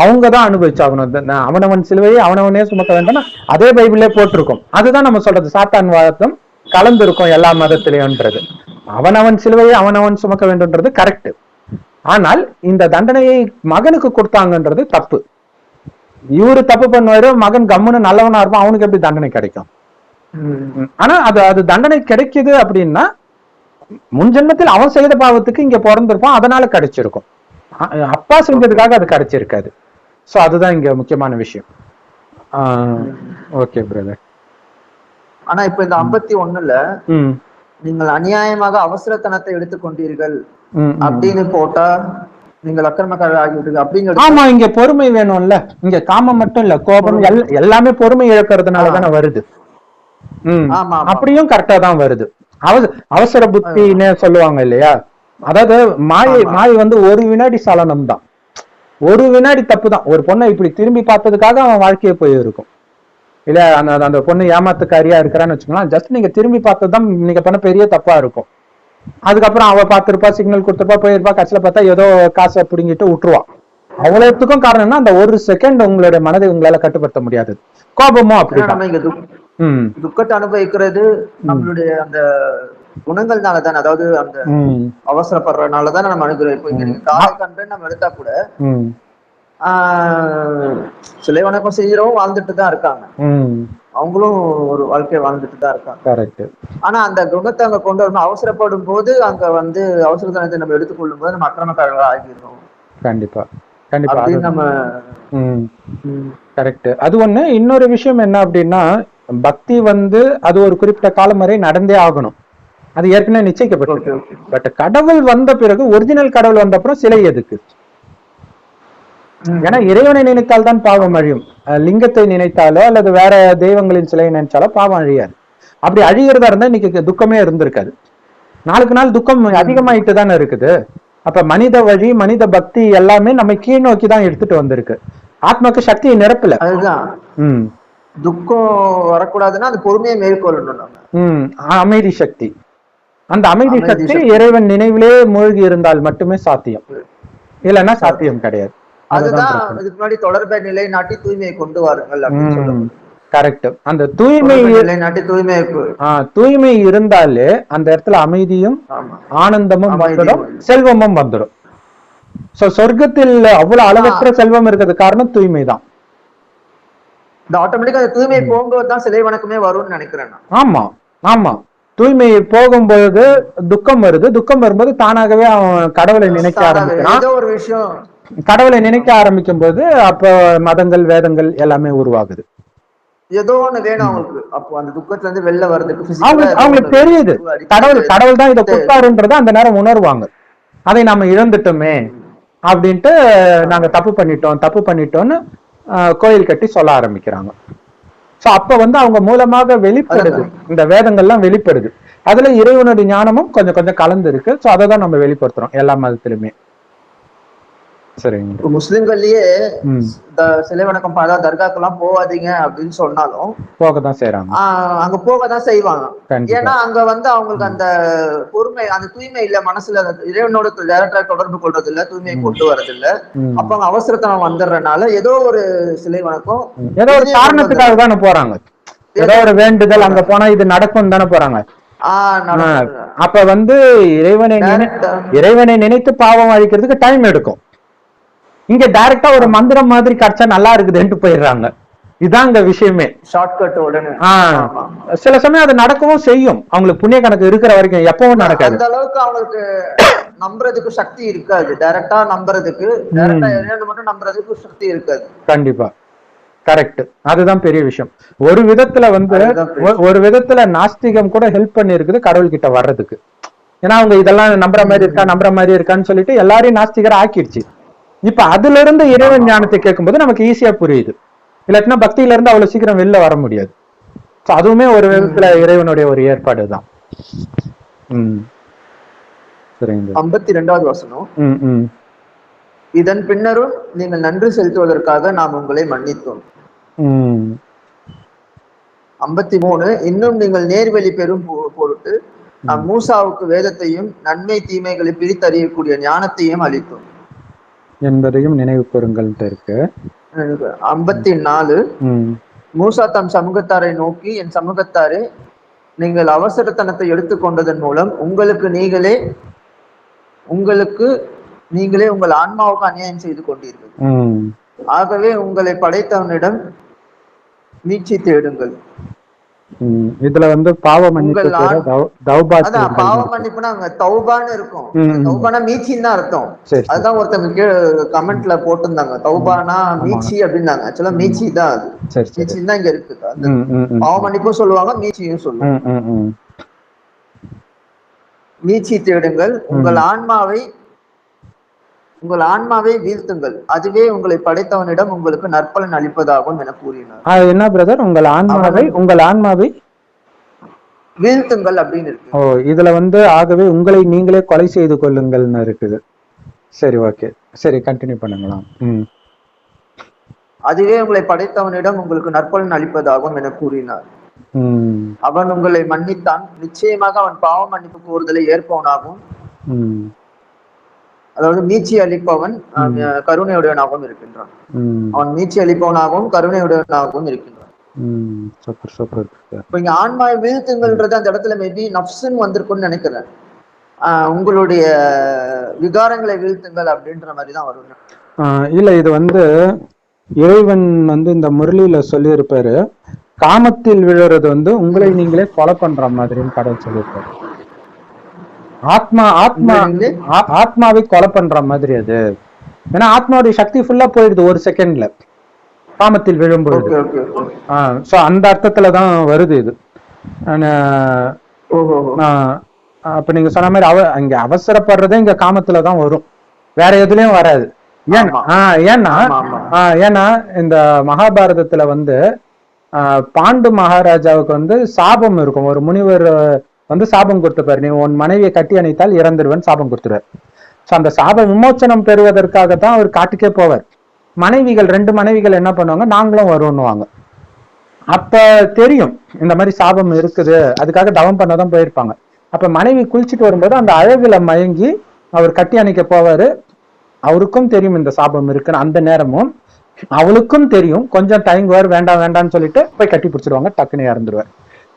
அவங்கதான் அனுபவிச்சாகணும். அவனவன் சிலுவையை அவனவனே சுமக்க வேண்டும், அதே பைபிளே போட்டிருக்கோம். அதுதான் நம்ம சொல்றது, சாத்தான் வாதம் கலந்திருக்கும் எல்லா மதத்திலேயன்றது. அவனவன் சிலுவையை அவனவன் சுமக்க வேண்டும்ன்றது கரெக்ட். ஆனால் இந்த தண்டனையை மகனுக்கு கொடுத்தாங்கன்றது தப்பு. இவரு தப்பு பண்ணுவாரு, மகன் கம்முன்னு நல்லவனா இருப்பான், அவனுக்கு எப்படி தண்டனை கிடைக்கும்? ஆனா அது தண்டனை கிடைக்குது அப்படின்னா முன் ஜென்மத்தில் அவன் செய்த பாவத்துக்கு இங்க பிறந்திருப்பான், அதனால கிடைச்சிருக்கும். அப்பா செஞ்சதுக்காக அது கிடைச்சிருக்காது. சோ அதுதான் இங்க முக்கியமான விஷயம். Okay brother. ஆனா இப்ப இந்த 51ல நீங்கள் அநியாயமாக அவசரத்தனத்தை எடுத்துக்கொண்டீர்கள் அப்படின்னு போட்டா நீங்கள் அக்கிரமக்காரர் ஆகிவிட்டீர்கள் அப்படிங்கிறது. ஆமா, இங்க பொறுமை வேணும்ல. இங்க காமம் மட்டும் இல்ல, கோபம் எல்லாமே பொறுமை இழக்கிறதுனாலதானே வருது. அப்படியும் கரெக்டா தான் வருது. அவசர புத்தின்னு சொல்லுவாங்க இல்லையா, அதாவது மாயை வந்து ஒரு வினாடி சலனம் தான், ஒரு வினாடி தப்பு தான். ஒரு பொண்ணை இப்படி திரும்பி பார்த்ததுக்காக அவன் வாழ்க்கையை போயிருக்கும் இல்ல. அந்த பொண்ணு ஏமாத்துக்காரியா இருக்கிறான்னு வச்சுக்கலாம், ஜஸ்ட் நீங்க திரும்பி பார்த்ததுதான் நீங்க பண்ண பெரிய தப்பா இருக்கும். அதுக்கப்புறம் அவ பார்த்திருப்பா, சிக்னல் கொடுத்துருப்பா, போயிருப்பா, கட்சியில பார்த்தா ஏதோ காசை பிடிங்கிட்டு விட்டுருவான். அவ்வளவுத்துக்கும் காரணம்னா அந்த ஒரு செகண்ட் உங்களுடைய மனதை உங்களால கட்டுப்படுத்த முடியாது. கோபமும் அப்படி துக்கத்தை அனுபவிக்கிறது நம்மளுடைய அந்த குணங்கள்னாலதான், அதாவது அந்த அவசரப்படுறதுனாலதான் நம்ம அனுகிறோம். இப்போ இங்க காலை கண்டு நம்ம எடுத்தா கூட சிலை வணக்கம் செய்யறவும் வாழ்ந்துட்டு தான் இருக்காங்க, அவங்களும் ஒரு வாழ்க்கையை வாழ்ந்துட்டு தான் இருக்காங்க. ஆனா அந்த குணத்தை அங்க கொண்டு வரணும், அவசரப்படும் போது அங்க வந்து அவசரத்தனத்தை நம்ம எடுத்துக்கொள்ளும் போது நம்ம அக்கிரமக்காரர்களா ஆகிடுறோம். கண்டிப்பா கண்டிப்பா நம்ம கரெக்ட். அது ஒண்ணு. இன்னொரு விஷயம் என்ன அப்படின்னா, பக்தி வந்து அது ஒரு குறிப்பிட்ட காலம் வரை நடந்தே ஆகணும், அது ஏற்கனவே நிச்சயிக்கப்பட்டிருக்கு. பட் கடவுள் வந்த பிறகு, ஒரிஜினல் கடவுள் வந்த அப்புறம் சிலை எதுக்கு? ஏன்னா இறைவனை நினைத்தால் தான் பாவம் அழியும். லிங்கத்தை நினைத்தாலோ அல்லது வேற தெய்வங்களின் சிலையை நினைச்சாலோ பாவம் அழியாது. அப்படி அழிகிறதா இருந்தா இன்னைக்கு துக்கமே இருந்திருக்காது. நாளுக்கு நாள் துக்கம் அதிகமாயிட்டு தானே இருக்குது. அப்ப மனித வழி, மனித பக்தி எல்லாமே நம்ம கீழ் நோக்கி தான் எடுத்துட்டு வந்திருக்கு. ஆத்மாக்கு சக்தியை நிரப்பல. அதுதான் துக்கம் வரக்கூடாதுன்னா அது பொறுமையை மேற்கொள்ளணும். அமைதி சக்தி, அந்த அமைதி சக்தி இறைவன் நினைவிலே மூழ்கி இருந்தால் மட்டுமே சாத்தியம், இல்லைன்னா சாத்தியம் கிடையாது. அதுதான் இதுக்கு முன்னாடி தொடர்பை நிலைநாட்டி தூய்மையை கொண்டு வாருங்கள் அப்படின்னு சொல்லுவாங்க. கரெக்ட். அந்த தூய்மை இருந்தாலே அந்த இடத்துல அமைதியும் ஆனந்தமும் வந்துடும், செல்வமும் வந்துடும். சோ சொர்க்கத்தில் அவ்வளவு அளவற்ற செல்வம் இருக்கிறது காரணம் தூய்மை தான். இந்த ஆட்டோமேட்டிக்கா தூய்மை போகும்போதுதான் சிலை வணக்கமே வரும்னு நினைக்கிறேன். ஆமா ஆமா, தூய்மை போகும்போது துக்கம் வருது, துக்கம் வரும்போது தானாகவே அவன் கடவுளை நினைக்க ஆரம்பிக்கிறான். ஏதோ ஒரு விஷயம் கடவுளை நினைக்க ஆரம்பிக்கும் போது அப்ப மதங்கள் வேதங்கள் எல்லாமே உருவாகுது. ஏதோ ஒண்ணு வேணும் அவங்களுக்கு. அப்போ அந்த துக்கத்துல இருந்து வெளில வர்றதுக்கு அவங்களுக்கு தெரியுது கடவுள் தான் இதை கொடுத்தாருன்றத அந்த நேரம் உணர்வாங்க. அதை நாம இழந்துட்டோமே அப்படின்ட்டு நாங்க தப்பு பண்ணிட்டோம்னு கோயில் கட்டி சொல்ல ஆரம்பிக்கிறாங்க. சோ அப்ப வந்து அவங்க மூலமாக வெளிப்படுது, இந்த வேதங்கள்லாம் வெளிப்படுது. அதுல இறைவனுடைய ஞானமும் கொஞ்சம் கொஞ்சம் கலந்து இருக்கு. சோ அதை தான் நம்ம வெளிப்படுத்துறோம் எல்லா மதத்திலுமே. சரிங்க. முஸ்லிம்கள்லயே சிலை வணக்கம் தர்காக்கெல்லாம் போகாதீங்க அப்படின்னு சொன்னாலும் போகதான் செய்யறாங்க, அங்க போகதான் செய்வாங்க. ஏன்னா அங்க வந்து அவங்களுக்கு அந்த பொறுமை, அந்த தூய்மை இல்ல, மனசுல இறைவனோட டைரக்டா தொடர்பு கொள்றது இல்ல, தூய்மையை கொண்டு வர்றது இல்ல. அப்ப அவங்க அவசரத்தனம் வந்துடுறதுனால ஏதோ ஒரு சிலை வணக்கம், ஏதோ ஒரு காரணத்துக்காக தானே போறாங்க, ஏதோ ஒரு வேண்டுதல், அங்க போனா இது நடக்கும் தானே போறாங்க. அப்ப வந்து இறைவனை நினைத்து பாவம் அழிக்கிறதுக்கு டைம் எடுக்கும். இங்க டைரக்டா ஒரு மந்திரம் மாதிரி கிடைச்சா நல்லா இருக்குதுன்ட்டு போயிடுறாங்க. இதாங்க விஷயமே, ஷார்ட்கட் உடனே. சில சமயம் அது நடக்கவும் செய்யும், அவங்களுக்கு புண்ணிய கணக்கு இருக்கிற வரைக்கும். எப்பவும் நடக்காது. அந்த அளவுக்கு அவங்களுக்கு நம்புறதுக்கு சக்தி இருக்காது, டைரக்டா நம்புறதுக்கு, மட்டும் நம்புறதுக்கு சக்தி இருக்காது. கண்டிப்பா, கரெக்ட். அதுதான் பெரிய விஷயம். ஒரு விதத்துல வந்து நாஸ்திகம் கூட ஹெல்ப் பண்ணி இருக்குது கடவுள் கிட்ட வர்றதுக்கு. ஏன்னா அவங்க இதெல்லாம் நம்புற மாதிரி இருக்கான்னு சொல்லிட்டு எல்லாரையும் நாஸ்திகரை ஆக்கிடுச்சு. இப்ப அதுல இருந்து இறைவன் ஞானத்தை கேட்கும்போது நமக்கு ஈஸியா புரியுது. இல்லாட்டினா பக்தியில இருந்து அவ்வளவு சீக்கிரம் வெளில வர முடியாது. அதுவுமே ஒரு விதத்துல இறைவனுடைய ஒரு ஏற்பாடு தான். 52வது வசனம். இதன் பின்னரும் நீங்கள் நன்றி செலுத்துவதற்காக நாம் உங்களை மன்னித்தோம். 53. இன்னும் நீங்கள் நேர்வழி பெறும் பொருட்டு நாம் மூசாவுக்கு வேதத்தையும் நன்மை தீமைகளை பிரித்தறியக்கூடிய ஞானத்தையும் அளித்தோம் என்பதையும் நினைவு கூறுங்கள் இருக்கு. 54. மூசா தம் சமூகத்தாரை நோக்கி, என் சமூகத்தாரே, நீங்கள் அவசரத்தனத்தை எடுத்துக்கொண்டதன் மூலம் உங்களுக்கு நீங்களே உங்கள் ஆன்மாவுக்கு அநியாயம் செய்து கொண்டீர்கள். ஆகவே உங்களை படைத்தவனிடம் மீட்சி தேடுங்கள். இதுல வந்து பாவ மன்னிப்பு, பாவ மன்னிப்புனா அங்க தௌபான்னு இருக்கும். தௌபானா மீட்சின்னு தான் அர்த்தம். அதுதான் ஒருத்தவங்க கமெண்ட்ல போட்டிருந்தாங்க, தௌபானா மீட்சி அப்படின்னாங்க. ஆக்சுவலா மீட்சி தான், அது மீட்சின்னு தான் இங்க இருக்கு. பாவ மன்னிப்பும் சொல்லுவாங்க, மீட்சியும் சொல்லுவாங்க. மீட்சி தேடுங்கள், உங்கள் ஆன்மாவை வீழ்த்துங்கள், அதுவே உங்களை படைத்தவனிடம் உங்களுக்கு நற்பலன் அளிப்பதாகும் என கூறினார். என்ன பிரதர், உங்கள் ஆன்மாவை வீழ்த்துங்கள் அப்படின்னு இருக்கு. ஓ, இதுல வந்து ஆகவே உங்களை நீங்களே கொலை செய்து கொள்ளுங்கள்னு இருக்குது. சரி, ஓகே, சரி, கண்டினியூ பண்ணுங்களா. அதுவே உங்களை படைத்தவனிடம் உங்களுக்கு நற்பலன் அளிப்பதாகும் என கூறினார். அவன் உங்களை மன்னித்தான், நிச்சயமாக அவன் பாவ மன்னிப்பு கோருதலை ஏற்பவனாகவும், அதாவது மீட்சி அளிப்பவன் கருணையுடையவனாகவும் இருக்கின்றான். அவன் மீட்சி அளிப்பவனாகவும் கருணையுடையவனாகவும் இருக்கின்றான். இப்ப இங்க ஆன்மாவை வீழ்த்துங்கள்ன்றது அந்த இடத்துல மேபி நப்சுன்னு வந்திருக்கும்னு நினைக்கிறேன். உங்களுடைய விகாரங்களை வீழ்த்துங்கள் அப்படின்ற மாதிரிதான் வரும். இல்ல, இது வந்து இறைவன் வந்து இந்த முரளியில சொல்லி இருப்பாரு, காமத்தில் விழுறது வந்து உங்களை நீங்களே கொலை பண்ற மாதிரின்னு கடவுள் சொல்லியிருப்பாரு. ஆத்மாவை கொலை பண்ற மாதிரி அது. ஏன்னா ஆத்மாவுடைய சக்தி ஃபுல்லா போயிடுது ஒரு செகண்ட்ல காமத்தில் விழும்பொழுது. அந்த அர்த்தத்துலதான் வருது இது. அப்ப நீங்க சொன்ன மாதிரி இங்க அவசரப்படுறதே இங்க காமத்துலதான் வரும், வேற எதுலயும் வராது. ஏன்னா இந்த மகாபாரதத்துல வந்து பாண்டு மகாராஜாவுக்கு வந்து சாபம் இருக்கும். ஒரு முனிவர் வந்து சாபம் கொடுத்துப்பாரு, நீ உன் மனைவியை கட்டி அணைத்தால் இறந்துருவன் சாபம் கொடுத்துருவார். அந்த சாப விமோச்சனம் பெறுவதற்காகத்தான் அவர் காட்டுக்கே போவார். மனைவிகள் 2 மனைவிகள் என்ன பண்ணுவாங்க, நாங்களும் வருவோன்னுவாங்க. அப்ப தெரியும் இந்த மாதிரி சாபம் இருக்குது, அதுக்காக தவம் பண்ணதான் போயிருப்பாங்க. அப்ப மனைவி குளிச்சுட்டு வரும்போது அந்த அழகுல மயங்கி அவர் கட்டி அணைக்க போவாரு. அவருக்கும் தெரியும் இந்த சாபம் இருக்குன்னு. அந்த நேரமும் அவளுக்கும் தெரியும், கொஞ்சம் தயங்குவார், வேண்டாம் வேண்டாம்னு சொல்லிட்டு போய் கட்டி பிடிச்சிடுவாங்க, டக்குன்னு இறந்துருவார்.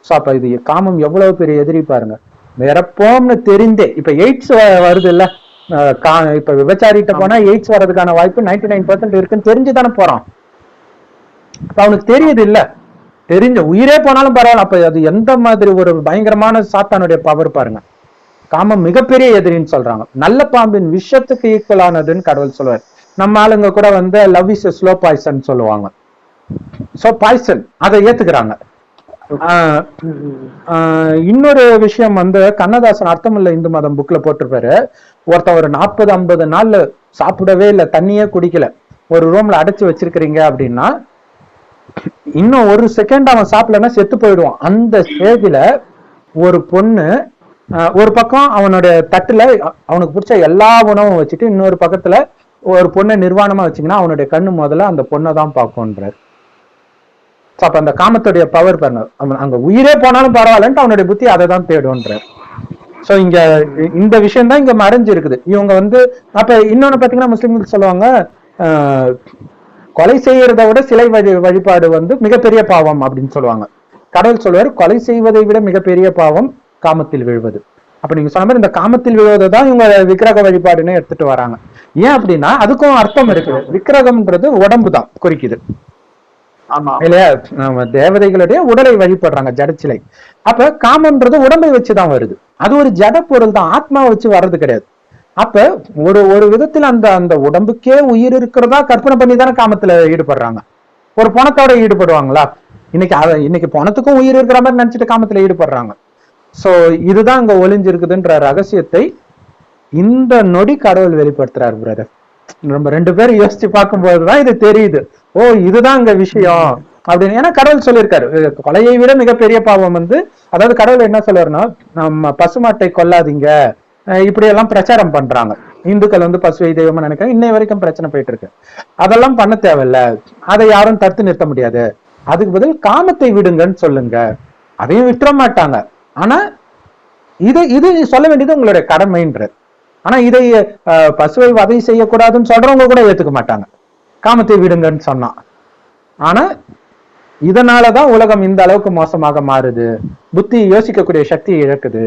சோ அப்ப இது காமம் எவ்வளவு பெரிய எதிரி பாருங்க. இறப்போம்னு தெரிந்தே, இப்ப எய்ட்ஸ் வருது இல்ல, இப்ப விபச்சாரிட்ட போனா எய்ட்ஸ் வர்றதுக்கான வாய்ப்பு 99% இருக்குன்னு தெரிஞ்சுதானே போறான். அவனுக்கு தெரியுது இல்ல, தெரிஞ்ச உயிரே போனாலும் பரவாயில்ல. அப்ப அது எந்த மாதிரி ஒரு பயங்கரமான சாத்தானுடைய பவர் பாருங்க. காமம் மிகப்பெரிய எதிரின்னு சொல்றாங்க. நல்ல பாம்பின் விஷத்துக்கு ஈக்குவலானதுன்னு கடவுள் சொல்லுவார். நம்ம ஆளுங்க கூட வந்து லவ் இஸ் ஸ்லோ பாய்சன் சொல்லுவாங்க. சோ பாய்சன் அதை ஏத்துக்கிறாங்க. இன்னொரு விஷயம் வந்து கண்ணதாசன் அர்த்தமுள்ள இந்து மதம் புக்ல போட்டிருப்பாரு. ஒருத்தன் ஒரு 40-50 நாள்ல சாப்பிடவே இல்லை, தண்ணியே குடிக்கல, ஒரு ரூம்ல அடைச்சு வச்சிருக்கிறீங்க அப்படின்னா இன்னும் ஒரு செகண்ட் அவன் சாப்பிடலன்னா செத்து போயிடுவான். அந்த ஸ்டேஜ்ல ஒரு பொண்ணு ஒரு பக்கம் அவனுடைய தட்டுல அவனுக்கு பிடிச்ச எல்லா உணவும் வச்சுட்டு இன்னொரு பக்கத்துல ஒரு பொண்ணை நிர்வாணமா வச்சீங்கன்னா அவனுடைய கண்ணு முதல்ல அந்த பொண்ணை தான் பார்க்கும்ன்றார். அப்ப அந்த காமத்துடைய பவர் பாருங்க, அங்க உயிரே போனாலும் பரவாயில்லன்ட்டு அவனுடைய புத்தி அதை தான் தேடும்ன்றார். சோ இங்க இந்த விஷயம் தான் இங்க மறைஞ்சு இருக்குது. இவங்க வந்து அப்ப இன்னொன்னு பாத்தீங்கன்னா முஸ்லிம்கள் சொல்லுவாங்க, கொலை செய்யறதை விட சிலை வழிபாடு வந்து மிகப்பெரிய பாவம் அப்படின்னு சொல்லுவாங்க. கடவுள் சொல்லுவாரு, கொலை செய்வதை விட மிகப்பெரிய பாவம் காமத்தில் விழுவது. அப்ப நீங்க சொன்ன மாதிரி இந்த காமத்தில் விழுவதை தான் இவங்க விக்கிரக வழிபாடுன்னு எடுத்துட்டு வராங்க. ஏன் அப்படின்னா அதுக்கும் அர்த்தம் இருக்குது. விக்கிரகம்ன்றது உடம்பு தான் குறிக்குது இல்லையா? நம்ம தேவதைகளுடைய உடலை வழிபடுறாங்க, ஜடச்சிலை. அப்ப காமன்றது உடம்பை வச்சுதான் வருது. அது ஒரு ஜட பொருள் தான், ஆத்மாவை வச்சு வர்றது கிடையாது. அப்ப ஒரு விதத்துல அந்த உடம்புக்கே உயிர் இருக்கிறதா கற்பனை பண்ணி தானே காமத்துல ஈடுபடுறாங்க. ஒரு பணத்தோட ஈடுபடுவாங்களா? இன்னைக்கு பணத்துக்கும் உயிர் இருக்கிற மாதிரி நினைச்சிட்டு காமத்துல ஈடுபடுறாங்க. சோ இதுதான் அங்க ஒளிஞ்சிருக்குதுன்ற ரகசியத்தை இந்த நொடி கடவுள் வெளிப்படுத்துறாரு பிரதர். நம்ம ரெண்டு பேரும் யோசிச்சு பார்க்கும்போதுதான் இது தெரியுது. ஓ இதுதான் அங்க விஷயம் அப்படின்னு. ஏன்னா கடவுள் சொல்லியிருக்காரு, கொலையை விட மிகப்பெரிய பாவம் வந்து, அதாவது கடவுள் என்ன சொல்றாருன்னா, நம்ம பசுமாட்டை கொல்லாதீங்க இப்படி எல்லாம் பிரச்சாரம் பண்றாங்க. இந்துக்கள் வந்து பசுவை தெய்வமா நினைக்கிறாங்க. இன்னை வரைக்கும் பிரச்சனை போயிட்டு இருக்கு. அதெல்லாம் பண்ண தேவையில்ல, அதை யாரும் தடுத்து நிறுத்த முடியாது. அதுக்கு பதில் காமத்தை விடுங்கன்னு சொல்லுங்க. அதையும் விட்டுற மாட்டாங்க. ஆனா இது சொல்ல வேண்டியது உங்களுடைய கடமைன்ற. ஆனா இதை பசுவை வதை செய்யக்கூடாதுன்னு சொல்றவங்க கூட ஏத்துக்க மாட்டாங்க, காமத்தை விடுங்கன்னு சொன்னா. ஆனா இதனாலதான் உலகம் இந்த அளவுக்கு மோசமாக மாறுது, புத்தி யோசிக்கக்கூடிய சக்தி இழக்குது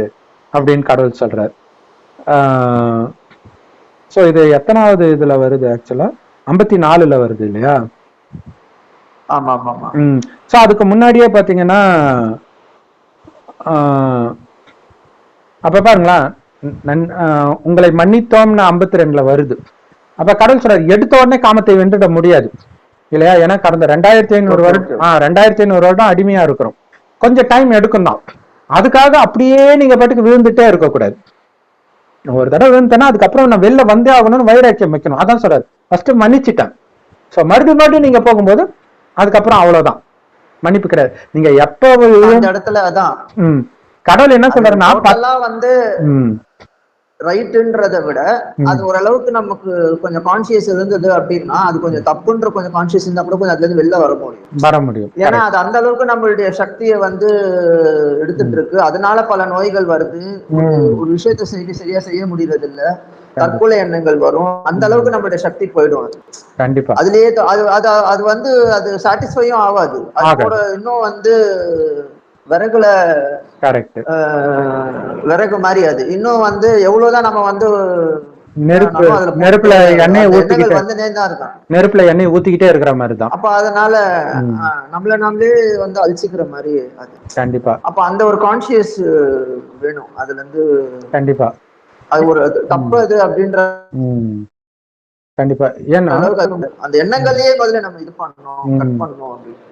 அப்படின்னு கடவுள் சொல்றாரு. சோ இது எத்தனாவது இதுல வருது? ஆக்சுவலா 54ல வருது இல்லையா? சோ அதுக்கு முன்னாடியே பாத்தீங்கன்னா அப்ப பாருங்களா, உங்களை மன்னித்தோம்னு 52ல வருது. அப்ப கடவுள் சொல்றாரு, எடுத்த உடனே காமத்தை வென்றுட முடியாது இல்லையா? ஏன்னா கடந்த 2500 வருடம் 2500 வருடம் அடிமையா இருக்கிறோம். கொஞ்சம் டைம் எடுக்கும் தான். அதுக்காக அப்படியே நீங்க பாட்டுக்கு விழுந்துட்டே இருக்கக்கூடாது. ஒரு தடவை விழுந்தேன்னா அதுக்கப்புறம் நான் வெளில வந்தே ஆகணும்னு வைராக்கியம் வைக்கணும். அதான் சொல்றாரு, ஃபர்ஸ்ட் மன்னிச்சுட்டேன். சோ மறுபடியும் நீங்க போகும்போது அதுக்கப்புறம் அவ்வளவுதான், மன்னிப்பு கிடையாது. நீங்க எப்ப இடத்துல அதான் கடவுள் என்ன சொல்றாருன்னா வந்து ரைட்டுன்றதை விட அது ஓரளவுக்கு நமக்கு கொஞ்சம் கான்சியஸ் இருந்தது அப்படின்னா, அது கொஞ்சம் தப்புன்ற கொஞ்சம் கான்சியஸ் இருந்தா கூட கொஞ்சம் அதுல இருந்து வெளில வர முடியும். ஏன்னா அது அந்த அளவுக்கு நம்மளுடைய சக்தியை வந்து எடுத்துட்டு இருக்கு. அதனால பல நோய்கள் வருது. ஒரு விஷயத்த சரியா செய்ய முடியறது இல்ல, தற்கொலை எண்ணங்கள் வரும். அந்த அளவுக்கு நம்மளுடைய சக்தி போயிடும். கண்டிப்பா அதுலயே அது வந்து அது சாட்டிஸ்ஃபையும் ஆகாது. அதோட இன்னும் வந்து விறகுல விறகு மாதிரி அது இன்னும் வந்து எவ்வளவுதான் நம்ம வந்து நெருப்புல எண்ணெய் ஊத்திக்கிட்டே இருக்கிற மாதிரிதான். அப்ப அதனால நம்மள நாமளே வந்து அழிச்சுக்கிற மாதிரி அது. கண்டிப்பா. அப்ப அந்த ஒரு கான்சியஸ் வேணும் அதுல இருந்து. கண்டிப்பா அது ஒரு தப்பு அது அப்படின்ற. கண்டிப்பா. ஏன்னா அந்த எண்ணங்களையே முதல்ல நம்ம இது பண்ணணும், கட் பண்ணணும் அப்படின்னு.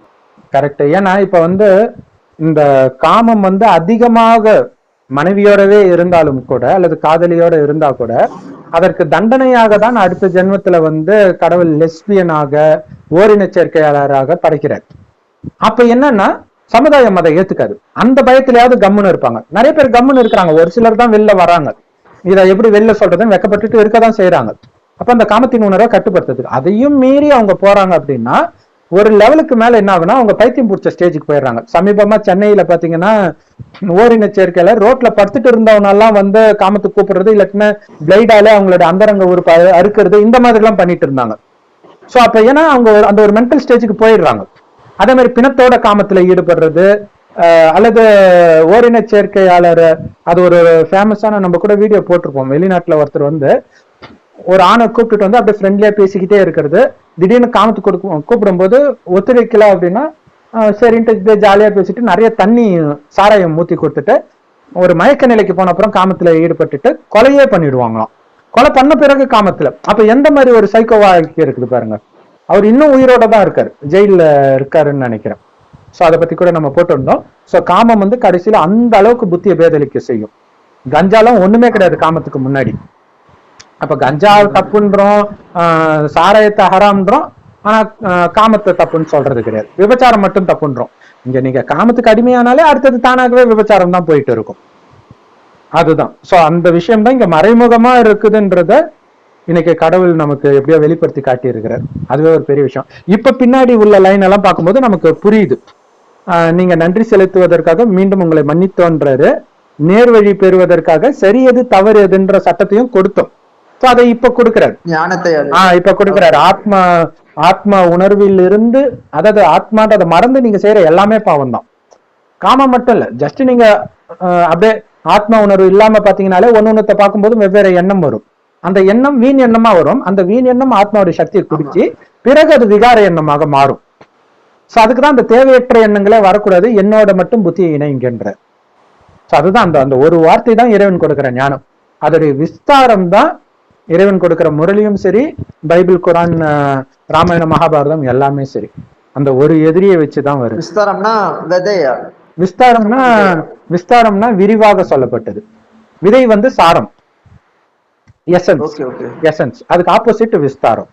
கரெக்ட். ஏன்னா இப்ப வந்து இந்த காமம் வந்து அதிகமாக மனைவியோடவே இருந்தாலும் கூட அல்லது காதலியோட இருந்தா கூட அதற்கு தண்டனையாக தான் அடுத்த ஜென்மத்துல வந்து கடவுள் லெஸ்பியனாக ஓரின சேர்க்கையாளராக படைக்கிறார். அப்ப என்னன்னா சமுதாயம் அதை ஏத்துக்காது. அந்த பயத்திலேயாவது கம்முன்னு இருப்பாங்க. நிறைய பேர் கம்முன்னு இருக்கிறாங்க, ஒரு சிலர் தான் வெளில வராங்க. இதை எப்படி வெளில சொல்றதுன்னு வெக்கப்பட்டுட்டு இருக்கதான் செய்யறாங்க. அப்ப அந்த காமத்தின் உணர்வை கட்டுப்படுத்துறதுக்கு அதையும் மீறி அவங்க போறாங்க அப்படின்னா ஒரு லெவலுக்கு மேல என்ன ஆகுனா அவங்க பைத்தியம் பிடிச்ச ஸ்டேஜுக்கு போயிடுறாங்க. சமீபமா சென்னையில பாத்தீங்கன்னா ஓரின சேர்க்கையில ரோட்ல படுத்துட்டு இருந்தவனெல்லாம் வந்து காமத்துக்கு கூப்பிடுறது, இல்லாட்டினா பிளைடால அவங்களோட அந்தரங்க உறுப்பு அறுக்கிறது, இந்த மாதிரி எல்லாம் பண்ணிட்டு இருந்தாங்க. சோ அப்ப ஏன்னா அவங்க அந்த ஒரு மென்டல் ஸ்டேஜுக்கு போயிடுறாங்க. அதே மாதிரி பிணத்தோட காமத்துல ஈடுபடுறது அல்லது ஓரின சேர்க்கையாளர், அது ஒரு ஃபேமஸான நம்ம கூட வீடியோ போட்டிருப்போம். வெளிநாட்டுல ஒருத்தர் வந்து ஒரு ஆணை கூப்பிட்டுட்டு வந்து அப்படியே ஃப்ரெண்ட்லியா பேசிக்கிட்டே இருக்கிறது, திடீர்னு காமத்து கூப்பிடும் போது ஒத்துழைக்கல அப்படின்னா சரின்ட்டு ஜாலியா பேசிட்டு நிறைய தண்ணி சாராயம் ஊத்தி கொடுத்துட்டு ஒரு மயக்க நிலைக்கு போன அப்புறம் காமத்துல ஈடுபட்டுட்டு கொலையே பண்ணிடுவாங்களாம். கொலை பண்ண பிறகு காமத்துல. அப்ப எந்த மாதிரி ஒரு சைக்கோவா இருக்குது பாருங்க. அவர் இன்னும் உயிரோட தான் இருக்காரு, ஜெயில இருக்காருன்னு நினைக்கிறேன். சோ அதை பத்தி கூட நம்ம போட்டிருந்தோம். சோ காமம் வந்து கடைசியில அந்த அளவுக்கு புத்தியை பேதலிக்க செய்யும். கஞ்சாலம் ஒண்ணுமே கிடையாது காமத்துக்கு முன்னாடி. அப்ப கஞ்சா தப்புன்றோம், சாராயத்தை ஹராம்ன்றோம், ஆனா காமத்தை தப்புன்னு சொல்றது கிடையாது. விபச்சாரம் மட்டும் தப்புன்றோம். இங்க நீங்க காமத்துக்கு அடிமையானாலே அடுத்தது தானாகவே விபச்சாரம் தான் போயிட்டு இருக்கும். அதுதான். சோ அந்த விஷயம் தான் இங்க மறைமுகமா இருக்குதுன்றத இன்னைக்கு கடவுள் நமக்கு எப்படியோ வெளிப்படுத்தி காட்டி இருக்கிறார். அதுவே ஒரு பெரிய விஷயம். இப்ப பின்னாடி உள்ள லைன் எல்லாம் பார்க்கும்போது நமக்கு புரியுது. நீங்க நன்றி செலுத்துவதற்காக மீண்டும் உங்களை மன்னித்தோன்றாரு, நேர்வழி பெறுவதற்காக சரி எது தவறு எதுன்ற சட்டத்தையும் கொடுத்தோம். சோ அதை இப்ப கொடுக்கிறாரு, ஞானத்தை இப்ப கொடுக்கிறாரு. ஆத்ம உணர்வில் இருந்து, அதாவது ஆத்மான்றதை மறந்து நீங்க செய்யற எல்லாமே பாவம் தான். காமம் மட்டும் இல்ல, ஜஸ்ட் நீங்க அப்படியே ஆத்ம உணர்வு இல்லாம பாத்தீங்கன்னாலே ஒன்னொன்னத்தை பார்க்கும்போது வெவ்வேறு எண்ணம் வரும். அந்த எண்ணம் வீண் எண்ணமா வரும். அந்த வீண் எண்ணம் ஆத்மாவுடைய சக்தியை குடிச்சு பிறகு அது விகார எண்ணமாக மாறும். சோ அதுக்குதான் அந்த தேவையற்ற எண்ணங்களே வரக்கூடாது, என்னோட மட்டும் புத்தியை இணைங்கின்ற. சோ அதுதான் அந்த ஒரு வார்த்தை தான் இறைவன் கொடுக்கிற ஞானம். அதோடைய விஸ்தாரம் தான் இறைவன் கொடுக்கிற முரளியும் சரி, பைபிள், குரான், ராமாயண, மகாபாரதம் எல்லாமே சரி, அந்த ஒரு எதிரியை வச்சுதான் வருது. விஸ்தாரம்னா விதையா? விஸ்தாரம்னா விரிவாக சொல்லப்பட்டது. விதை வந்து சாரம், எசன்ஸ். அதுக்கு ஆப்போசிட் விஸ்தாரம்.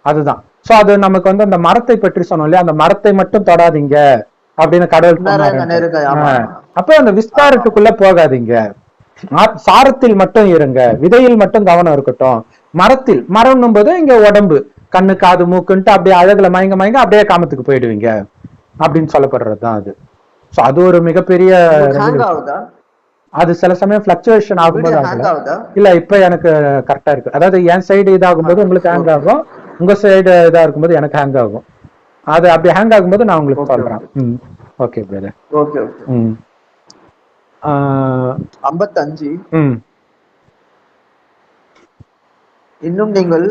அதுதான். சோ அது நமக்கு வந்து அந்த மரத்தை பற்றி சொன்னோம் இல்லையா, அந்த மரத்தை மட்டும் தொடாதீங்க அப்படின்னு கடவுள். அப்ப அந்த விஸ்தாரத்துக்குள்ள போகாதீங்க, சாரத்தில் மட்டும் இருங்க, விதையில் மட்டும் கவனம் இருக்கட்டும். மரம்னும் போது இங்க உடம்பு, கண்ணு, காது, மூக்குன்ட்டு அப்படியே அழகுல மயங்க அப்படியே காமத்துக்கு போயிடுவீங்க அப்படின்னு சொல்லப்படுறதுதான் அது. சோ அது ஒரு மிகப்பெரிய, அது சில சமயம் பிளக்சுவேஷன் ஆகும்போது ஆகல. இல்ல இப்ப எனக்கு கரெக்டா இருக்கு. அதாவது என் சைடு இதாகும்போது உங்களுக்கு ஹேங் ஆகும், உங்க சைடு இதா இருக்கும்போது எனக்கு ஹேங் ஆகும். அது அப்படி ஹேங் ஆகும்போது நான் உங்களுக்கு சொல்றேன். Okay brother. ஓகே. 55. இன்னும் நீங்கள்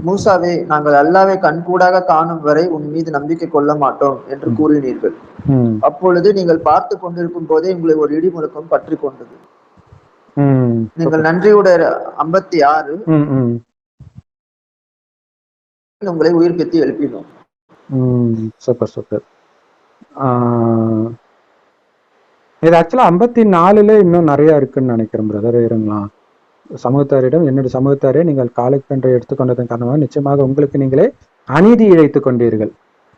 மூசாவே, நாங்கள் அல்லாவை கண்கூடாக காணும் வரை உன் மீது நம்பிக்கை கொள்ள மாட்டோம் என்று கூறினீர்கள். அப்பொழுது நீங்கள் பார்த்து கொண்டிருக்கும் போதே உங்களை ஒரு இடி முழக்கம் பற்றி கொண்டது. நீங்கள் நன்றியுடைய 56. உங்களை உயிர்ப்பித்து எழுப்பினோம். Super super. இது ஆக்சுவலா 54ல இன்னும் நிறைய இருக்குன்னு நினைக்கிறேன் பிரதர். இருங்களா, சமூகத்தாரிடம், என்னுடைய சமூகத்தாரே, நீங்கள் காலைக்கன்றை எடுத்துக்கொண்டதன் காரணமாக நிச்சயமாக உங்களுக்கு நீங்களே அநீதி இழைத்துக் கொண்டீர்கள்.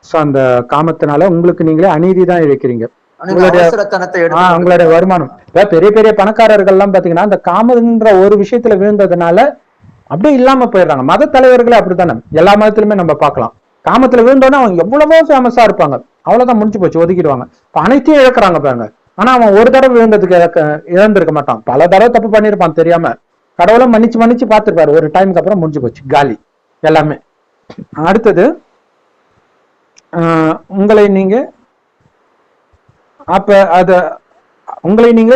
சோ அந்த காமத்தினால உங்களுக்கு நீங்களே அநீதி தான் இழைக்கிறீங்க. உங்களுடைய வருமானம், பெரிய பெரிய பணக்காரர்கள் எல்லாம் பாத்தீங்கன்னா அந்த காமன்ற ஒரு விஷயத்துல விழுந்ததுனால அப்படியே இல்லாம போயிடுறாங்க. மத தலைவர்களே அப்படித்தானே, எல்லா மதத்திலுமே நம்ம பார்க்கலாம். காமத்துல விழுந்தோன்னா அவங்க எவ்வளவோ ஃபேமஸா இருப்பாங்க, அவ்வளவுதான், முடிஞ்சு போச்சு, ஒதுக்கிடுவாங்க. அனைத்தையும் இழக்கிறாங்க பாருங்க. ஆனா அவன் ஒரு தடவை விழுந்ததுக்கு இழந்திருக்க மாட்டான், பல தடவை தப்பு பண்ணிருப்பான் தெரியாம. கடவுளும் மன்னிச்சு பார்த்துருப்பாரு. ஒரு டைமுக்கு அப்புறம் முடிஞ்சு போச்சு, காலி எல்லாமே. அடுத்தது, உங்களை நீங்க அப்ப அத உங்களை நீங்க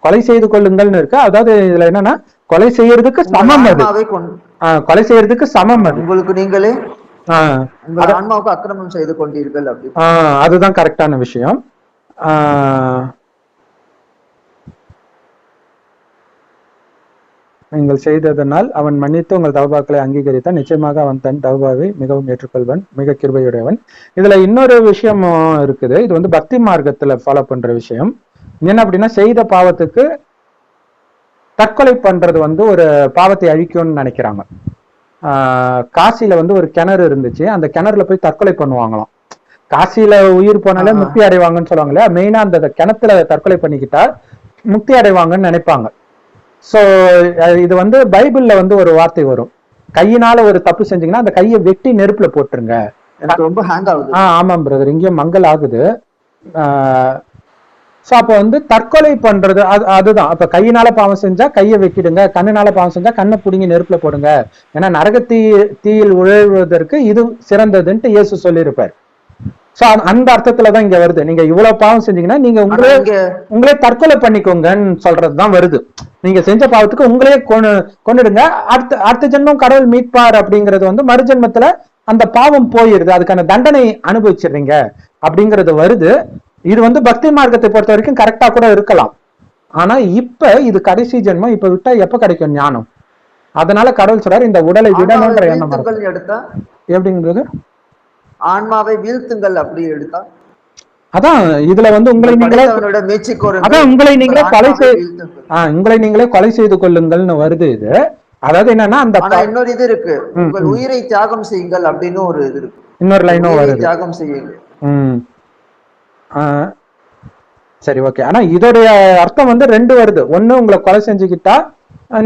கொலை செய்து கொள்ளுங்கள்னு இருக்கு. அதாவது இதுல என்னன்னா, கொலை செய்யறதுக்கு சமம் அது, கொலை செய்யறதுக்கு சமம் அது. உங்களுக்கு நீங்களே ஆன்மாவுக்கு அக்கிரமம் செய்து கொண்டீர்கள் அப்படி. அதுதான் கரெக்டான விஷயம். நீங்கள் செய்ததனால் அவன் மன்னித்து உங்கள் தௌபாக்களை அங்கீகரித்தான், நிச்சயமாக அவன் தன் தௌபாவை மிகவும் ஏற்றுக்கொள்வன், மிக கிருபையுடையவன். இதுல இன்னொரு விஷயமும் இருக்குது. இது வந்து பக்தி மார்க்கத்துல ஃபாலோ பண்ற விஷயம். என்ன அப்படின்னா, செய்த பாவத்துக்கு தற்கொலை பண்றது வந்து ஒரு பாவத்தை அழிக்கும்னு நினைக்கிறாங்க. காசியில வந்து ஒரு கிணறு இருந்துச்சு, அந்த கிணறுல போய் தற்கொலை பண்ணுவாங்களாம். காசியில உயிர் போனாலே முக்தி அடைவாங்கன்னு சொல்லுவாங்களே, மெயினா அந்த கிணத்துல தற்கொலை பண்ணிக்கிட்டா முக்தி அடைவாங்கன்னு நினைப்பாங்க. சோ இது வந்து பைபிள்ல வந்து ஒரு வார்த்தை வரும், கையினால ஒரு தப்பு செஞ்சீங்கன்னா அந்த கையை வெட்டி நெருப்புல போட்டுருங்க. ரொம்ப ஹேங் ஆகுது. ஆமாம் பிரதர், இங்கேயும் மங்கள் ஆகுது. சோ அப்ப வந்து தற்கொலை பண்றது அதுதான். அப்ப கையினால பாவம் செஞ்சா கையை வெட்டிடுங்க, கண்ணுனால பாவம் செஞ்சா கண்ணை புடுங்கி நெருப்புல போடுங்க, ஏன்னா நரக தீயில் உழல்வதற்கு இது சிறந்ததுன்ட்டு இயேசு சொல்லியிருப்பார். சோ அந்த அர்த்தத்துலதான் இங்க வருது. நீங்க இவ்வளவு பாவம் செஞ்சீங்கன்னா நீங்க உங்களே தற்கொலை பண்ணிக்கோங்கன்னு சொல்றதுதான் வருது. நீங்க செஞ்ச பாவத்துக்கு உங்களே கொன்னுடுங்க, அடுத்த ஜென்மம் கடவுள் மீட்பார் அப்படிங்கிறது வந்து மறுஜென்மத்துல அந்த பாவம் போயிருது, அதுக்கான தண்டனை அனுபவிச்சிடுறீங்க அப்படிங்கிறது வருது. இது வந்து பக்தி மார்க்கத்தை பொறுத்த வரைக்கும் கரெக்டா கூட இருக்கலாம். ஆனா இப்ப இது கடைசி ஜென்மம், இப்ப விட்டா எப்ப கிடைக்கும் ஞானம்? அதனால கடவுள் சொல்றாரு, இந்த உடலை விடணும்ன்ற எண்ணம். எப்படிங்கிறது ஆன்மாவை வீழ்த்துங்கள் அப்படி எடுத்தா, அதான் இதுல வந்து உங்களை நீங்களே கொலை செய்து கொள்ளுங்கள்னு வருது. இது அதாவது என்னன்னா, அந்த இன்னொரு இது இருக்கு, உங்கள் உயிரை தியாகம் செய்யுங்கள் அப்படின்னு ஒரு இது இருக்கு, இன்னொரு லைனும் வருது, தியாகம் செய்யுங்கள். சரி, ஓகே. ஆனா இதோடைய அர்த்தம் வந்து ரெண்டு வருது. ஒண்ணு, உங்களை கொலை செஞ்சுக்கிட்டா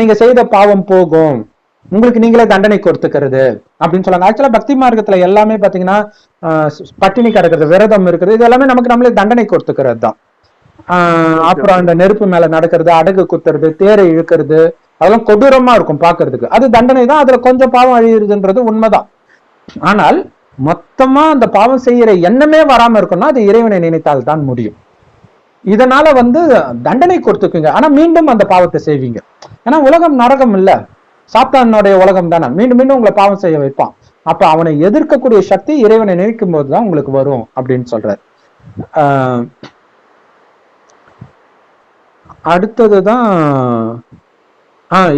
நீங்க செய்த பாவம் போகும், உங்களுக்கு நீங்களே தண்டனை கொடுத்துக்கிறது அப்படின்னு சொல்லுவாங்க. ஆக்சுவலா பக்தி மார்க்கத்துல எல்லாமே பாத்தீங்கன்னா பட்டினி கிடக்கிறது, விரதம் இருக்கிறது, இது எல்லாமே நமக்கு நம்மளே தண்டனை கொடுத்துக்கிறது தான். அப்புறம் அந்த நெருப்பு மேல நடக்கிறது, அடகு குத்துறது, தேரை இழுக்கிறது, அதெல்லாம் கொடூரமா இருக்கும் பாக்குறதுக்கு. அது தண்டனை தான், அதுல கொஞ்சம் பாவம் அழியுதுன்றது உண்மைதான். ஆனால் மொத்தமா அந்த பாவம் செய்யற எண்ணமே வராம இருக்கும்னா அது இறைவனை நினைத்தால் தான் முடியும். இதனால தண்டனை கொடுத்துக்குங்க, ஆனா மீண்டும் அந்த பாவத்தை செய்வீங்க. ஏன்னா உலகம் நரகம் இல்ல, சாத்தானுடைய உலகம் தானே, மீண்டும் மீண்டும் உங்களை பாவம் செய்ய வைப்பான். அப்ப அவனை எதிர்க்கக்கூடிய சக்தி இறைவனை நினைக்கும் போதுதான் உங்களுக்கு வரும் அப்படின்னு சொல்றாரு. அடுத்ததுதான்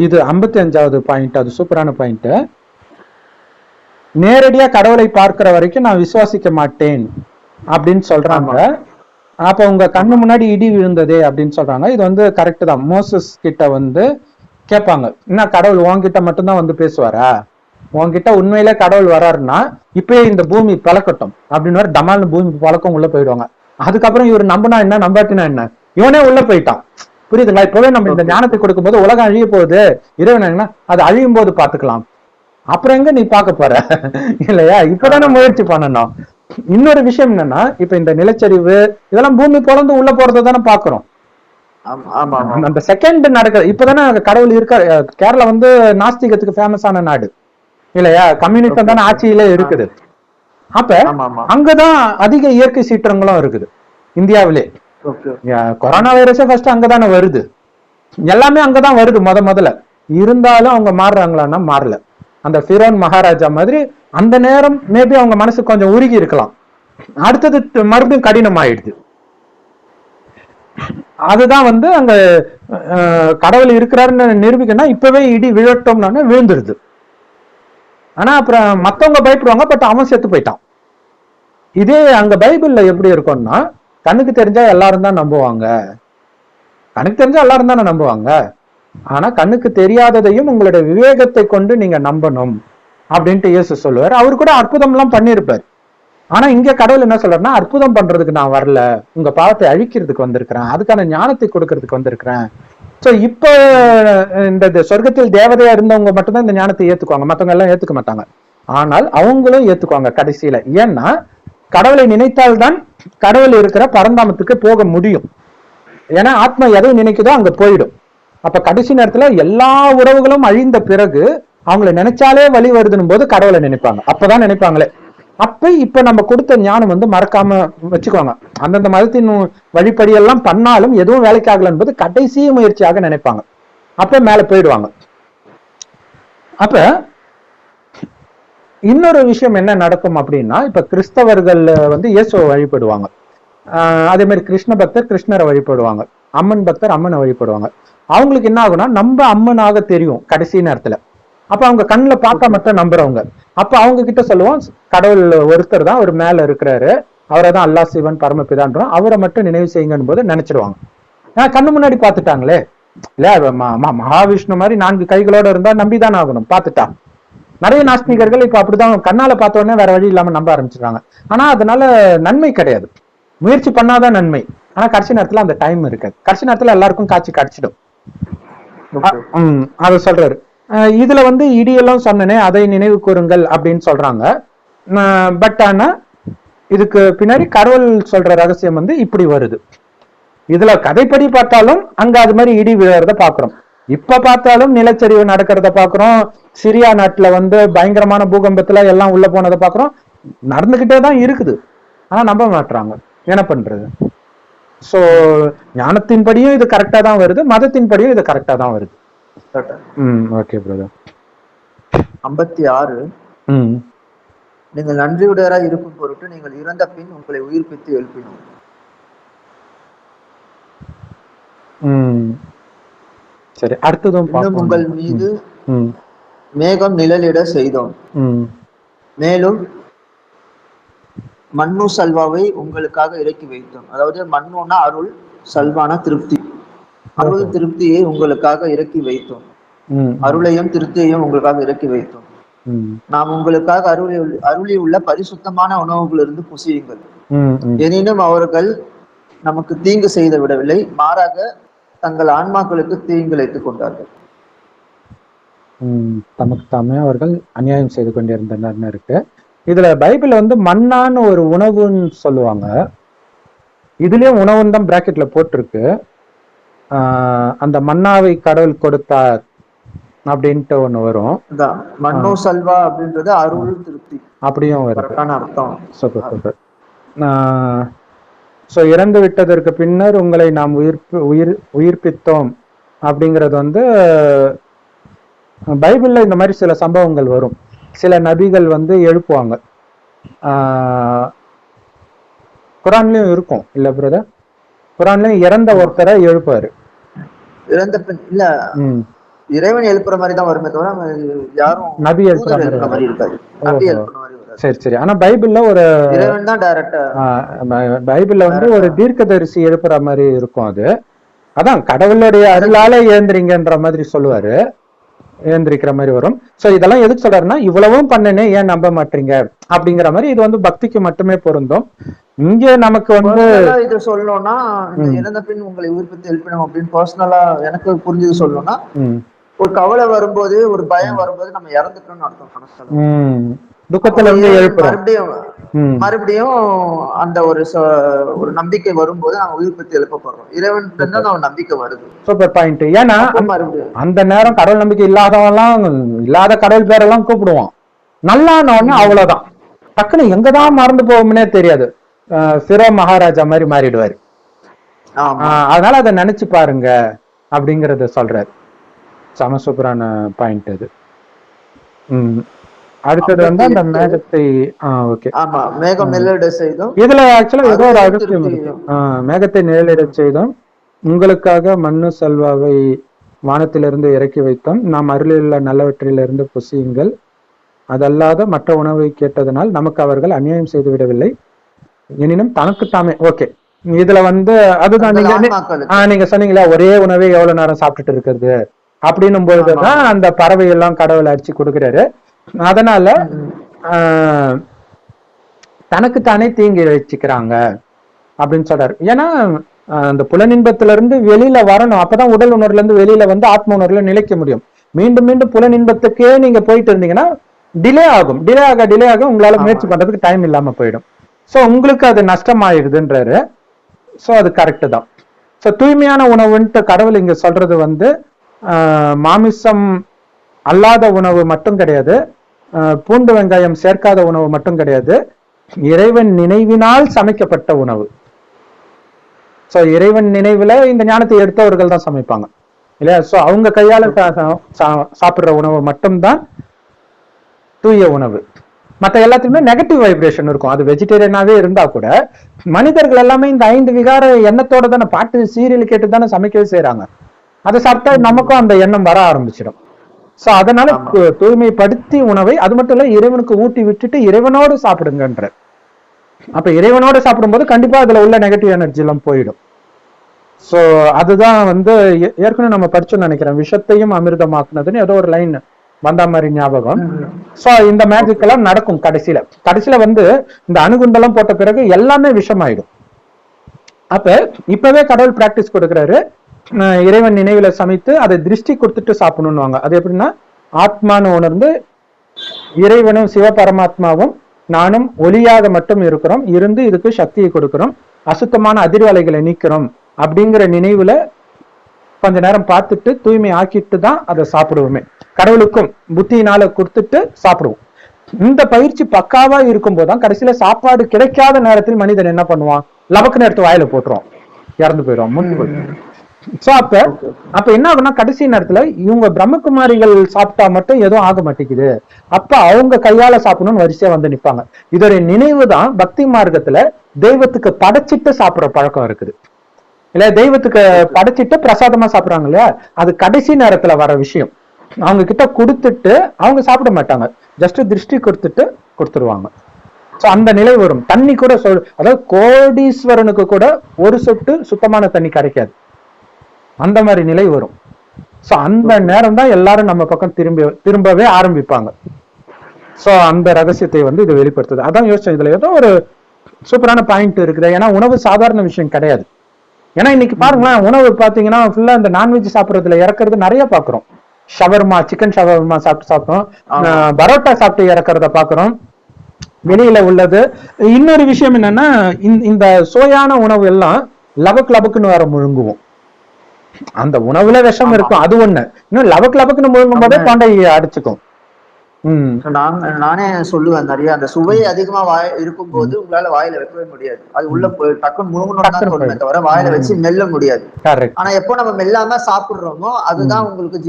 இது 55வது பாயிண்ட். அது சூப்பரான பாயிண்ட். நேரடியா கடவுளை பார்க்கிற வரைக்கும் நான் விசுவாசிக்க மாட்டேன் அப்படின்னு சொல்றாங்க. அப்ப உங்க கண்ணு முன்னாடி இடி விழுந்ததே அப்படின்னு சொல்றாங்க. இது கரெக்ட் தான். மோசஸ் கிட்ட கேட்பாங்க, என்ன கடவுள் உன்கிட்ட மட்டும்தான் பேசுவாரா, உன்கிட்ட உண்மையிலே கடவுள் வராருன்னா இப்பயே இந்த பூமி பழக்கட்டும் அப்படின்னு டமால்னு பூமி பழக்கம் உள்ள போயிடுவாங்க. அதுக்கப்புறம் இவர் நம்பினா என்ன நம்பாட்டினா என்ன, இவனே உள்ள போயிட்டான். புரியுதுங்களா? இப்பவே நம்ம இந்த ஞானத்தை கொடுக்கும் போது உலகம் அழிய போகுது, இறைவன் அது அழியும் போது பாத்துக்கலாம், அப்புறம் எங்க நீ பார்க்க போற இல்லையா? இப்பதானே முயற்சி பண்ணணும். இன்னொரு விஷயம் என்னன்னா, இப்ப இந்த நிலச்சரிவு இதெல்லாம் பூமி பொழந்து உள்ள போறதை தானே பாக்குறோம். அந்த செகண்ட் நடக்கிற இப்பதானே கடவுள் இருக்காரு. கேரளா நாஸ்திகத்துக்கு ஃபேமஸ் ஆன நாடு இல்லையா? கம்யூனிஸ்ட் தானே ஆட்சியில இருக்குது. அப்ப அங்கதான் அதிக இயற்கை சீற்றங்களும் இருக்குது இந்தியாவிலே. கொரோனா வைரஸே ஃபர்ஸ்ட் அங்கதானே வருது, எல்லாமே அங்கதான் வருது முதல்ல. இருந்தாலும் அவங்க மாறுறாங்களான்னா மாறல. அந்த ஃபிரோன் மகாராஜா மாதிரி அந்த நேரம் மேபி அவங்க மனசு கொஞ்சம் உருகி இருக்கலாம், அடுத்தது மறுபடியும் கடினம் ஆயிடுது. அதுதான் அங்க கடவுள் இருக்கிறாருன்னு நிரூபிக்கணும்னா இப்பவே இடி விழட்டோம்னா விழுந்துருது. ஆனா அப்புறம் மத்தவங்க பயப்படுவாங்க, பட் அவன் செத்து போயிட்டான். இதே அங்க பைபிள்ல எப்படி இருக்கும்னா, கண்ணுக்கு தெரிஞ்சா எல்லாரும் தான் நம்புவாங்க, கண்ணுக்கு தெரிஞ்சா எல்லாரும் தானே நம்புவாங்க, ஆனா கண்ணுக்கு தெரியாததையும் உங்களுடைய விவேகத்தை கொண்டு நீங்க நம்பணும் அப்படின்ட்டு இயேசு சொல்லுவார். அவரு கூட அற்புதம் எல்லாம் பண்ணிருப்பார். ஆனா இங்க கடவுள் என்ன சொல்றாருன்னா, அற்புதம் பண்றதுக்கு நான் வரல, உங்க பாவத்தை அழிக்கிறதுக்கு வந்திருக்கிறேன், அதுக்கான ஞானத்தை கொடுக்கறதுக்கு வந்திருக்கிறேன். சோ இப்ப இந்த சொர்க்கத்தில் தேவதையா இருந்தவங்க மட்டும்தான் இந்த ஞானத்தை ஏத்துக்குவாங்க, மத்தவங்க எல்லாம் ஏத்துக்க மாட்டாங்க. ஆனால் அவங்களும் ஏத்துக்குவாங்க கடைசியில. ஏன்னா கடவுளை நினைத்தால்தான் கடவுள் இருக்கிற பரந்தாமத்துக்கு போக முடியும். ஏன்னா ஆத்மா எதை நினைக்குதோ அங்க போயிடும். அப்ப கடைசி நேரத்துல எல்லா உறவுகளும் அழிந்த பிறகு அவங்களை நினைச்சாலே வழி வருதுன்னு போது கடவுளை நினைப்பாங்க, அப்பதான் நினைப்பாங்களே. அப்ப இப்ப நம்ம கொடுத்த ஞானம் மறக்காம வச்சுக்கோங்க. அந்தந்த மதத்தின் வழிபடியெல்லாம் பண்ணாலும் எதுவும் வேலைக்கு ஆகல என்பது கடைசி முயற்சியாக நினைப்பாங்க, அப்ப மேல போயிடுவாங்க. அப்ப இன்னொரு விஷயம் என்ன நடக்கும் அப்படின்னா, இப்ப கிறிஸ்தவர்கள் இயேசுவை வழிபடுவாங்க, அதே மாதிரி கிருஷ்ண பக்தர் கிருஷ்ணரை வழிபடுவாங்க, அம்மன் பக்தர் அம்மனை வழிபடுவாங்க. அவங்களுக்கு என்ன ஆகும்னா நம்ம அம்மனாக தெரியும் கடைசி நேரத்துல. அப்ப அவங்க கண்ணுல பார்த்தா மட்டும் நம்புறவங்க. அப்ப அவங்க கிட்ட சொல்லுவோம், கடவுள் ஒருத்தர் தான், அவர் மேல இருக்கிறாரு, அவரை தான் அல்லா சிவன் பரமபிதான்றோம், அவரை மட்டும் நினைவு செய்யுங்கன்னு போது நினைச்சிருவாங்க. ஏன்னா கண்ணு முன்னாடி பாத்துட்டாங்களே இல்ல, மகாவிஷ்ணு மாதிரி 4 கைகளோட இருந்தா நம்பிதான் ஆகணும், பாத்துட்டா. நிறைய நாஸ்திகர்கள் இப்ப அப்படிதான் கண்ணால பார்த்த உடனே வேற வழி இல்லாம நம்ப ஆரம்பிச்சிருக்காங்க. ஆனா அதனால நன்மை கிடையாது, முயற்சி பண்ணாதான் நன்மை. ஆனா கடைசி நேரத்துல அந்த டைம் இருக்காது, கடைசி நேரத்துல எல்லாருக்கும் காட்சி கிடைச்சிடும். அத சொல்றாரு. இதுல இடியெல்லாம் சொன்னனே அதை நினைவு கூறுங்கள் அப்படின்னு சொல்றாங்க. பட் ஆனா இதுக்கு பின்னாடி கடவுள் சொல்ற ரகசியம் இப்படி வருது. இதுல கதைப்படி பார்த்தாலும் அங்க அது மாதிரி இடி விழுறத பாக்குறோம். இப்ப பார்த்தாலும் நிலச்சரிவு நடக்கிறத பாக்குறோம். சிரியா நாட்டுல பயங்கரமான பூகம்பத்துல எல்லாம் உள்ள போனதை பாக்குறோம். நடந்துகிட்டே தான் இருக்குது, ஆனா நம்ப மாட்டாங்க. என்ன பண்றது? சோ ஞானத்தின்படியும் இது கரெக்டா தான் வருது, மதத்தின்படியும் இது கரெக்டா தான் வருது. Okay brother. 56 நீங்கள் நன்றியுடையராய் இருக்கும் பொருட்டு நீங்கள் இறந்த பின் உங்களை உயிர்ப்பித்து எழுப்பினோம். சரி, அடுத்ததும் உங்கள் மீது மேகம் நிழலிட செய்தோம், மேலும் மண்ணு சல்வாவை உங்களுக்காக இறக்கி வைத்தோம். அதாவது மண்ணுன்னா அருள், சல்வான திருப்தி. அருள் திருப்தியை உங்களுக்காக இறக்கி வைத்தோம், அருளையும் திருப்தியையும் உங்களுக்காக இறக்கி வைத்தோம். நாம் உங்களுக்காக அருளி உள்ள பரிசுத்தமான உணவுகளிலிருந்து புசியுங்கள். எனினும் அவர்கள் நமக்கு தீங்கு செய்து விடவில்லை, மாறாக தங்கள் ஆன்மாக்களுக்கு தீங்கிழைத்துக் கொண்டார்கள். தமக்கு தாமே அவர்கள் அநியாயம் செய்து கொண்டிருந்தனர்னு இருக்கு. இதுல பைபிள் வந்து மன்னான்னு ஒரு உணவுன்னு சொல்லுவாங்க. இதுலயும் உணவுன்னு தான் பிராக்கெட்ல போட்டிருக்கு. அந்த மன்னாவை கடவுள் கொடுத்தார் அப்படின்ட்டு ஒண்ணு வரும். மன்னோ சல்வா அப்படின்றது அருள் திருப்தி அப்படியும் வருது. அர்த்தம். Super super. ஸோ இறந்து விட்டதற்கு பின்னர் உங்களை நாம் உயிர்ப்பித்தோம் அப்படிங்கிறது வந்து பைபிள்ல இந்த மாதிரி சில சம்பவங்கள் வரும். சில நபிகள் வந்து எழுப்புவாங்க. குரான்லயும் இருக்கும் இல்ல பிரதர்? குரான்லயும் இறந்த ஒருத்தரை எழுப்பாரு. இறந்த பின் இல்ல, இறைவன் எழுப்புற மாதிரி தான் வருமே தவிர யாரும் நபி எழுப்புற மாதிரி இருக்காது. சரி சரி. ஆனா பைபிள்ல ஒரு இறைவன் தான் டைரக்டா, பைபிள்ல வந்து ஒரு தீர்க்கதரிசி எழுப்புற மாதிரி இருக்கும். அது அதான் கடவுளுடைய அருளால ஏந்திரிங்கன்ற மாதிரி சொல்லுவாரு, ஏந்திரிக்கிற மாதிரி வரும். சோ இதெல்லாம் எதுக்கு சொல்றாருன்னா, இவ்வளவும் பண்ணனே ஏன் நம்ப மாட்டீங்க அப்படிங்கிற மாதிரி. இது வந்து பக்திக்கு மட்டுமே பொருந்தும். இங்க நமக்கு வந்து இது சொல்லணும்னா, இறந்த பின் உங்களை உயிர்ப்பித்து எழுப்பினோம் அப்படின்னு பர்சனலா எனக்கு புரிஞ்சது சொல்லணும்னா, ஒரு கவலை வரும்போது, ஒரு பயம் வரும்போது நம்ம இறந்துட்டோம்னு அர்த்தம். துக்கத்துல இருந்து மறுபடியும் அந்த ஒரு நம்பிக்கை வரும்போது நம்ம உயிர்ப்பித்து எழுப்பப்படுறோம். இறைவன் தான் நம்ம நம்பிக்கை வருது. Super point. ஏன்னா அந்த நேரம் கடவுள் நம்பிக்கை இல்லாதவெல்லாம், இல்லாத கடவுள் பேரெல்லாம் கூப்பிடுவான். நல்லானவன்னு அவ்வளவுதான், டக்குன்னு எங்கதான் மறந்து போகும்னே தெரியாது. சிரோ மகாராஜா மாதிரி மாறிடுவாரு. அதனால அதை நினைச்சு பாருங்க அப்படிங்கறத சொல்றாரு. சம சூப்பரான பாயிண்ட் அது. அடுத்தது வந்து அந்த மேகத்தை இதுல ஆக்சுவலா ஏதோ ஒரு அகத்தியம் இருக்கு. மேகத்தை நிழலிடச் செய்தோம், உங்களுக்காக மண்ணு சல்வாவை வானத்திலிருந்து இறக்கி வைத்தோம், நாம் அருளிலுள்ள நல்லவற்றிலிருந்து புசியுங்கள், அதல்லாத மற்ற உணவை கேட்டதனால் நமக்கு அவர்கள் அநியாயம் செய்து விடவில்லை, எனினும் தனக்குத்தாமே. ஓகே, இதுல வந்து அதுதான் நீங்க சொன்னீங்களா, ஒரே உணவை எவ்வளவு நேரம் சாப்பிட்டுட்டு இருக்கிறது அப்படின்னும் பொழுதுதான் அந்த பறவை எல்லாம் கடவுளை அடிச்சு கொடுக்கிறாரு. அதனால தனக்குத்தானே தீங்கி வச்சுக்கிறாங்க அப்படின்னு சொல்றாரு. ஏன்னா அந்த புலனின்பத்துல இருந்து வெளியில வரணும், அப்பதான் உடல் உணர்வுல இருந்து வெளியில வந்து ஆத்ம உணர்வுல நிலைக்க முடியும். மீண்டும் மீண்டும் புலனின்பத்துக்கே நீங்க போயிட்டு இருந்தீங்கன்னா டிலே ஆகும். டிலே ஆக உங்களால முயற்சி பண்றதுக்கு டைம் இல்லாம போயிடும். சோ உங்களுக்கு அது நஷ்டமாயிருதுன்றாரு. சோ அது கரெக்ட் தான். சோ தூய்மையான உணவுன்ட்டு கடவுள் இங்க சொல்றது வந்து மாமிசம் அல்லாத உணவு மட்டும் கிடையாது, பூண்டு வெங்காயம் சேர்க்காத உணவு மட்டும் கிடையாது, இறைவன் நினைவினால் சமைக்கப்பட்ட உணவு. சோ இறைவன் நினைவுல இந்த ஞானத்தை எடுத்தவர்கள் தான் சமைப்பாங்க இல்லையா? சோ அவங்க கையால சாப்பிடுற உணவு மட்டும்தான் தூய உணவு. மற்ற எல்லாத்துக்குமே நெகட்டிவ் வைப்ரேஷன் இருக்கும். அது வெஜிடேரியனாவே இருந்தா கூட மனிதர்கள் எல்லாமே இந்த 5 விகார எண்ணத்தோட தானே, பாட்டு சீரியல் கேட்டு தானே சமைக்கவே செய்யறாங்க. அதை சாப்பிட்டா நமக்கும் அந்த எண்ணம் வர ஆரம்பிச்சிடும். சோ அதனால தூய்மைப்படுத்தி உணவை, அது மட்டும் இல்ல இறைவனுக்கு ஊட்டி விட்டுட்டு இறைவனோடு சாப்பிடுங்கன்ற. அப்ப இறைவனோட சாப்பிடும்போது கண்டிப்பா அதுல உள்ள நெகட்டிவ் எனர்ஜி எல்லாம் போயிடும். சோ அதுதான் வந்து ஏற்கனவே நம்ம படிச்சோம்னு நினைக்கிறேன், விஷத்தையும் அமிர்தமாக்குனதுன்னு ஏதோ ஒரு லைன் வந்த மாதிரி ஞாபகம். சோ இந்த மேஜிக் எல்லாம் நடக்கும் கடைசியில வந்து இந்த அணுகுண்டெல்லாம் போட்ட பிறகு எல்லாமே விஷமாயிடும். அப்ப இப்பவே கடவுள் பிராக்டிஸ் கொடுக்கிறாரு, இறைவன் நினைவுல சமைத்து அதை திருஷ்டி கொடுத்துட்டு சாப்பிடணும்னுவாங்க. அது எப்படின்னா, ஆத்மான்னு உணர்ந்து இறைவனும் சிவபரமாத்மாவும் நானும் ஒளியாக மட்டும் இருக்கிறோம், இருந்து இதுக்கு சக்தியை கொடுக்கிறோம், அசுத்தமான அதிர்வலைகளை நீக்கிறோம் அப்படிங்கிற நினைவுல கொஞ்ச நேரம் பார்த்துட்டு தூய்மை ஆக்கிட்டு தான் அதை சாப்பிடுவோமே. கடவுளுக்கும் புத்தியினால கொடுத்துட்டு சாப்பிடுவோம். இந்த பயிற்சி பக்காவா இருக்கும் போதுதான் கடைசியில சாப்பாடு கிடைக்காத நேரத்தில் மனிதன் என்ன பண்ணுவான், லபக்கு நேரத்து வாயில போட்டுருவான், இறந்து போயிடுவான், முன் போயிடும். சோ அப்ப என்ன ஆகும்னா, கடைசி நேரத்துல இவங்க பிரம்மகுமாரிகள் சாப்பிட்டா மட்டும் எதுவும் ஆக மாட்டேங்குது, அப்ப அவங்க கையால சாப்பிடணும்னு வரிசையா வந்து நிப்பாங்க. இதோட நினைவு தான் பக்தி மார்க்கத்துல தெய்வத்துக்கு படைச்சிட்டு சாப்பிடுற பழக்கம் இருக்குது இல்ல, தெய்வத்துக்கு படைச்சிட்டு பிரசாதமா சாப்பிடுறாங்க இல்லையா, அது கடைசி நேரத்துல வர விஷயம். அவங்க கிட்ட கொடுத்துட்டு அவங்க சாப்பிட மாட்டாங்க, ஜஸ்ட் திருஷ்டி கொடுத்துருவாங்க. சோ அந்த நிலை வரும். தண்ணி கூட அதாவது கோடீஸ்வரனுக்கு கூட ஒரு சொட்டு சுத்தமான தண்ணி கிடைக்காது, அந்த மாதிரி நிலை வரும். சோ அந்த நேரம் தான் எல்லாரும் நம்ம பக்கம் திரும்பவே ஆரம்பிப்பாங்க. சோ அந்த ரகசியத்தை வந்து இது வெளிப்படுத்துது. அதான் யோசிச்சேன், இதுல ஏதோ ஒரு சூப்பரான பாயிண்ட் இருக்குது. ஏன்னா உணவு சாதாரண விஷயம் கிடையாது. ஏன்னா இன்னைக்கு பாருங்களேன், உணவு பாத்தீங்கன்னா ஃபுல்லா இந்த நான்வெஜ் சாப்பிடறதுல இறக்குறது நிறைய பாக்குறோம். ஷவர்மா, சிக்கன் ஷவர்மா சாப்பிட்டோம், பரோட்டா சாப்பிட்டு இறக்குறத பாக்குறோம் வெளியில உள்ளது. இன்னொரு விஷயம் என்னன்னா, இந்த சுவையான உணவு எல்லாம் லபக் லபக்குன்னு வர முழுங்குவோம். அந்த உணவுல விஷம் இருக்கும், அது ஒண்ணு. இன்னும் லபக் லபக்குன்னு முழுங்கும் போதே தொண்டையை அடிச்சுக்கும். நானே சொல்லுவேன், நிறைய அந்த சுவை அதிகமா இருக்கும் போது உங்களால வாயில வைக்கவே முடியாது. அது உள்ள டக்குன்னு முழுங்கணும் தான் தோணுமே தவிர வாயில வச்சு மெல்ல முடியாது. ஆனா எப்போ நம்ம மெல்லாம சாப்பிடுறோமோ அதுதான் உங்களுக்கு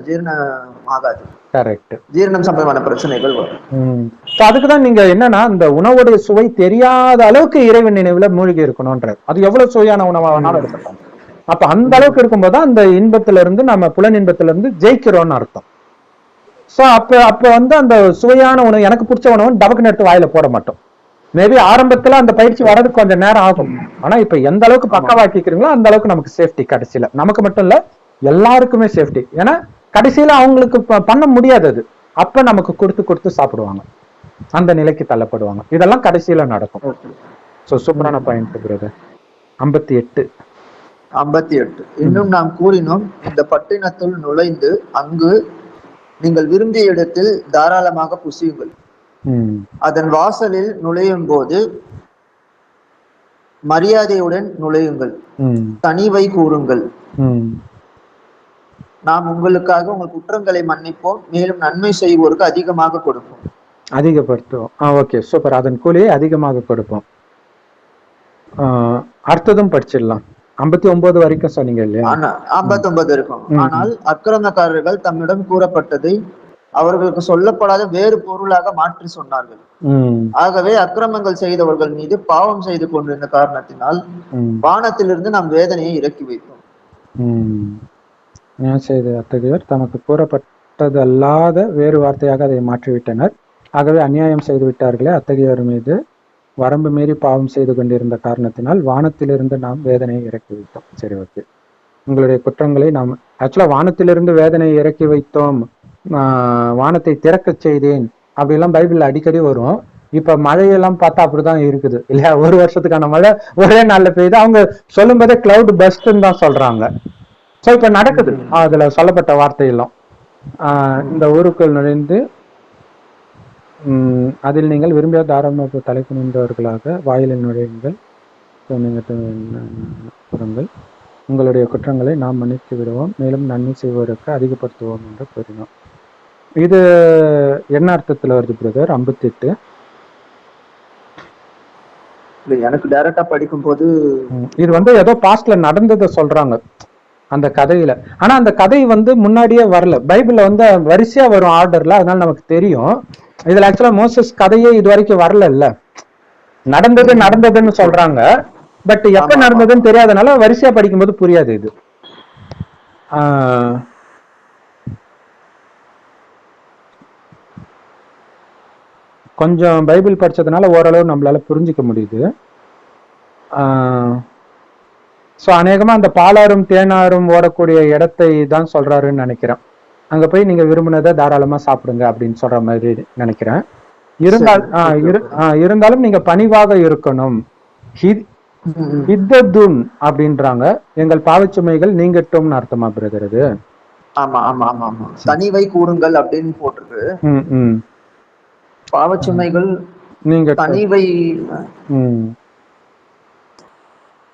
ஜீரணம் ஆகாது. கரெக்ட். ஜீரணம் சம்பந்தமான பிரச்சனைகள் வரும். அதுக்குதான் நீங்க என்னன்னா, இந்த உணவுடைய சுவை தெரியாத அளவுக்கு இறைவன் நினைவுல மூழ்கி இருக்கணும்ன்ற. அது எவ்வளவு சுவையான உணவா வேணாலும் இருக்கட்டும். அப்ப அந்த அளவுக்கு இருக்கும்போது அந்த இன்பத்துல இருந்து, நம்ம புலன் இன்பத்துல இருந்து ஜெயிக்கிறோம்னு அர்த்தம். சோ அப்ப வந்து அந்த சுவையான உணவு, எனக்கு பிடிச்ச உணவு டபக்குன்னு எடுத்து வாயில போட மாட்டோம். மேபி ஆரம்பத்துல அந்த பயிற்சி வர்றதுக்கு கொஞ்சம் நேரம் ஆகும். ஆனா இப்ப எந்த அளவுக்கு பக்கவாக்கிக்கிறீங்களோ அந்த அளவுக்கு நமக்கு சேஃப்டி. கடைசியில நமக்கு மட்டும் இல்ல, எல்லாருக்குமே சேஃப்டி. ஏன்னா கடைசியில அவங்களுக்கு பண்ண முடியாது. அது அப்ப நமக்கு கொடுத்து சாப்பிடுவாங்க, அந்த நிலைக்கு தள்ளப்படுவாங்க. இதெல்லாம் கடைசியில நடக்கும். சோ சூப்பரான பாயிண்ட் பிரதர். 58 இன்னும் நாம் கூறினோம், இந்த பட்டினத்துள் நுழைந்து அங்கு நீங்கள் விரும்பிய இடத்தில் தாராளமாக புசியுங்கள். அதன் வாசலில் நுழையும் போது மரியாதையுடன் நுழையுங்கள், தனிவை கூறுங்கள். நாம் உங்களுக்காக உங்கள் குற்றங்களை மன்னிப்போம், மேலும் நன்மை செய்வோருக்கு அதிகமாக கொடுப்போம். அதிகப்படுத்துவோம். Okay, super. அதன் கூலியை அதிகமாக கொடுப்போம். அடுத்ததும் படிச்சிடலாம். 59 வரைக்கும் சொன்னீங்க இல்லையா? 59 இருக்கும். ஆனால் அக்கிரமக்காரர்கள் தம்மிடம் கூறப்பட்டதை அவர்களுக்கு சொல்லப்படாத வேறு பொருளாக மாற்றி சொன்னார்கள். ஆகவே அக்கிரமங்கள் செய்தவர்கள் மீது பாவம் செய்து கொண்டிருந்த காரணத்தினால் வானத்திலிருந்து நாம் வேதனையை இறக்கி வைத்தோம். அத்தகையோர் தமக்கு கூறப்பட்டது அல்லாத வேறு வார்த்தையாக அதை மாற்றிவிட்டனர். ஆகவே அநியாயம் செய்து விட்டார்களே, அத்தகையோர் மீது வரம்பு மீறி பாவம் செய்து கொண்டிருந்த காரணத்தினால் வானத்திலிருந்து நாம் வேதனையை இறக்கி வைத்தோம். சரி, ஓகே. உங்களுடைய குற்றங்களை நாம் ஆக்சுவலா வானத்திலிருந்து வேதனையை இறக்கி வைத்தோம், வானத்தை திறக்க செய்தேன் அப்படிலாம் பைபிள்ல அடிக்கடி வரும். இப்ப மழையெல்லாம் பார்த்தா அப்படிதான் இருக்குது இல்லையா? ஒரு வருஷத்துக்கான மழை ஒரே நாள்ல பெய்யுது. அவங்க சொல்லும் போதே கிளவுட் பஸ்ட்ன்னு தான் சொல்றாங்க. சோ இப்ப நடக்குது அதுல சொல்லப்பட்ட வார்த்தையெல்லாம். இந்த ஊருக்குள் நுழைந்து அதில் நீங்கள் விரும்பிய தாராளமாக தலைப்பு நின்றவர்களாக வாயிலில் நுழையுங்கள், உங்களுடைய குற்றங்களை நாம் மன்னித்து விடுவோம், மேலும் நன்மை செய்வோருக்கு அதிகப்படுத்துவோம் என்று கூறினோம். இது என்ன அர்த்தத்துல வருது பிரதர்? 58 எனக்கு டைரக்டா படிக்கும் போது இது வந்து ஏதோ பாஸ்ட்ல நடந்ததை சொல்றாங்க அந்த கதையில. ஆனா அந்த கதை வந்து முன்னாடியே வரல, பைபிள்ல வந்து வரிசையா வரும் ஆர்டர்ல, அதனால நமக்கு தெரியும். இதுல ஆக்சுவலா மோசஸ் கதையே இது வரைக்கும் வரல இல்ல, நடந்ததுன்னு சொல்றாங்க. பட் எப்ப நடந்ததுன்னு தெரியாதனால வரிசையா படிக்கும்போது புரியாது. இது கொஞ்சம் பைபிள் படிச்சதுனால ஓரளவு நம்மளால புரிஞ்சுக்க முடியுது. ஸோ அநேகமா அந்த பாலாரும் தேனாரும் ஓடக்கூடிய இடத்தை தான் சொல்றாருன்னு நினைக்கிறேன். அங்க போய் நீங்க விரும்பினதை தாராளமா சாப்பிடுங்க அப்படின்னு சொல்ற மாதிரி நினைக்கிறேன். இருந்தாலும் நீங்க பணிவாக இருக்கணும். அப்படின்றாங்க, எங்கள் பாவச்சுமைகள் நீங்கட்டும்னு அர்த்தமா பிரதர்? இது ஆமா ஆமா ஆமா ஆமா, தனிவை கூறுங்கள் அப்படின்னு போட்டிருக்கு. பாவச்சுமைகள் நீங்க தனிவை.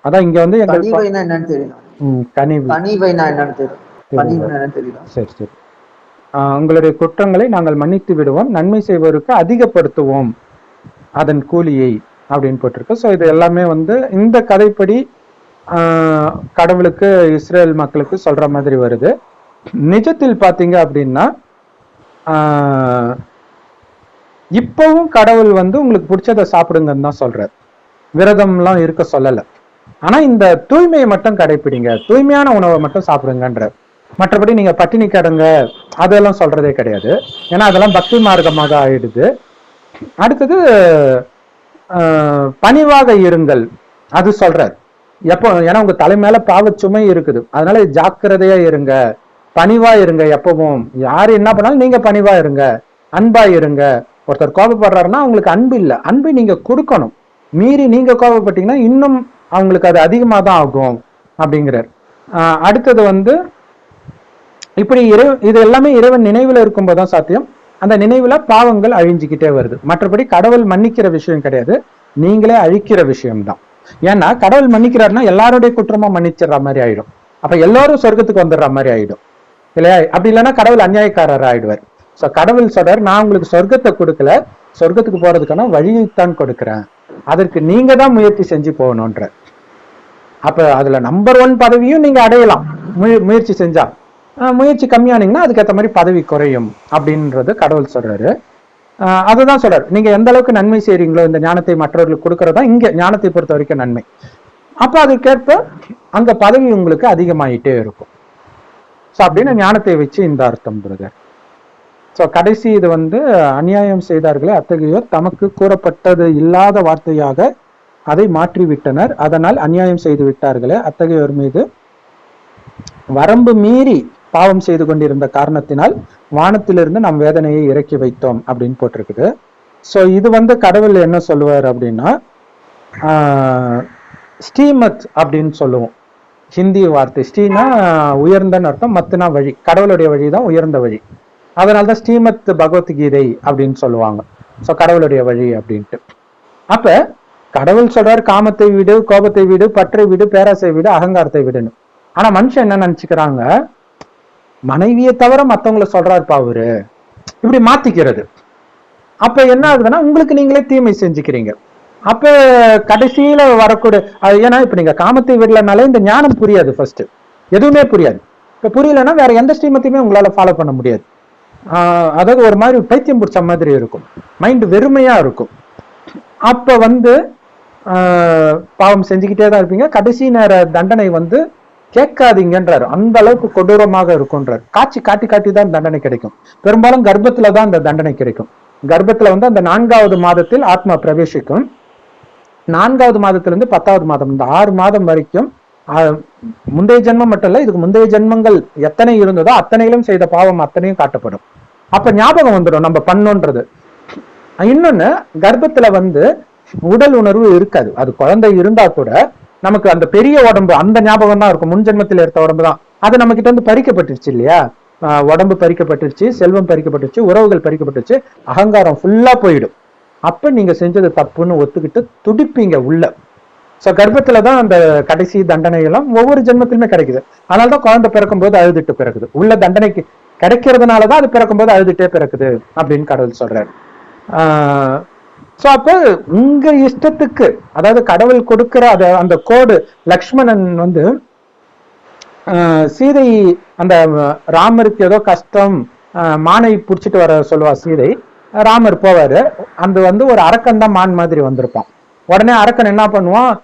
அதான் இங்க வந்து தனிவைனா என்னன்னு தெரியும். தனிவைனா என்னன்னு தெரியும். சரி சரி. உங்களுடைய குற்றங்களை நாங்கள் மன்னித்து விடுவோம், நன்மை செய்வோருக்கு அதிகப்படுத்துவோம் அதன் கூலியை அப்படின்னு போட்டிருக்கு. ஸோ இது எல்லாமே வந்து இந்த கதைப்படி கடவுளுக்கு இஸ்ரேல் மக்களுக்கு சொல்ற மாதிரி வருது. நிஜத்தில் பாத்தீங்க அப்படின்னா இப்பவும் கடவுள் வந்து உங்களுக்கு பிடிச்சதை சாப்பிடுங்கன்னு தான் சொல்றாரு, விரதம்லாம் இருக்க சொல்லல. ஆனா இந்த தூய்மையை மட்டும் கடைபிடிங்க, தூய்மையான உணவை மட்டும் சாப்பிடுங்கன்ற. மற்றபடி நீங்க பட்டினி கிடங்க அதெல்லாம் சொல்றதே கிடையாது, ஏன்னா அதெல்லாம் பக்தி மார்க்கமாக ஆயிடுது. அடுத்தது பணிவாக இருங்கள் அது சொல்றார். எப்போ, ஏன்னா உங்க தலை மேல பாவ சுமை இருக்குது, அதனால ஜாக்கிரதையா இருங்க, பணிவா இருங்க. எப்பவும் யாரு என்ன பண்ணாலும் நீங்க பணிவா இருங்க, அன்பா இருங்க. ஒருத்தர் கோபப்படுறாருன்னா அவங்களுக்கு அன்பு இல்லை, அன்பை நீங்க கொடுக்கணும். மீறி நீங்க கோபப்பட்டீங்கன்னா இன்னும் அவங்களுக்கு அது அதிகமாக தான் ஆகும் அப்படிங்கிறார். அடுத்தது வந்து இப்படி இது எல்லாமே இறைவன் நினைவுல இருக்கும்போதுதான் சாத்தியம். அந்த நினைவுல பாவங்கள் அழிஞ்சுக்கிட்டே வருது. மற்றபடி கடவுள் மன்னிக்கிற விஷயம் கிடையாது, நீங்களே அழிக்கிற விஷயம்தான். ஏன்னா கடவுள் மன்னிக்கிறாருன்னா எல்லாருடைய குற்றமா மன்னிச்சிடுற மாதிரி ஆயிடும். அப்ப எல்லாரும் சொர்க்கத்துக்கு வந்துடுற மாதிரி ஆயிடும் இல்லையா? அப்படி இல்லைன்னா கடவுள் அநியாயக்காரர் ஆயிடுவார். சோ கடவுள் சொல்றாரு, நான் உங்களுக்கு சொர்க்கத்தை கொடுக்கல, சொர்க்கத்துக்கு போறதுக்கான வழியைத்தான் கொடுக்குறேன், அதற்கு நீங்க தான் முயற்சி செஞ்சு போகணும்ன்ற. அப்ப அதுல நம்பர் 1 பதவியும் நீங்க அடையலாம் முயற்சி செஞ்சா. முயற்சி கம்மியானீங்கன்னா அதுக்கேற்ற மாதிரி பதவி குறையும் அப்படின்றது கடவுள் சொல்றாரு. அதுதான் சொல்றாரு, நீங்க எந்த அளவுக்கு நன்மை செய்றீங்களோ இந்த ஞானத்தை மற்றவர்களுக்கு கொடுக்கறதா இங்க ஞானத்தை பொறுத்த வரைக்கும் நன்மை. அப்ப அதுக்கேற்ப அங்க பதவி உங்களுக்கு அதிகமாயிட்டே இருக்கும். ஸோ அப்படின்னு ஞானத்தை வச்சு இந்த அர்த்தம் பிரதர். ஸோ கடைசி இது அநியாயம் செய்தார்களே அத்தகையோர் தமக்கு கூறப்பட்டது இல்லாத வார்த்தையாக அதை மாற்றிவிட்டனர், அதனால் அநியாயம் செய்து விட்டார்களே அத்தகையோர் மீது வரம்பு மீறி பாவம் செய்து கொண்டிருந்த காரணத்தினால் வானத்திலிருந்து நாம் வேதனையை இறக்கி வைத்தோம் அப்படின்னு போட்டிருக்குது. ஸோ இது கடவுள் என்ன சொல்லுவார் அப்படின்னா, ஸ்ரீமத் அப்படின்னு சொல்லுவோம். ஹிந்தி வார்த்தை ஸ்ரீனா உயர்ந்தன்னு அர்த்தம், மத்துனா வழி, கடவுளுடைய வழி தான் உயர்ந்த வழி. அதனால்தான் ஸ்ரீமத் பகவத்கீதை அப்படின்னு சொல்லுவாங்க. ஸோ கடவுளுடைய வழி அப்படின்ட்டு. அப்ப கடவுள் சொல்றாரு, காமத்தை விடு, கோபத்தை விடு, பற்றை விடு, பேராசை விடு, அகங்காரத்தை விடுன்னு. ஆனா மனுஷன் என்ன நினைச்சுக்கிறாங்க, மனைவியை தவிர மத்தவங்களை சொல்றாருப்பா அவரு, இப்படி மாத்திக்கிறது. அப்ப என்ன ஆகுதுன்னா உங்களுக்கு நீங்களே தீமை செஞ்சுக்கிறீங்க. அப்ப கடைசியில வரக்கூடிய, ஏன்னா இப்ப நீங்க காமத்தை விடலனாலே இந்த ஞானம் புரியாது, ஃபர்ஸ்ட் எதுவுமே புரியாது. இப்ப புரியலன்னா வேற எந்த ஸ்ரீமத்தையுமே உங்களால ஃபாலோ பண்ண முடியாது. அதாவது ஒரு மாதிரி பைத்தியம் பிடிச்ச மாதிரி இருக்கும், மைண்ட் வெறுமையா இருக்கும். அப்ப பாவம் செஞ்சுக்கிட்டே தான் இருப்பீங்க. கடைசி நேர தண்டனை கேட்காதீங்கன்றாரு, அந்த அளவுக்கு கொடூரமாக இருக்கும்ன்றாரு. காட்சி காட்டி காட்டி தான் தண்டனை கிடைக்கும். பெரும்பாலும் கர்ப்பத்துல தான் அந்த தண்டனை கிடைக்கும். கர்ப்பத்துல அந்த 4வது மாதத்தில் ஆத்மா பிரவேசிக்கும். 4வது மாதத்திலிருந்து 10வது மாதம், இந்த 6 மாதம் வரைக்கும் முந்தைய ஜென்மம் மட்டும் இல்ல, இதுக்கு முந்தைய ஜென்மங்கள் எத்தனை இருந்ததோ அத்தனையிலும் செய்த பாவம் அத்தனையும் காட்டப்படும். அப்ப ஞாபகம் வந்துடும் நம்ம பண்ணோன்றது. இன்னொன்னு, கர்ப்பத்துல உடல் உணர்வு இருக்காது. அது குழந்தை இருந்தா கூட நமக்கு அந்த பெரிய உடம்பு அந்த ஞாபகம் தான் இருக்கும், முன் ஜென்மத்தில் எடுத்த உடம்பு தான். அது நம்ம கிட்ட பறிக்கப்பட்டுருச்சு இல்லையா? உடம்பு பறிக்கப்பட்டுருச்சு, செல்வம் பறிக்கப்பட்டுருச்சு, உறவுகள் பறிக்கப்பட்டுருச்சு, அகங்காரம் ஃபுல்லா போயிடும். அப்ப நீங்க செஞ்சது தப்புன்னு ஒத்துக்கிட்டு துடிப்பீங்க உள்ள. சோ கர்ப்பத்துலதான் அந்த கடைசி தண்டனை எல்லாம் ஒவ்வொரு ஜென்மத்திலுமே கிடைக்குது. அதனாலதான் குழந்தை பிறக்கும் போது அழுதுட்டு பிறக்குது. உள்ள தண்டனைக்கு கிடைக்கிறதுனாலதான் அது பிறக்கும் போது அழுதுட்டே பிறக்குது அப்படின்னு கடவுள் சொல்றாரு. சோ அப்ப உங்க இஷ்டத்துக்கு, அதாவது கடவுள் கொடுக்கிற அந்த கோடு, லக்ஷ்மணன் சீதை, அந்த ராமருக்கு ஏதோ கஷ்டம், மானை புடிச்சிட்டு வர சொல்லுவா சீதை. ராமர் போவாரு, அந்த ஒரு அரக்கன் தான் மான் மாதிரி வந்திருப்பான். உடனே அரக்கன் என்ன பண்ணுவான்,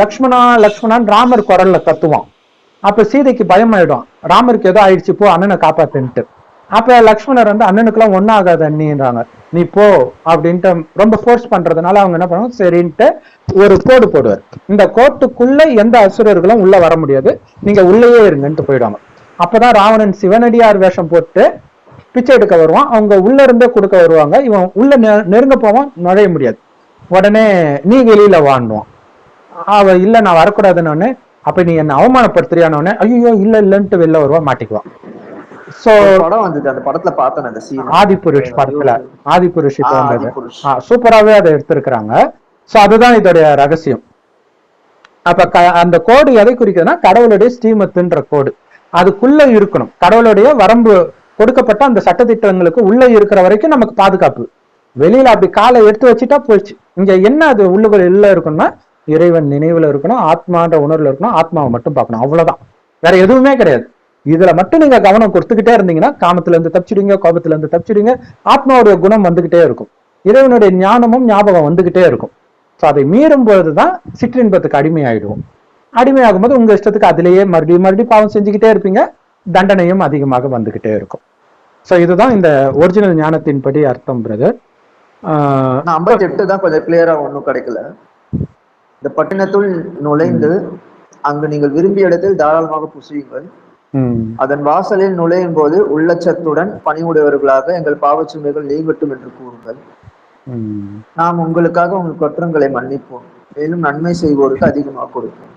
லக்ஷ்மணா லக்ஷ்மணான் ராமர் குரல்ல கத்துவான். அப்ப சீதைக்கு பயம் ஆயிடும், ராமருக்கு ஏதோ ஆயிடுச்சு, போ அண்ணனை காப்பாத்துன்ட்டு. அப்ப லக்ஷ்மணர் அண்ணனுக்குலாம் ஒன்னும் ஆகாது அண்ணின்றாங்க, நீ போ அப்படின்ட்டு ரொம்ப ஃபோர்ஸ் பண்றதுனால அவங்க என்ன பண்ணுவாங்க, சரின்ட்டு ஒரு கோடு போடுவார். இந்த கோட்டுக்குள்ள எந்த அசுரர்களும் உள்ள வர முடியாது, நீங்க உள்ளேயே இருங்கன்ட்டு போயிடுவாங்க. அப்பதான் ராவணன் சிவனடியார் வேஷம் போட்டு பிச்சை எடுக்க வருவான். அவங்க உள்ள இருந்தே கொடுக்க வருவாங்க. இவன் உள்ள நெருங்க போவான், நுழைய முடியாது. உடனே நீ வெளியில வாண்டுவான். அவ இல்ல நான் வரக்கூடாதுன்னு, அப்ப நீ என்ன அவமானப்படுத்துறியானோடனே ஐயோ இல்ல இல்லன்ட்டு வெளில வருவான், மாட்டிக்குவான். சோ படம் வந்தது, அந்த படத்துல பார்த்தேன் அந்த சீன், ஆதிபுருஷ் படத்துல, ஆதிபுருஷ் இப்ப வந்தது, சூப்பராவே அதை எடுத்திருக்கிறாங்க. சோ அதுதான் இதோடைய ரகசியம். அப்ப அந்த கோடு எதை குறிக்குதுன்னா கடவுளுடைய ஸ்ரீமத்துன்ற கோடு அதுக்குள்ள இருக்கணும். கடவுளுடைய வரம்பு கொடுக்கப்பட்ட அந்த சட்டத்திட்டங்களுக்கு உள்ள இருக்கிற வரைக்கும் நமக்கு பாதுகாப்பு. வெளியில அப்படி காலை எடுத்து வச்சுட்டா போயிடுச்சு. இங்க என்ன அது உள்ள இருக்கணும்னா இறைவன் நினைவுல இருக்கணும், ஆத்மான்ற உணர்வுல இருக்கணும், ஆத்மாவை மட்டும் பார்க்கணும், அவ்வளவுதான், வேற எதுவுமே கிடையாது. இதுல மட்டும் நீங்க கவனம் கொடுத்துக்கிட்டே இருந்தீங்கன்னா காமத்துல இருந்து தப்பிச்சிடுங்க, கோபத்துல இருந்து தப்பிச்சிடுங்க, ஆத்மாவுடைய குணம் வந்துகிட்டே இருக்கும், இறைவனுடைய ஞானமும் ஞாபகம் வந்துகிட்டே இருக்கும். ஸோ அதை மீறும் பொழுதுதான் சிற்றின்பத்துக்கு அடிமையாயிடுவோம். அடிமையாகும் போது உங்க இஷ்டத்துக்கு அதுலயே மறுபடியும் பாவம் செஞ்சுக்கிட்டே இருப்பீங்க, தண்டனையும் அதிகமாக வந்துகிட்டே இருக்கும். ஸோ இதுதான் இந்த ஒரிஜினல் ஞானத்தின் படி அர்த்தம் பிரதர். 58 தான் கொஞ்சம் கிளியரா ஒன்றும் கிடைக்கல. இந்த பட்டினத்துள் நுழைந்து அங்கு நீங்கள் விரும்பிய இடத்தில் தாராளமாக புசியுங்கள், அதன் வாசலில் நுழையும் போது உள்ளச்சத்துடன் பணிவுடையவர்களாக எங்கள் பாவச்சுமைகள் நீங்கட்டும் என்று கூறுங்கள், நாம் உங்களுக்காக உங்கள் குற்றங்களை மன்னிப்போம், மேலும் நன்மை செய்வோருக்கு அதிகமாக கொடுப்போம்.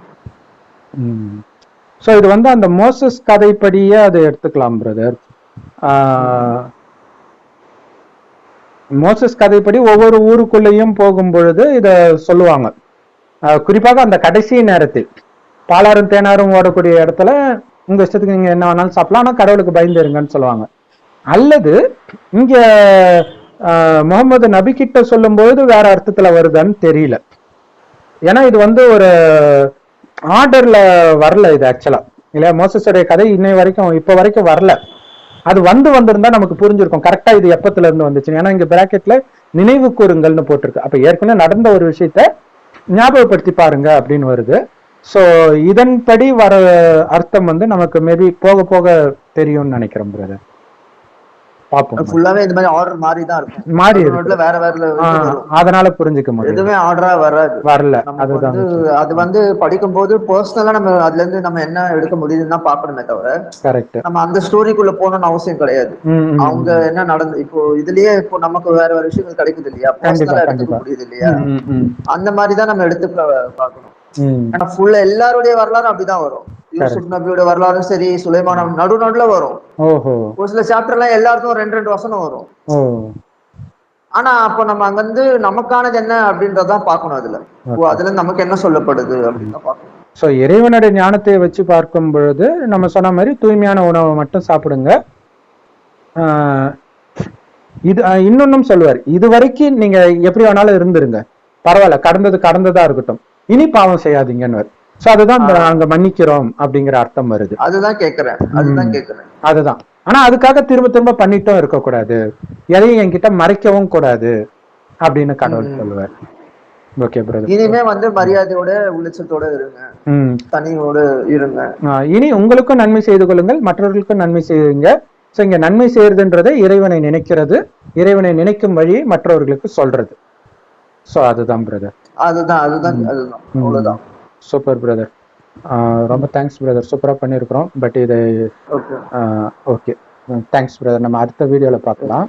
ஸோ இது வந்து அந்த மோசஸ் கதைப்படியே அதை எடுத்துக்கலாம் பிரதர். மோசஸ் கதைப்படி ஒவ்வொரு ஊருக்குள்ளேயும் போகும் பொழுது இத சொல்லுவாங்க. குறிப்பாக அந்த கடைசி நேரத்தில் பாலாரும் தேனாரும் ஓடக்கூடிய இடத்துல உங்க இஷ்டத்துக்கு நீங்க என்ன வேணாலும் சாப்பிடலாம், ஆனா கடவுளுக்கு பயந்து இருங்கன்னு சொல்லுவாங்க. அல்லது இங்க முகமது நபி கிட்ட சொல்லும் பொழுது வேற அர்த்தத்துல வருதான்னு தெரியல. ஏன்னா இது வந்து ஒரு ஆர்டர்ல வரல இது ஆக்சுவலா இல்லையா. மோசஸுடைய கதை இன்னை வரைக்கும் இப்ப வரைக்கும் வரல. அது வந்திருந்தா நமக்கு புரிஞ்சிருக்கும் கரெக்டா இது எப்பத்துல இருந்து வந்துச்சு. ஏன்னா இங்க பிராக்கெட்ல நினைவு கூறுங்கள்னு போட்டிருக்கு. அப்ப ஏற்கனவே நடந்த ஒரு விஷயத்த ஞாபகப்படுத்தி பாருங்க அப்படின்னு வருது. சோ இதன்படி வர அர்த்தம் வந்து நமக்கு மேபி போக போக தெரியும்னு நினைக்கிறேன் பிரதர். பாப்போம். ஃபுல்லாவே இந்த மாதிரி ஆர்டர் மாறி தான் இருக்கும். மாறி வேற வேற அதனால புரிஞ்சுக்க முடியும். எதுவுமே ஆர்டரா வரல. அதுதான் அது வந்து படிக்கும் போது பர்சனலா நம்ம அதுல இருந்து நம்ம என்ன எடுக்க முடியுதுன்னு தான் பாக்கணுமே தவிர கரெக்ட் நம்ம அந்த ஸ்டோரிக்குள்ள போகணும்னு அவசியம் கிடையாது. அவங்க என்ன நடந்து இப்போ இதுலயே இப்போ நமக்கு வேற வேற விஷயங்கள் கிடைக்குது இல்லையா, பர்சனலா எடுத்துக்க முடியுது இல்லையா, அந்த மாதிரிதான் நம்ம எடுத்து பார்க்கணும். ஆனா ஃபுல்லா எல்லாருடைய வரலாறு அப்படிதான் வரும். யூசுப் நபியோட வரலாறும் சரி, சுலைமான் நடுநடுல வரும். ஒரு சில சாப்டர் எல்லாம் எல்லாருக்கும் 2 வசனம் வரும். ஆனா அப்ப நம்ம அங்க வந்து நமக்கானது என்ன அப்படின்றதான் பார்க்கணும். அதுல இருந்து நமக்கு என்ன சொல்லப்படுது அப்படின்னு பார்க்கணும். சோ இறைவனுடைய ஞானத்தை வச்சு பார்க்கும் பொழுது நம்ம சொன்ன மாதிரி தூய்மையான உணவை மட்டும் சாப்பிடுங்க. இது இன்னொன்னும் சொல்லுவார், இது வரைக்கும் நீங்க எப்படி வேணாலும் இருந்துருங்க, பரவாயில்ல, கடந்ததா இருக்கட்டும், இனி பாவம் செய்யாதீங்கன்னு. சோ அதுதான் அங்க மன்னிக்கிறோம் அப்படிங்கிற அர்த்தம் வருது. அதுதான் கேக்குறேன். அதுதான். ஆனா அதுக்காக திரும்ப பண்ணிட்டும் இருக்கக்கூடாது, எதையும் என்கிட்ட மறைக்கவும் கூடாது அப்படின்னு கடவுள் சொல்லுவார். Okay brother. இனிமே வந்து மரியாதையோட உள்ளச்சத்தோட இருங்க, தனியோட இருங்க. இனி உங்களுக்கும் நன்மை செய்து கொள்ளுங்கள், மற்றவர்களுக்கும் நன்மை செய்யுங்க. சோ இங்க நன்மை செய்யறதுன்றது இறைவனை நினைக்கிறது, இறைவனை நினைக்கும் வழியை மற்றவர்களுக்கு சொல்றது. சோ அதுதான் பிரதர். அதுதான் அவ்வளவுதான். Super brother. ரொம்ப தேங்க்ஸ் பிரதர், சூப்பரா பண்ணிருக்கிறோம். பட் இதை ஓகே தேங்க்ஸ் பிரதர். நம்ம அடுத்த வீடியோல பார்க்கலாம்.